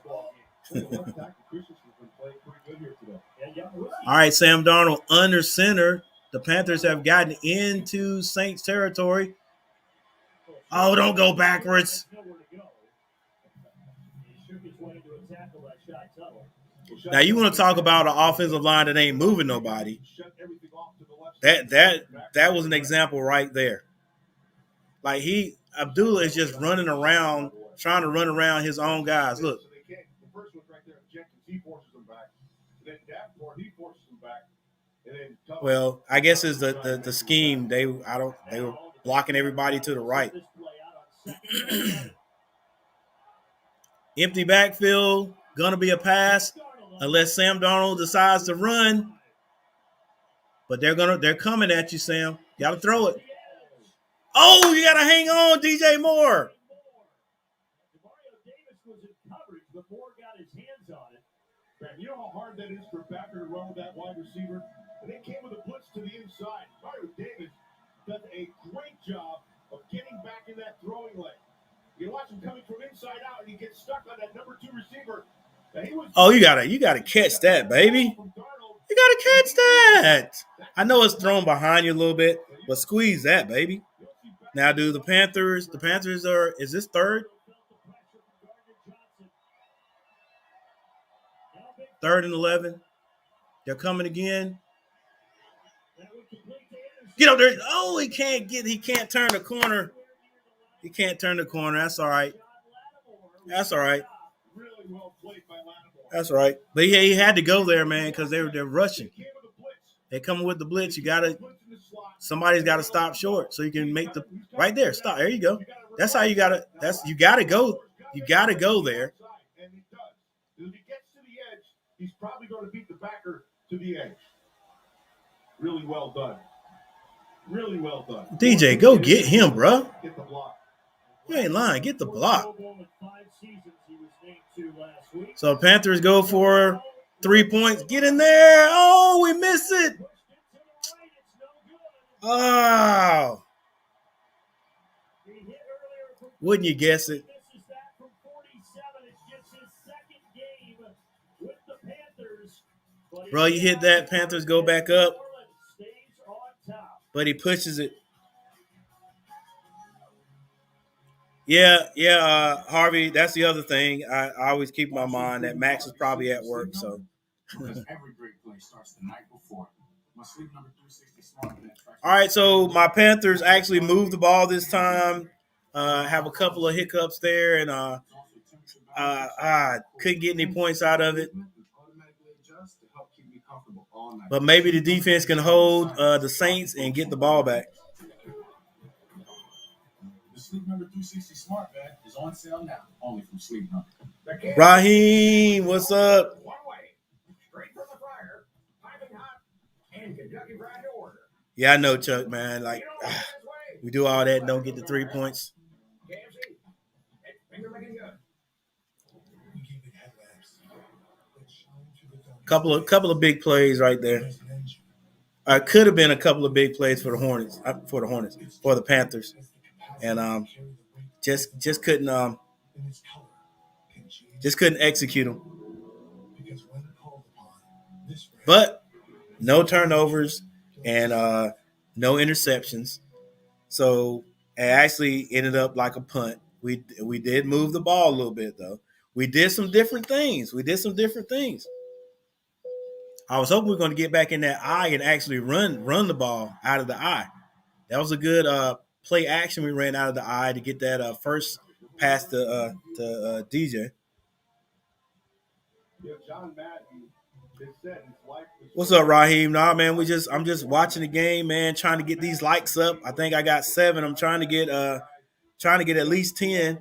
All right, Sam Darnold under center. The Panthers have gotten into Saints territory. Oh, don't go backwards. Now you want to talk about an offensive line that ain't moving nobody. That was an example right there. Like Abdullah is just running around, trying to run around his own guys. Look. The first one right there, Jenkins, he forces them back. Then Davenport, he forces them back. Well, I guess it's the scheme. They were blocking everybody to the right. Empty backfield, gonna be a pass unless Sam Darnold decides to run. But they're coming at you, Sam. You gotta throw it. Oh, you gotta hang on, DJ Moore. You know how hard that is for a backer to run with that wide receiver? And they came with a blitz to the inside. Mario Davis does a great job of getting back in that throwing lane. You watch him coming from inside out, and he gets stuck on that number 2 receiver. Oh, you gotta catch that, baby. You gotta catch that. I know it's thrown behind you a little bit, but squeeze that, baby. Now, do the Panthers is this third? 3rd and 11. They're coming again. Get up there. Oh, he can't turn the corner. He can't turn the corner. That's all right. That's all right. That's right. But he had to go there, man, because they're rushing. They're coming with the blitz. Somebody's got to stop short so you can make the right there. Stop. There you go. That's how you got to. You got to go. You got to go there. And he does. If he gets to the edge, he's probably going to beat the backer to the edge. Really well done. Really well done. DJ, go get him, bro. Get the block. You ain't lying. Get the block. So Panthers go for 3 points. Get in there. Oh, we missed it. Oh. Wouldn't you guess it? Bro, you hit that. Panthers go back up. But he pushes it. Yeah, Harvey, that's the other thing. I always keep in my mind that Max is probably at work. So Because every great play starts the night before. All right, so my Panthers actually moved the ball this time. Have a couple of hiccups there, and I couldn't get any points out of it. But maybe the defense can hold the Saints and get the ball back. The Sleep Number 360 Smart Bed is on sale now, only from Sleep Number. Raheem, what's up? One way, straight from the fryer, piping hot, and Kentucky Fried order. Yeah, I know, Chuck, man. Like, we do all that and don't get the 3 points. KFC, finger licking good. Couple of big plays right there. Could have been a couple of big plays for the Hornets, for the Panthers, and just couldn't execute them. But no turnovers and no interceptions, so it actually ended up like a punt. We did move the ball a little bit though. We did some different things. I was hoping we were going to get back in that eye and actually run the ball out of the eye. That was a good play action we ran out of the eye to get that first pass to DJ. What's up, Raheem? Nah, man, I'm just watching the game, man, trying to get these likes up. I think I got 7. I'm trying to get at least 10.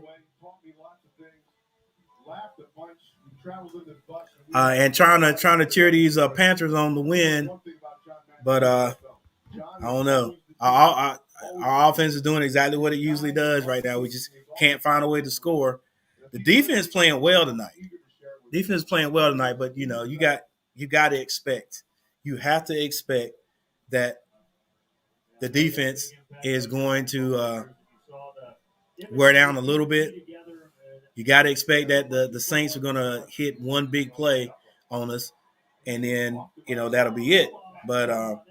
And trying to cheer these Panthers on the win, but I don't know. Our offense is doing exactly what it usually does right now. We just can't find a way to score. The defense playing well tonight. But you know you got to expect. You have to expect that the defense is going to wear down a little bit. You got to expect that the Saints are going to hit one big play on us, and then that'll be it. But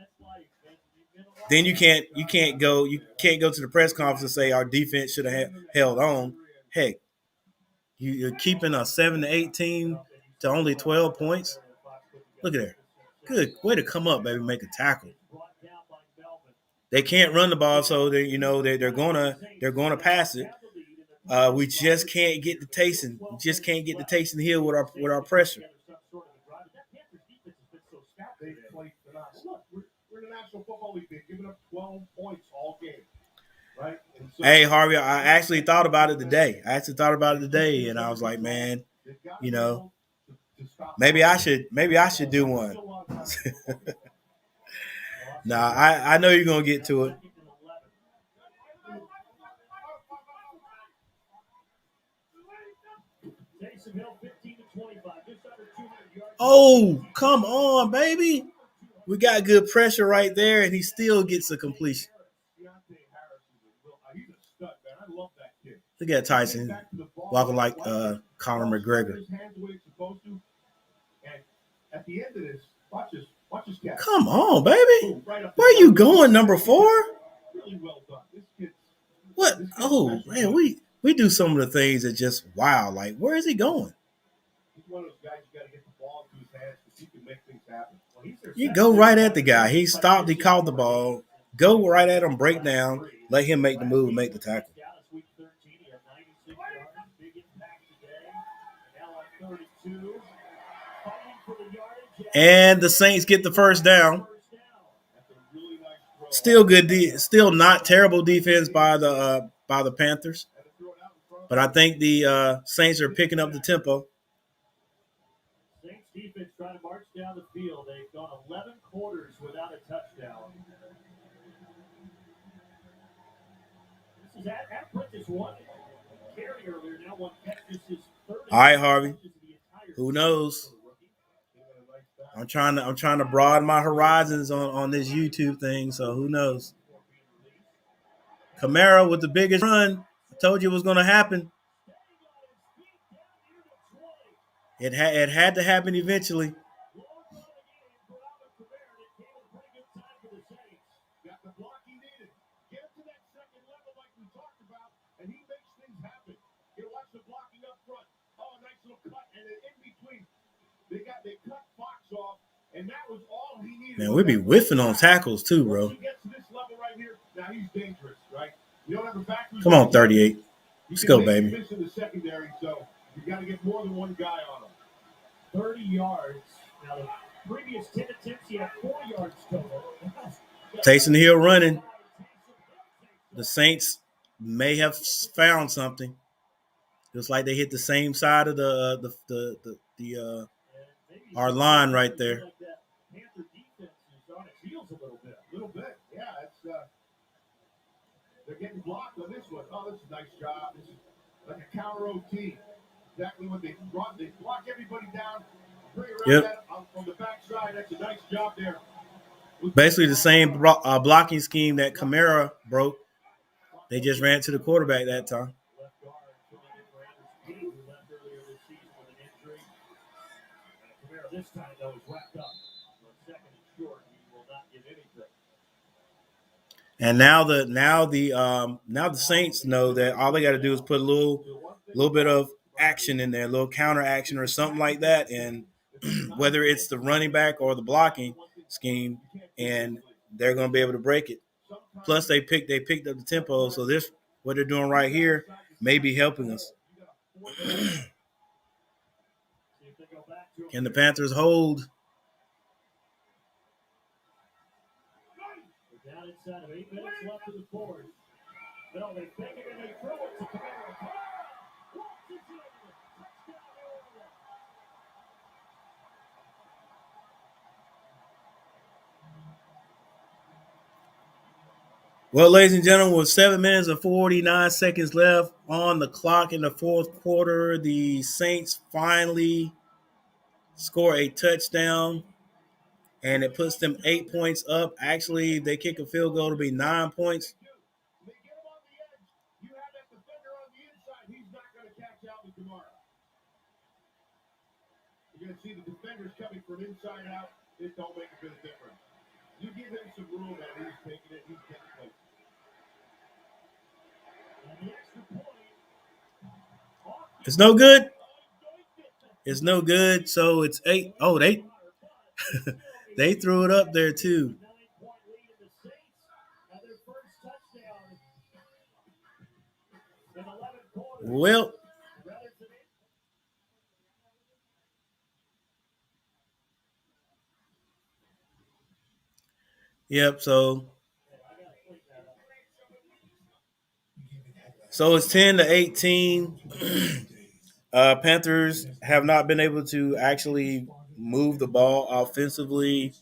then you can't go to the press conference and say our defense should have held on. Heck, you're keeping a 7-18 to only 12 points. Look at there. Good way to come up, baby. Make a tackle. They can't run the ball, so they're gonna pass it. We just can't get the Taysom. We just can't get the Taysom Hill with our pressure. We're in the National Football League. They've given up 12 points all game, right? Hey, Harvey, I actually thought about it today. And I was like, man, maybe I should do one. Nah, I know you're gonna get to it. Oh, come on, baby. We got good pressure right there, and he still gets a completion. Look at Tyson walking like Conor McGregor. Come on, baby. Where you going, number 4? What? Oh, man, we do some of the things that just wow. Like, where is he going? He's one of those guys you got to get the ball into his hands because he can make things happen. You go right at the guy. He stopped. He caught the ball. Go right at him. Break down. Let him make the move. Make the tackle. And the Saints get the first down. Still good. Still not terrible defense by the Panthers. But I think the Saints are picking up the tempo. Saints defense trying to march down the field. They've gone 11 quarters without a touchdown. This is at Prentice one. Carry earlier now one catch. This is 30. All right, Harvey. Who knows? I'm trying to broaden my horizons on this YouTube thing. So who knows? Kamara with the biggest run. I told you it was going to happen. It had to happen eventually. Got the block he needed. Get to that second level like we talked about, and he makes things happen. You watch the blocking up front. Oh, nice little cut, and then in between, they cut Fox off, And that was all he needed. Man, we be whiffing on tackles too, bro. Once he gets to this level right here, now he's dangerous, right? You don't have a back who's Come on, 38. Let's go, baby. Miss in the secondary, so you got to get more than one guy on him. 30 yards. Now, the previous 10 attempts, he had 4 yards total. Taysom Hill running. The Saints may have found something. Just like they hit the same side of our line right there. Panther defense is on its heels a little bit. Yeah, it's they're getting blocked on this one. Oh, this is a nice job. This is like a counter OT. Exactly what they run. They block everybody down. Bring around that from the backside. That's a nice job there. Basically the same blocking scheme that Kamara broke. They just ran to the quarterback that time. Left guard filling in for Anderson, who left earlier this season with an injury. Kamara this time, though, is wrapped up. On second and short, he will not get anything. And now the Saints know that all they got to do is put a little bit of action in there, a little counter action or something like that, and whether it's the running back or the blocking scheme, and they're going to be able to break it. Plus, they picked up the tempo, so this what they're doing right here may be helping us. Can the Panthers hold? Down inside of 8 minutes left in the fourth. No, they take it and they throw it to Kamara. Well, ladies and gentlemen, with 7 minutes and 49 seconds left on the clock in the fourth quarter, the Saints finally score a touchdown, and it puts them 8 points up. Actually, they kick a field goal to be 9 points. They get him on the edge. You have that defender on the inside. He's not going to catch out with Kamara. You're going to see the defenders coming from inside out. It don't make a bit of difference. You give him some room, and he's taking it. He's getting places. It's no good. It's no good. So it's 8. Oh, they they threw it up there too. Well, yep. So it's 10-18. Panthers have not been able to actually move the ball offensively.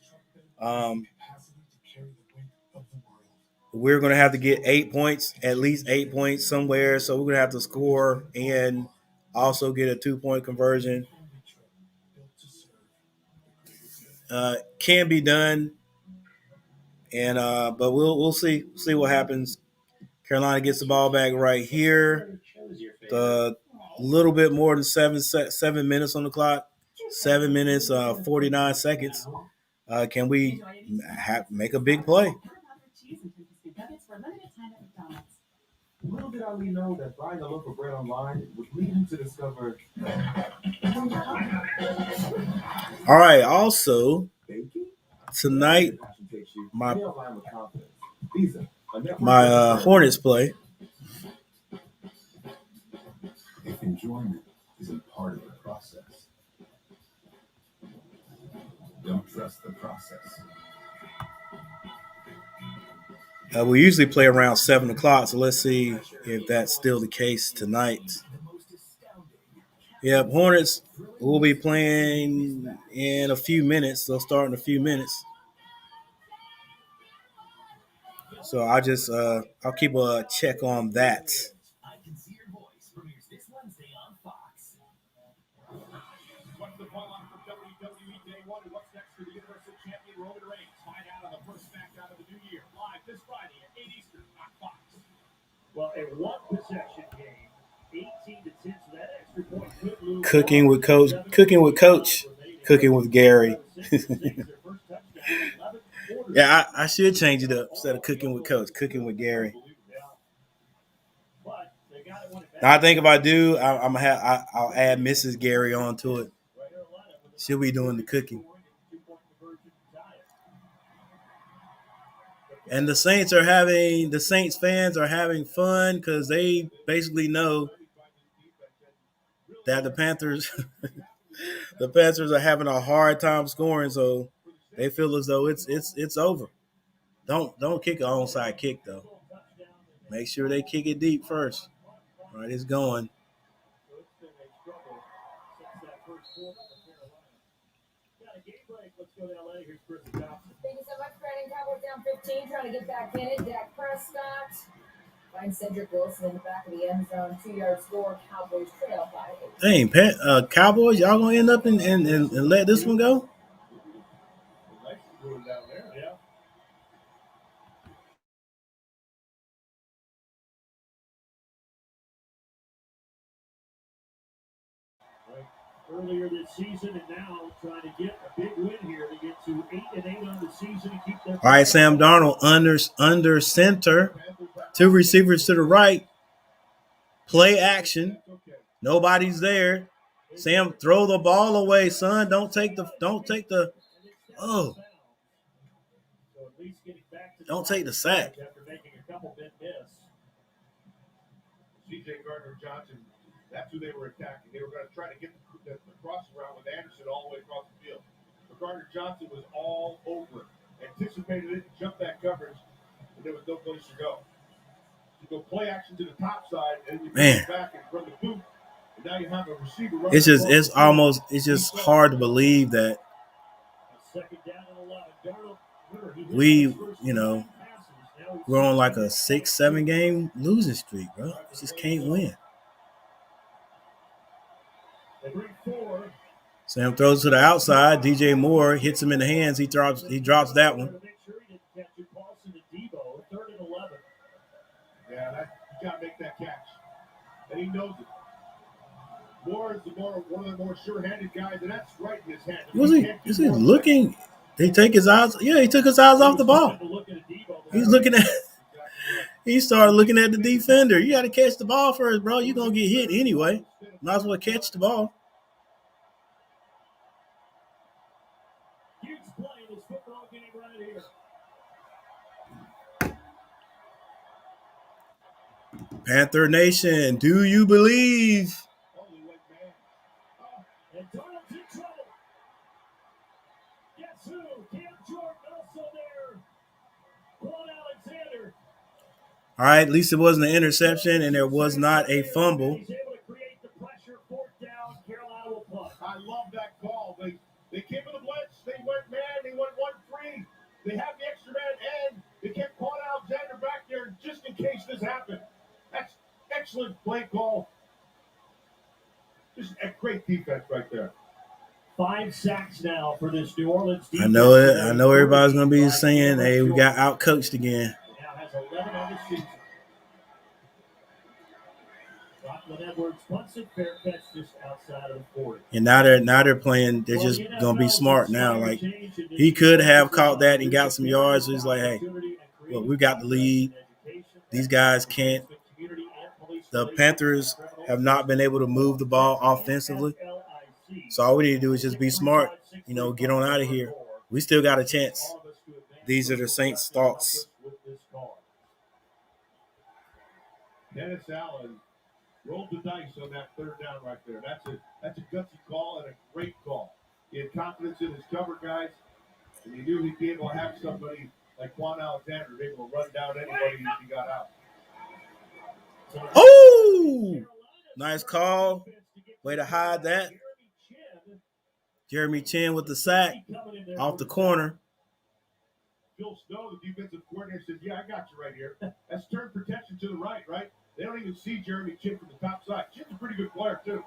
We're going to have to get 8 points, at least 8 points somewhere. So we're going to have to score and also get a 2-point conversion. Can be done, and but we'll see what happens. Carolina gets the ball back right here. The little bit more than 7 minutes on the clock. 7 minutes 49 seconds. Can we make a big play? Little did Ali know that buying a loaf of bread online would lead him to discover. All right. Also, tonight, my Hornets play. If enjoyment isn't part of the process, don't trust the process. We usually play around 7 o'clock, so let's see if that's still the case tonight. Yep, Hornets will be playing in a few minutes. They'll start in a few minutes. So I'll keep a check on that. What's the ball on for WWE Day 1 and what's next for the Universal Champion Roman Reigns? Find out on the first SmackDown of the new year, live this Friday at 8 Eastern on Fox. Well, a one-possession game, 18-10, so that extra point could lose. Cooking with Coach, cooking with Gary. Yeah, I should change it up instead of cooking with Coach, cooking with Gary. Now I think if I do, I'll add Mrs. Gary onto it. She'll be doing the cooking. And the Saints fans are having fun because they basically know that the Panthers are having a hard time scoring, so they feel as though it's over. Don't kick an onside kick though. Make sure they kick it deep first. All right, it's going. Thank you so much, Brandon. Cowboys down 15, trying to get back in it. Dak Prescott finds Cedric Wilson in the back of the end zone. 2-yard score. Cowboys trail by 8. Dang, Cowboys, y'all gonna end up and let this one go? Earlier this season, and now trying to get a big win here to get to 8-8 on the season and keep their. All right, Sam Darnold under center, 2 receivers to the right, play action. Nobody's there. Sam, throw the ball away, son. Don't take the oh. Don't take the sack. C.J. Gardner-Johnson, that's who they were attacking. They were going to try to get the cross around with Anderson all the way across the field. But Gardner-Johnson was all over it, anticipated it, jumped that coverage, and there was no place to go. You go play action to the top side, and you go back and run the boot, and now you have a receiver running. It's just hard to believe that we're on like a 6-7 game losing streak, bro. We just can't win. Sam throws to the outside. DJ Moore hits him in the hands. He drops that one. Yeah, you got to make that catch. And he knows it. Moore is one of the more sure-handed guys, and that's right in his hand. Is he looking? Did he take his eyes? Yeah, he took his eyes off the ball. He's looking at. He started looking at the defender. You got to catch the ball first, bro. You're gonna get hit anyway. Might as well catch the ball. Panther Nation, do you believe? All right, at least it wasn't an interception and there was not a fumble. I love that call. They came with the blitz. They went man. They went 1-3. They have the extra man, and they kept calling Alexander back there just in case this happened. That's excellent play call. Just a great defense right there. 5 sacks now for this New Orleans defense. I know it. I know everybody's going to be saying, hey, we got outcoached again. Now has 11 on the season. Rockland Edwards punts it, fair catch just outside of the 40. And now they're playing. They're just going to be smart now. Like, he could have caught that and got some yards. So he's like, hey, look, we got the lead. These guys can't. The Panthers have not been able to move the ball offensively. So all we need to do is just be smart, get on out of here. We still got a chance. These are the Saints' thoughts. Dennis Allen rolled the dice on that third down right there. That's a gutsy call and a great call. He had confidence in his cover guys, and he knew he'd be able to have somebody like Quan Alexander able to run down anybody if he got out. Oh, nice call. Way to hide that. Jeremy Chin with the sack off the corner. Phil Snow, the defensive coordinator, said, yeah, I got you right here. That's turn protection to the right? They don't even see Jeremy Chin from the top side. Chin's a pretty good player, too.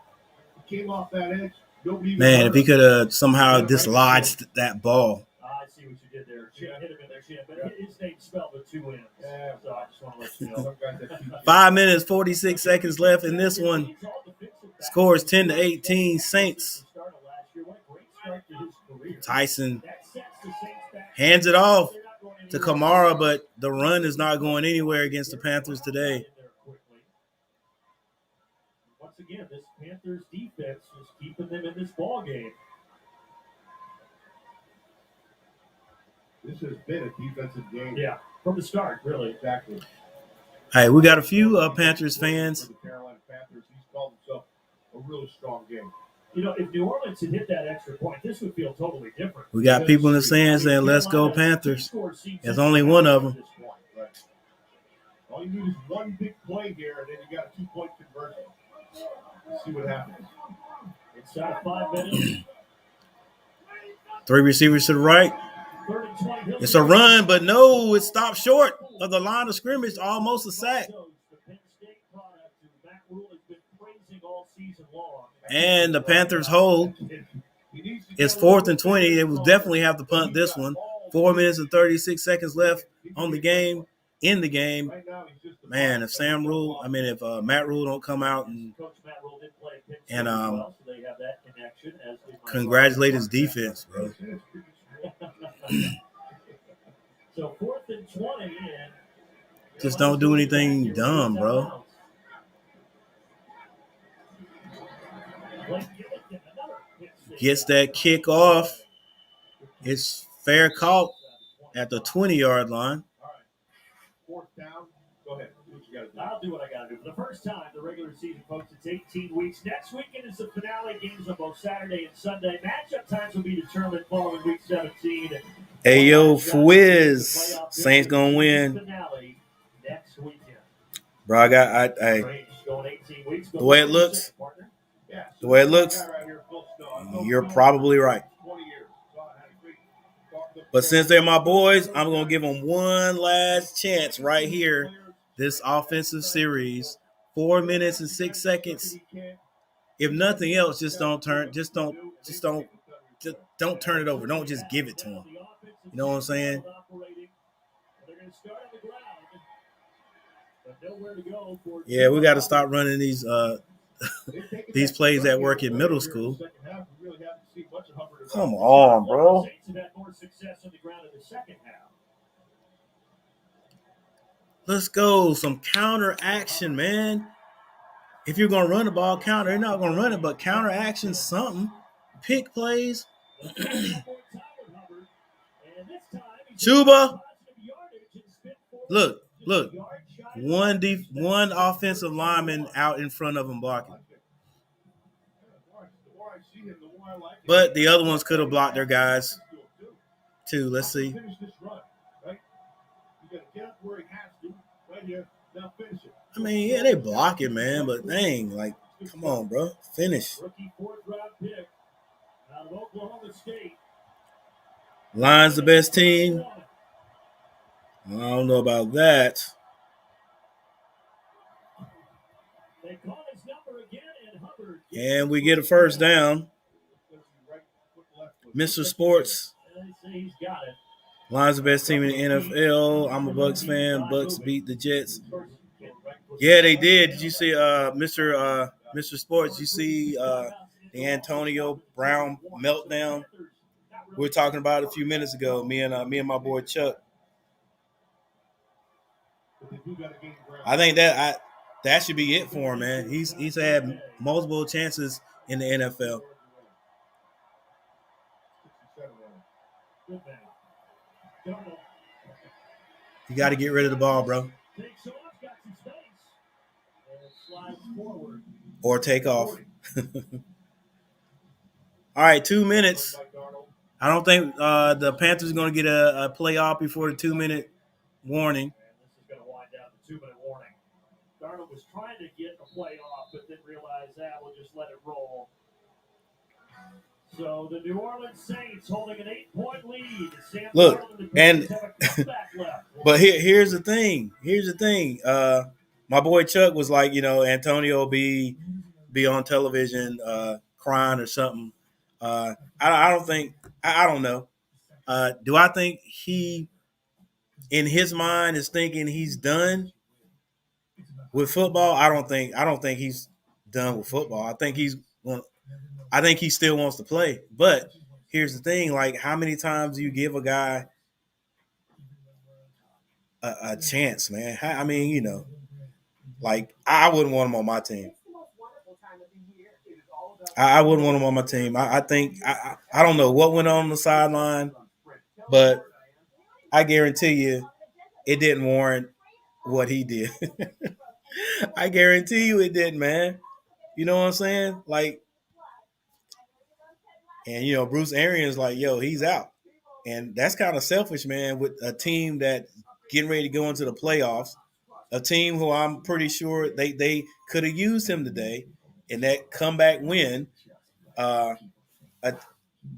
He came off that edge. Man, if he could have somehow dislodged that ball. I see what you did there. Chin hit him in their chin, but his name's spelled with 2 N's. Yeah, so I just want to let you know. 5 minutes, 46 seconds left in this one. Scores 10-18 Saints. Tyson hands it off to Kamara, but the run is not going anywhere against the Panthers today. Once again, this Panthers defense is keeping them in this ball game. This has been a defensive game. Yeah, from the start, really. Exactly. Hey, we got a few Panthers fans. For the Carolina Panthers, he's called himself a really strong game. You know, if New Orleans had hit that extra point, this would feel totally different. We got people in the stands saying, "Let's go Panthers." There's only one of them. Right. All you need is one big play here, and then you got a 2-point conversion. Let's see what happens. Inside 5 minutes. 3 receivers to the right. It's a run, but no, it stopped short of the line of scrimmage, almost a sack. And the Panthers hold. It's 4th and 20. They will definitely have to punt this one. 4 minutes and 36 seconds left on the game. In the game, man, if Matt Rule don't come out and congratulate his defense, bro. So 4th and 20. Just don't do anything dumb, bro. Gets that kick off. It's fair caught at the 20-yard line. All right. 4th down. Go ahead. Do what you got to do. I'll do what I got to do. For the first time, the regular season, folks, it's 18 weeks. Next weekend is the finale. Games on both Saturday and Sunday. Matchup times will be determined following week 17. Hey, yo, Fwiz. Saints going to win. Finale next weekend. Bro, the way it looks, you're probably right. But since they're my boys, I'm going to give them one last chance right here. This offensive series, 4 minutes and 6 seconds. If nothing else, don't turn it over. Don't just give it to them. You know what I'm saying? Yeah, we got to stop running these plays that work in middle school. Come on, bro. Let's go. Some counter action, man. If you're going to run the ball, counter. You're not going to run it, but counter action, something. Pick plays. Chuba. Look. One offensive lineman out in front of him blocking. But the other ones could have blocked their guys, too. Let's see. I mean, yeah, they block it, man, but dang, like, come on, bro. Finish. Lions the best team. I don't know about that. And we get a first down. Mr. Sports. Lions the best team in the NFL. I'm a Bucs fan. Bucs beat the Jets. Yeah, they did. Did you see Mr. Sports? You see the Antonio Brown meltdown? We were talking about it a few minutes ago. Me and my boy Chuck. I think that should be it for him, man. He's had multiple chances in the NFL. You got to get rid of the ball, bro. Or take off. All right, 2 minutes. I don't think the Panthers are going to get a playoff before the 2-minute warning. This is going to wind down the 2-minute warning. Darnold was trying to get a playoff, but then realized that we'll just let it roll. So the New Orleans Saints holding an 8-point lead. Look, and but here's the thing. My boy Chuck was like, Antonio be on television crying or something. I don't know. Do I think he, in his mind, is thinking he's done with football? I don't think he's done with football. I think he still wants to play. But here's the thing: like, how many times do you give a guy a chance, man? I mean, like, I wouldn't want him on my team. I wouldn't want him on my team. I think I don't know what went on the sideline, but I guarantee you, it didn't warrant what he did. I guarantee you, it didn't, man. You know what I'm saying? Like, and Bruce Arians, like, yo, he's out, and that's kind of selfish, man. With a team that getting ready to go into the playoffs, a team who I'm pretty sure they could have used him today, in that comeback win. A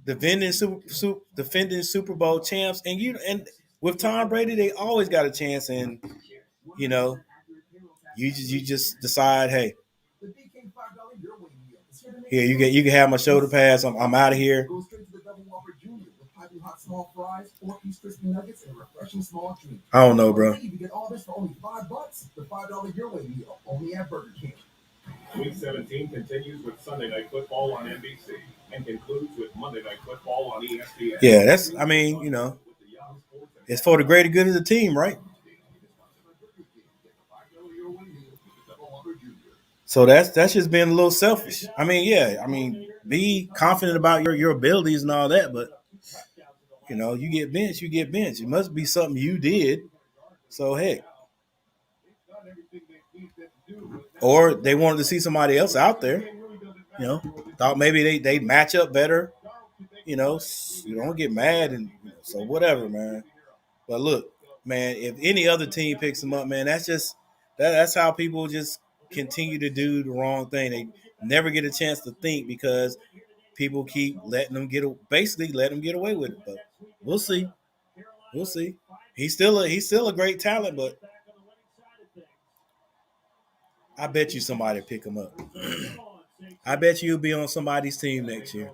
defending Super Bowl champs, and with Tom Brady, they always got a chance. And you just decide, hey, here you can have my shoulder pass. I'm out of here. I don't know, bro. You get all this for only $5. The $5 Your Way meal, only at Burger King. Week 17 continues with Sunday Night Football on NBC and concludes with Monday Night Football on ESPN. Yeah, it's for the greater good of the team, right? So that's just being a little selfish. Be confident about your abilities and all that, but you get benched, you get benched. It must be something you did. So heck. Or they wanted to see somebody else out there. Thought maybe they match up better. You don't get mad, and so whatever, man. But look, man, if any other team picks them up, man, that's how people just continue to do the wrong thing. They never get a chance to think because people keep letting them get away with it. But we'll see. We'll see. He's still a great talent, but I bet you somebody pick him up. I bet you he'll be on somebody's team next year.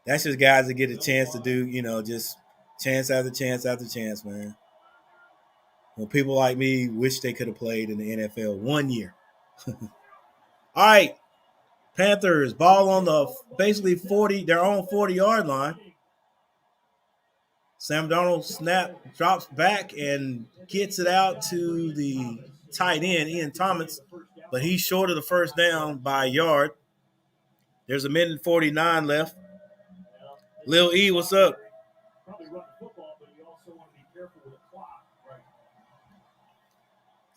That's just guys that get a chance to do, just chance after chance after chance, man. Well, people like me wish they could have played in the NFL 1 year. All right, Panthers ball on the basically their own 40-yard line. Sam Darnold snap, drops back and gets it out to the tight end, Ian Thomas, but he's short of the first down by a yard. There's a minute 49 left. Lil E, what's up?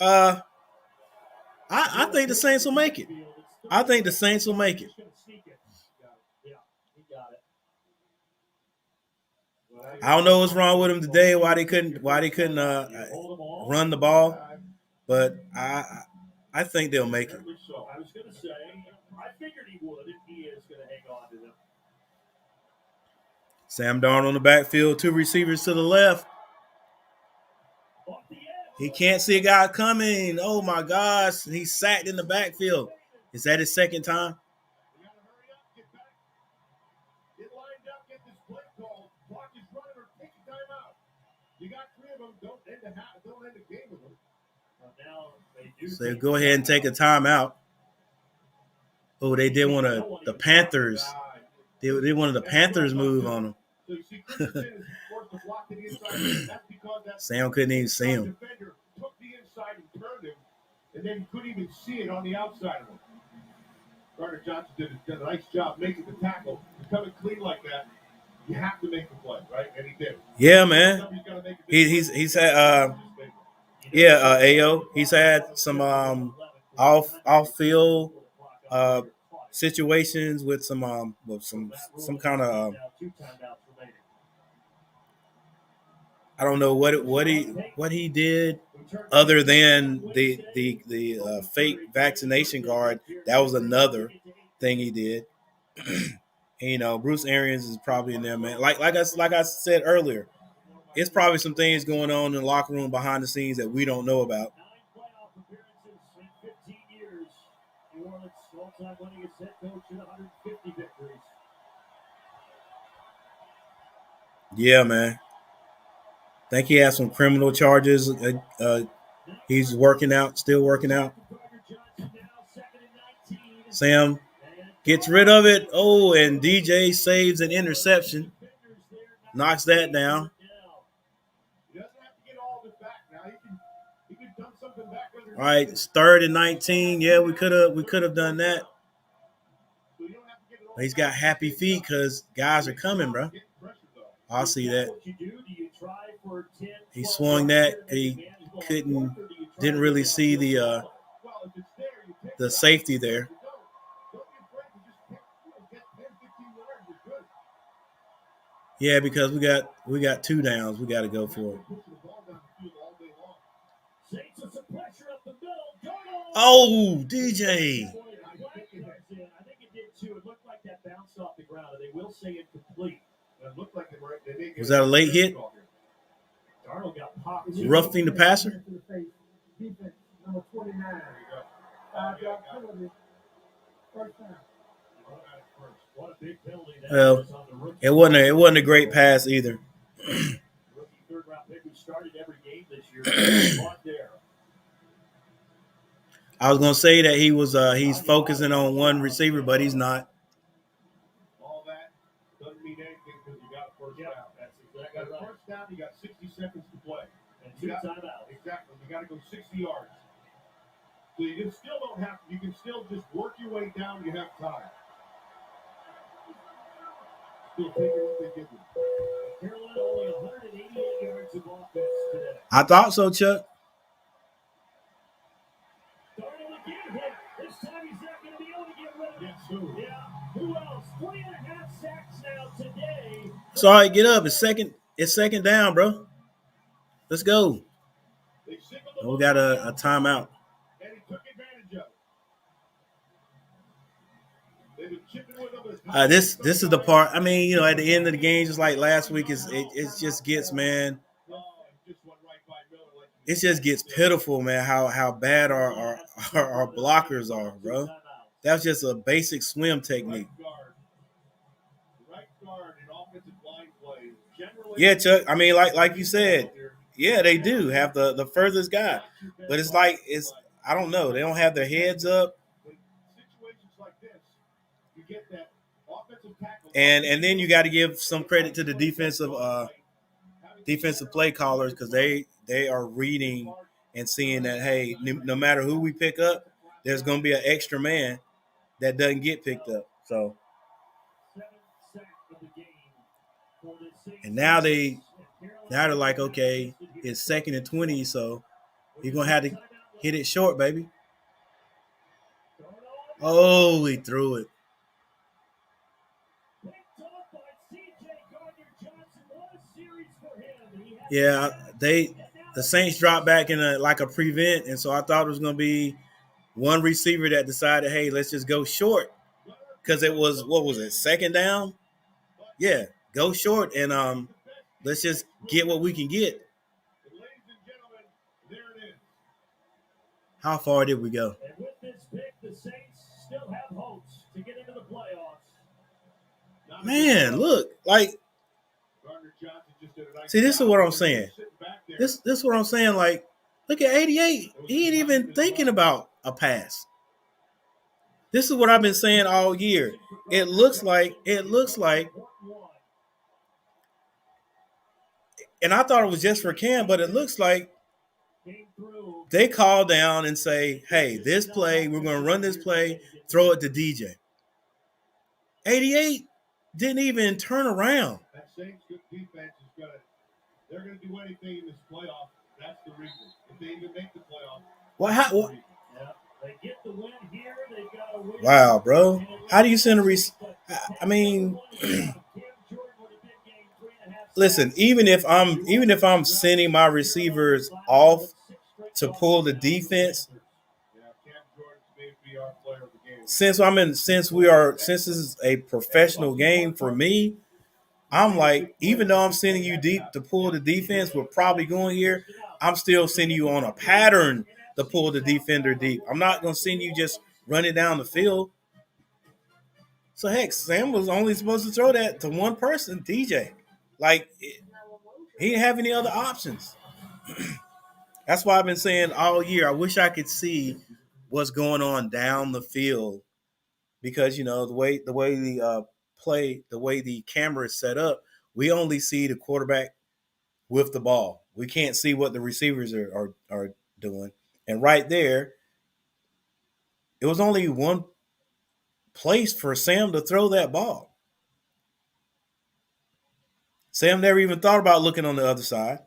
I think the Saints will make it. I don't know what's wrong with them today. Why they couldn't run the ball, but I think they'll make it. I was going to say, I figured he would, and he is going to hang on to them. Sam Darnold on the backfield, 2 receivers to the left. He can't see a guy coming. Oh my gosh, he's sacked in the backfield. Is that his second time? So go ahead and take a timeout. Oh, they did the Panthers. They wanted the Panthers move on him. Sam couldn't even see him. Took the inside and turned him, and then couldn't even see it on the outside of him. Gardner Johnson did a nice job making the tackle. To come clean like that, you have to make the play, right? And he did. Yeah, man. He's had Ayo. He's had some off field situations with some kind of I don't know what he did other than the fake vaccination card. That was another thing he did. And, Bruce Arians is probably in there, man. Like I said earlier, it's probably some things going on in the locker room behind the scenes that we don't know about. Yeah, man. I think he has some criminal charges. He's still working out. Sam gets rid of it. Oh, and DJ saves an interception. Knocks that down. All right, it's 3rd and 19. Yeah, we could have done that. But he's got happy feet because guys are coming, bro. I'll see that. He swung that. He didn't really see the safety there. Yeah, because we got 2 downs. We got to go for it. Oh, DJ. I think it did too. It looked like that bounced off the ground, and they will say incomplete. It looked like Was that a late hit? Darnold got popped. Roughing the passer? Defense, number 29. 5-yard penalty. First down. Well, it wasn't a great pass either. Rookie third-round pick who started every game this year. I was gonna say that he's focusing on one receiver, but he's not. All that doesn't mean anything because you got a first down. That's exactly right. First down, you got 60 seconds to play. And 2 timeouts. Exactly. You got to go 60 yards. So you can still don't have. You can still just work your way down. You have time. Still taking what they give you. Carolina only 188 yards of offense today. I thought so, Chuck. Darnold again hit. This time he's not going to be able to get rid of it. Yes, who? Yeah. Who else? 3.5 sacks now today. Sorry, get up. It's second down, bro. Let's go. And we got a timeout. And he took advantage of it. This is the part. I mean, at the end of the game, just like last week, it just gets, man. It just gets pitiful, man. How bad our blockers are, bro. That's just a basic swim technique. Yeah, Chuck. I mean, like you said, yeah, they do have the furthest guy, but I don't know. They don't have their heads up. And then you got to give some credit to the defensive play callers because they are reading and seeing that, hey, no matter who we pick up, there's going to be an extra man that doesn't get picked up. So, and now they're like, okay, it's 2nd and 20, so you're going to have to hit it short, baby. Oh, he threw it. Yeah, the Saints dropped back in a prevent, and so I thought it was going to be one receiver that decided, hey, let's just go short because it was, what was it, 2nd down? Yeah, go short and let's just get what we can get. How far did we go? And with this pick, the Saints still have hopes to get into the playoffs. Man, look, see, this is what I'm saying. This is what I'm saying. Like, look at 88. He ain't even thinking about a pass. This is what I've been saying all year. It looks like, and I thought it was just for Cam, but it looks like they call down and say, hey, this play, we're going to run this play, throw it to DJ. 88 didn't even turn around. That Saints good defense is they're going to do anything in this playoff. That's the reason. If they even make the playoff. Well, they get the win here. They've got to win. Wow, bro. How do you send I mean, listen, even if I'm sending my receivers off to pull the defense, since this is a professional game for me, I'm like, even though I'm sending you deep to pull the defense, we're probably going here, I'm still sending you on a pattern to pull the defender deep. I'm not going to send you just running down the field. So, heck, Sam was only supposed to throw that to one person, DJ. Like, he didn't have any other options. That's why I've been saying all year, I wish I could see what's going on down the field because, the way the camera is set up, we only see the quarterback with the ball. We can't see what the receivers are doing. And right there, it was only one place for Sam to throw that ball. Sam never even thought about looking on the other side.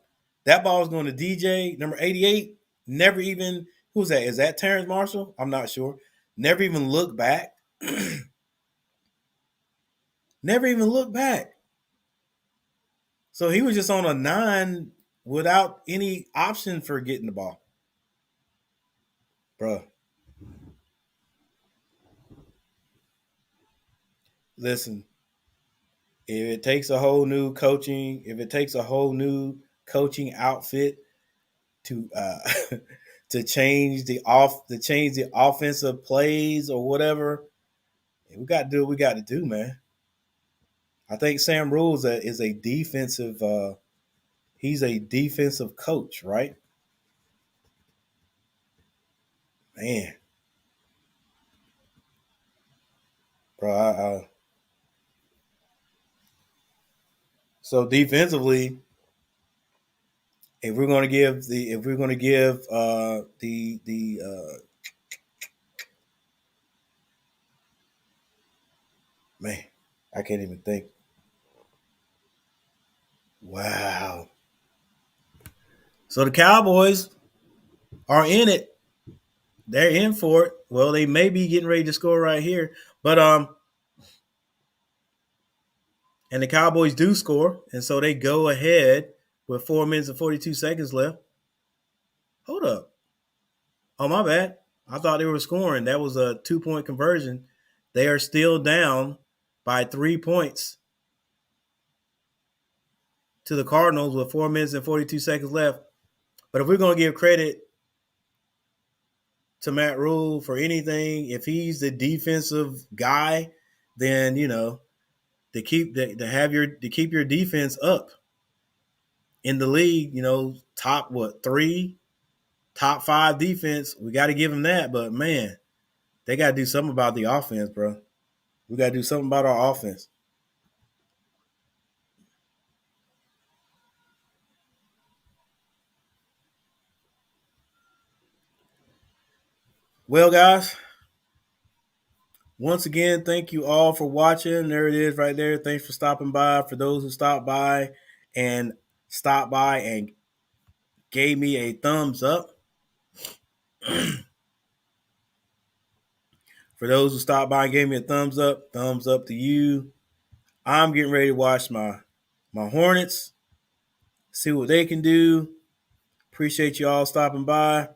That ball was going to DJ, number 88. Never even, who's that? Is that Terrence Marshall? I'm not sure. Never even looked back. Never even looked back. So he was just on a 9 without any option for getting the ball. Bruh. Listen, if it takes a whole new coaching outfit to to change the offensive plays or whatever, we got to do what we got to do, man. I think Sam Rules is a defensive. He's a defensive coach, right? Man, bro. So defensively, if we're going to give the man, I can't even think. Wow. So the Cowboys are in it. They're in for it. Well, they may be getting ready to score right here, but and the Cowboys do score, and so they go ahead with 4 minutes and 42 seconds left. Hold up. Oh, my bad. I thought they were scoring. That was a 2-point conversion. They are still down by 3 points to the Cardinals with 4 minutes and 42 seconds left. But if we're going to give credit to Matt Rule for anything, if he's the defensive guy, then to keep your defense up in the league, top 5 defense, we got to give him that. But man, they got to do something about the offense, bro. We got to do something about our offense. Well, guys, once again, thank you all for watching. There it is right there. Thanks for stopping by. For those who stopped by and gave me a thumbs up. For those who stopped by and gave me a thumbs up to you. I'm getting ready to watch my Hornets, see what they can do. Appreciate you all stopping by.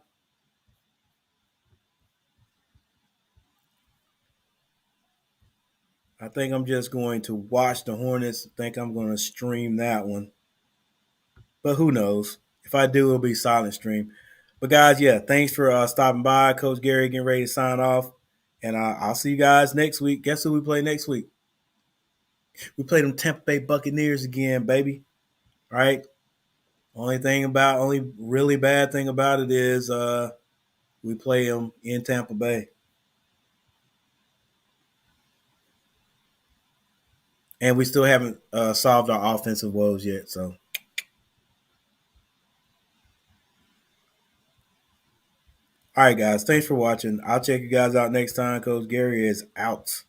I think I'm just going to watch the Hornets. I think I'm going to stream that one. But who knows? If I do, it'll be silent stream. But guys, yeah, thanks for stopping by. Coach Gary getting ready to sign off. And I'll see you guys next week. Guess who we play next week? We play them Tampa Bay Buccaneers again, baby. All right? Only really bad thing about it is we play them in Tampa Bay. And we still haven't solved our offensive woes yet. So, all right, guys. Thanks for watching. I'll check you guys out next time. Coach Gary is out.